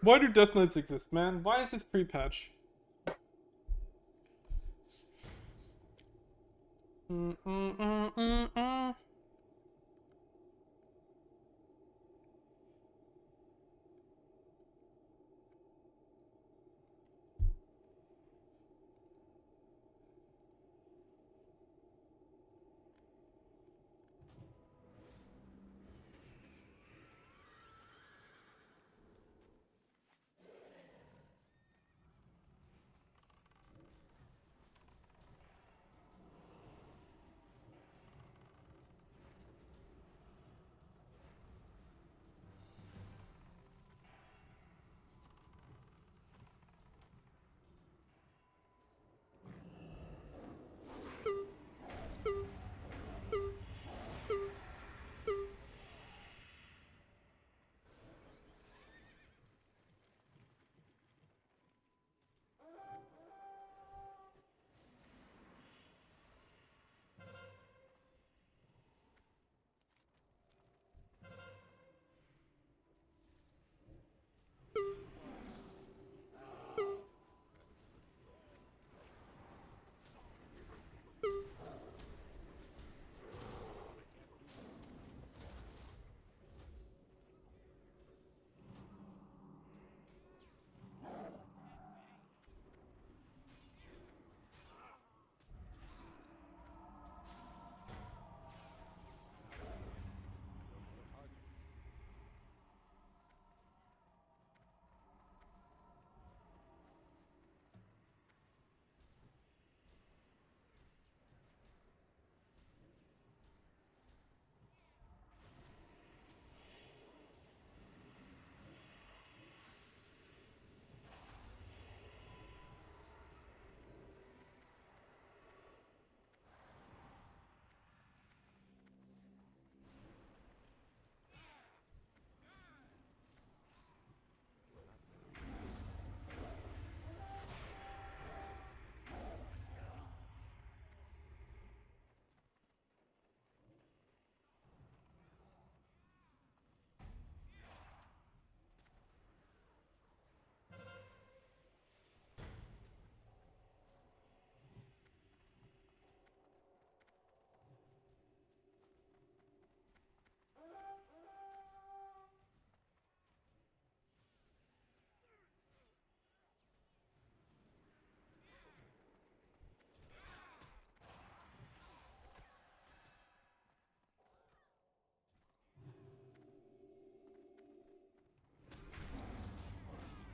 [SPEAKER 1] Why do Death Knights exist, man? Why is this pre-patch?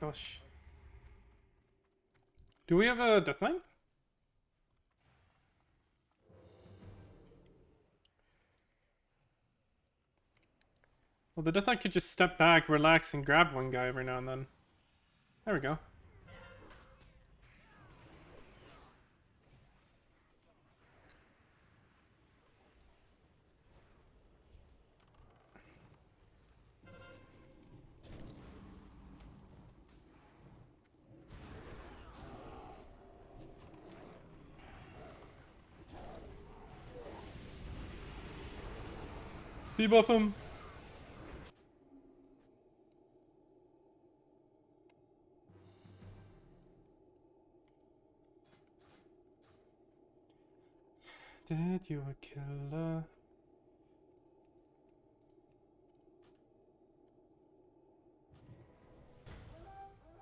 [SPEAKER 1] Gosh. Do we have a death knight? Well, the death knight could just step back, relax, and grab one guy every now and then. There we go. Debuff him. Did you a killer?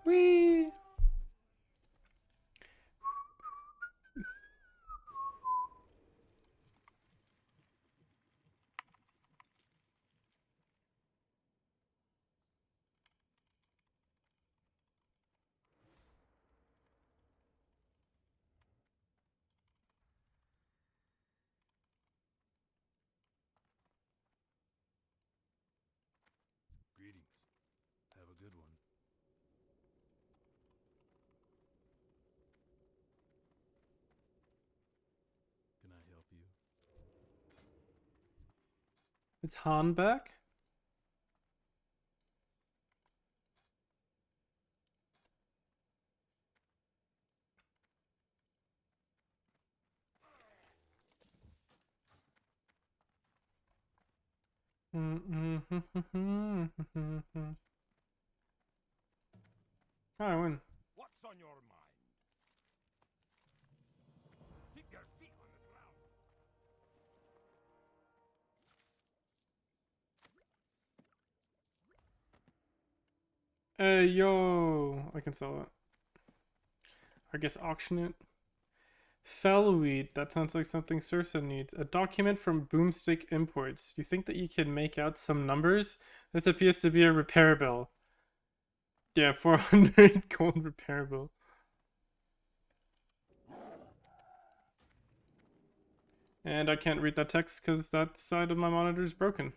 [SPEAKER 1] Whee!
[SPEAKER 5] Greetings. Have a good one. Can I help you?
[SPEAKER 1] Is Han back? Oh, I win.
[SPEAKER 5] What's on your mind? Keep your feet on the ground.
[SPEAKER 1] Hey, yo! I can sell it. I guess auction it. Fellweed. That sounds like something Sursa needs. A document from Boomstick Imports. You think that you can make out some numbers? This appears to be a repair bill. Yeah, 400 gold repair bill. And I can't read that text because that side of my monitor is broken.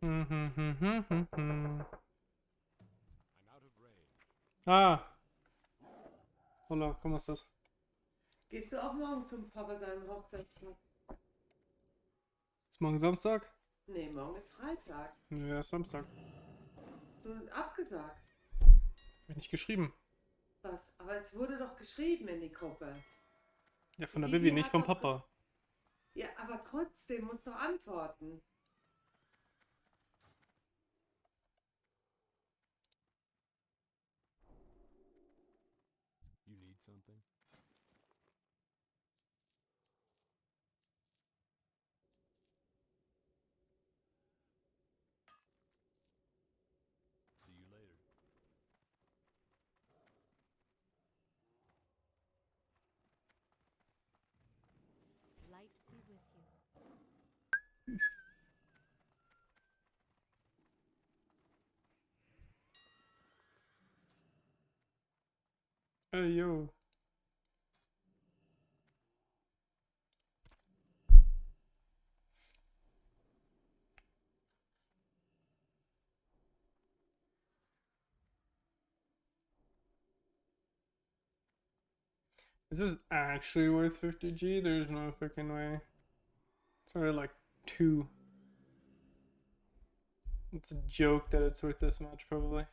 [SPEAKER 5] I'm out of range.
[SPEAKER 1] Ah. Hola, ¿cómo estás?
[SPEAKER 6] Gehst du auch morgen zum Papa seinem Hochzeitstag?
[SPEAKER 1] Ist morgen Samstag?
[SPEAKER 6] Nee, morgen ist Freitag.
[SPEAKER 1] Ja, Samstag.
[SPEAKER 6] Hast du abgesagt?
[SPEAKER 1] Bin ich geschrieben.
[SPEAKER 6] Was? Aber es wurde doch geschrieben in die Gruppe.
[SPEAKER 1] Ja, von der
[SPEAKER 6] Vivi
[SPEAKER 1] Bibi, nicht
[SPEAKER 6] hat
[SPEAKER 1] vom
[SPEAKER 6] doch
[SPEAKER 1] Papa.
[SPEAKER 6] Ja, aber trotzdem musst du antworten.
[SPEAKER 5] You need something? See you later.
[SPEAKER 3] Light be with you.
[SPEAKER 1] Hey, yo. Is this actually worth 50G? There's no freaking way. It's already like 2. It's a joke that it's worth this much, probably.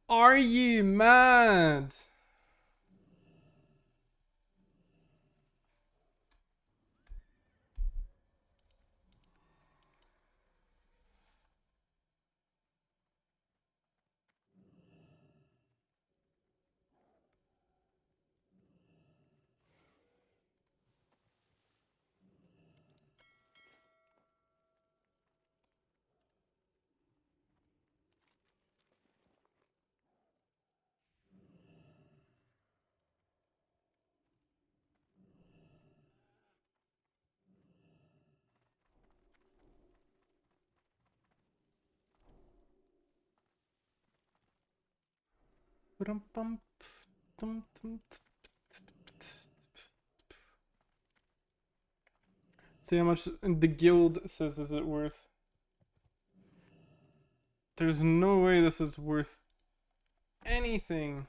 [SPEAKER 1] Are you mad? See how much the guild says is it worth. There's no way this is worth anything.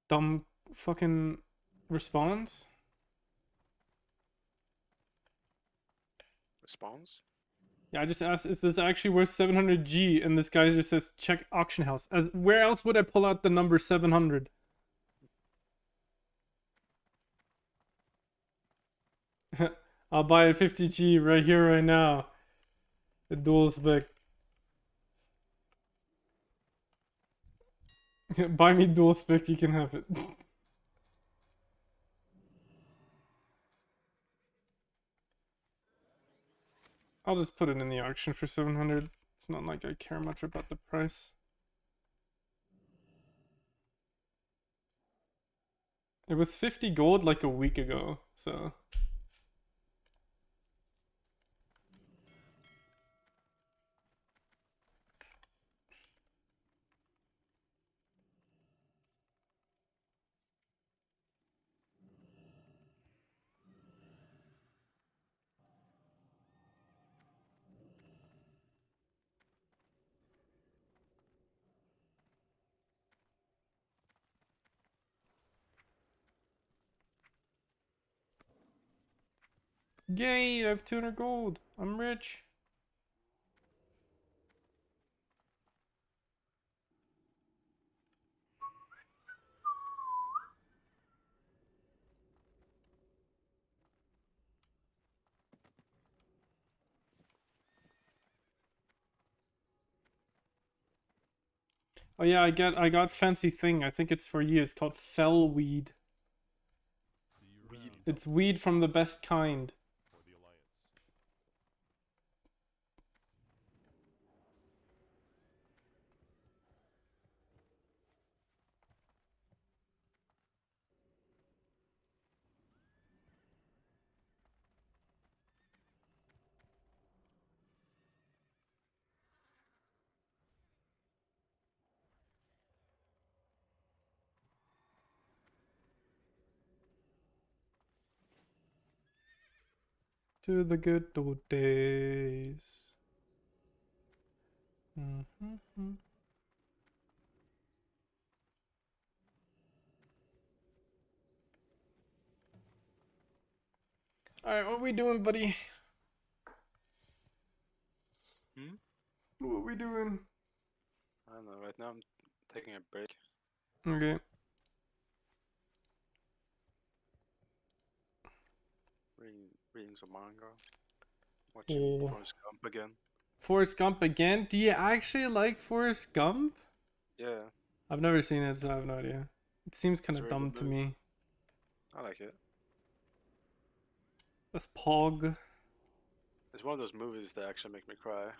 [SPEAKER 1] Dumb fucking response.
[SPEAKER 2] Response?
[SPEAKER 1] Yeah, I just asked, is this actually worth 700G? And this guy just says, check auction house. As where else would I pull out the number 700? I'll buy a 50G right here, right now. The dual spec. Buy me dual spec, you can have it. I'll just put it in the auction for 700. It's not like I care much about the price. It was 50 gold like a week ago, so... Yay, I have 200 gold. I'm rich. Oh yeah, I got fancy thing. I think it's for you. It's called fell weed. It's weed from the best kind.
[SPEAKER 5] For the Alliance.
[SPEAKER 1] To the good old days. Mm-hmm. Alright, what we doing, buddy?
[SPEAKER 2] Hmm?
[SPEAKER 1] What we doing?
[SPEAKER 2] I don't know. Right now I'm taking a break.
[SPEAKER 1] Okay.
[SPEAKER 2] Reading some manga. Watching
[SPEAKER 1] Oh.
[SPEAKER 2] Forrest Gump again.
[SPEAKER 1] Forrest Gump again? Do you actually like Forrest Gump?
[SPEAKER 2] Yeah,
[SPEAKER 1] I've never seen it, so I have no idea. It seems kind
[SPEAKER 2] It's a
[SPEAKER 1] of
[SPEAKER 2] very
[SPEAKER 1] dumb
[SPEAKER 2] good
[SPEAKER 1] to
[SPEAKER 2] movie.
[SPEAKER 1] me.
[SPEAKER 2] I like it.
[SPEAKER 1] That's Pog.
[SPEAKER 2] It's one of those movies that actually make me cry.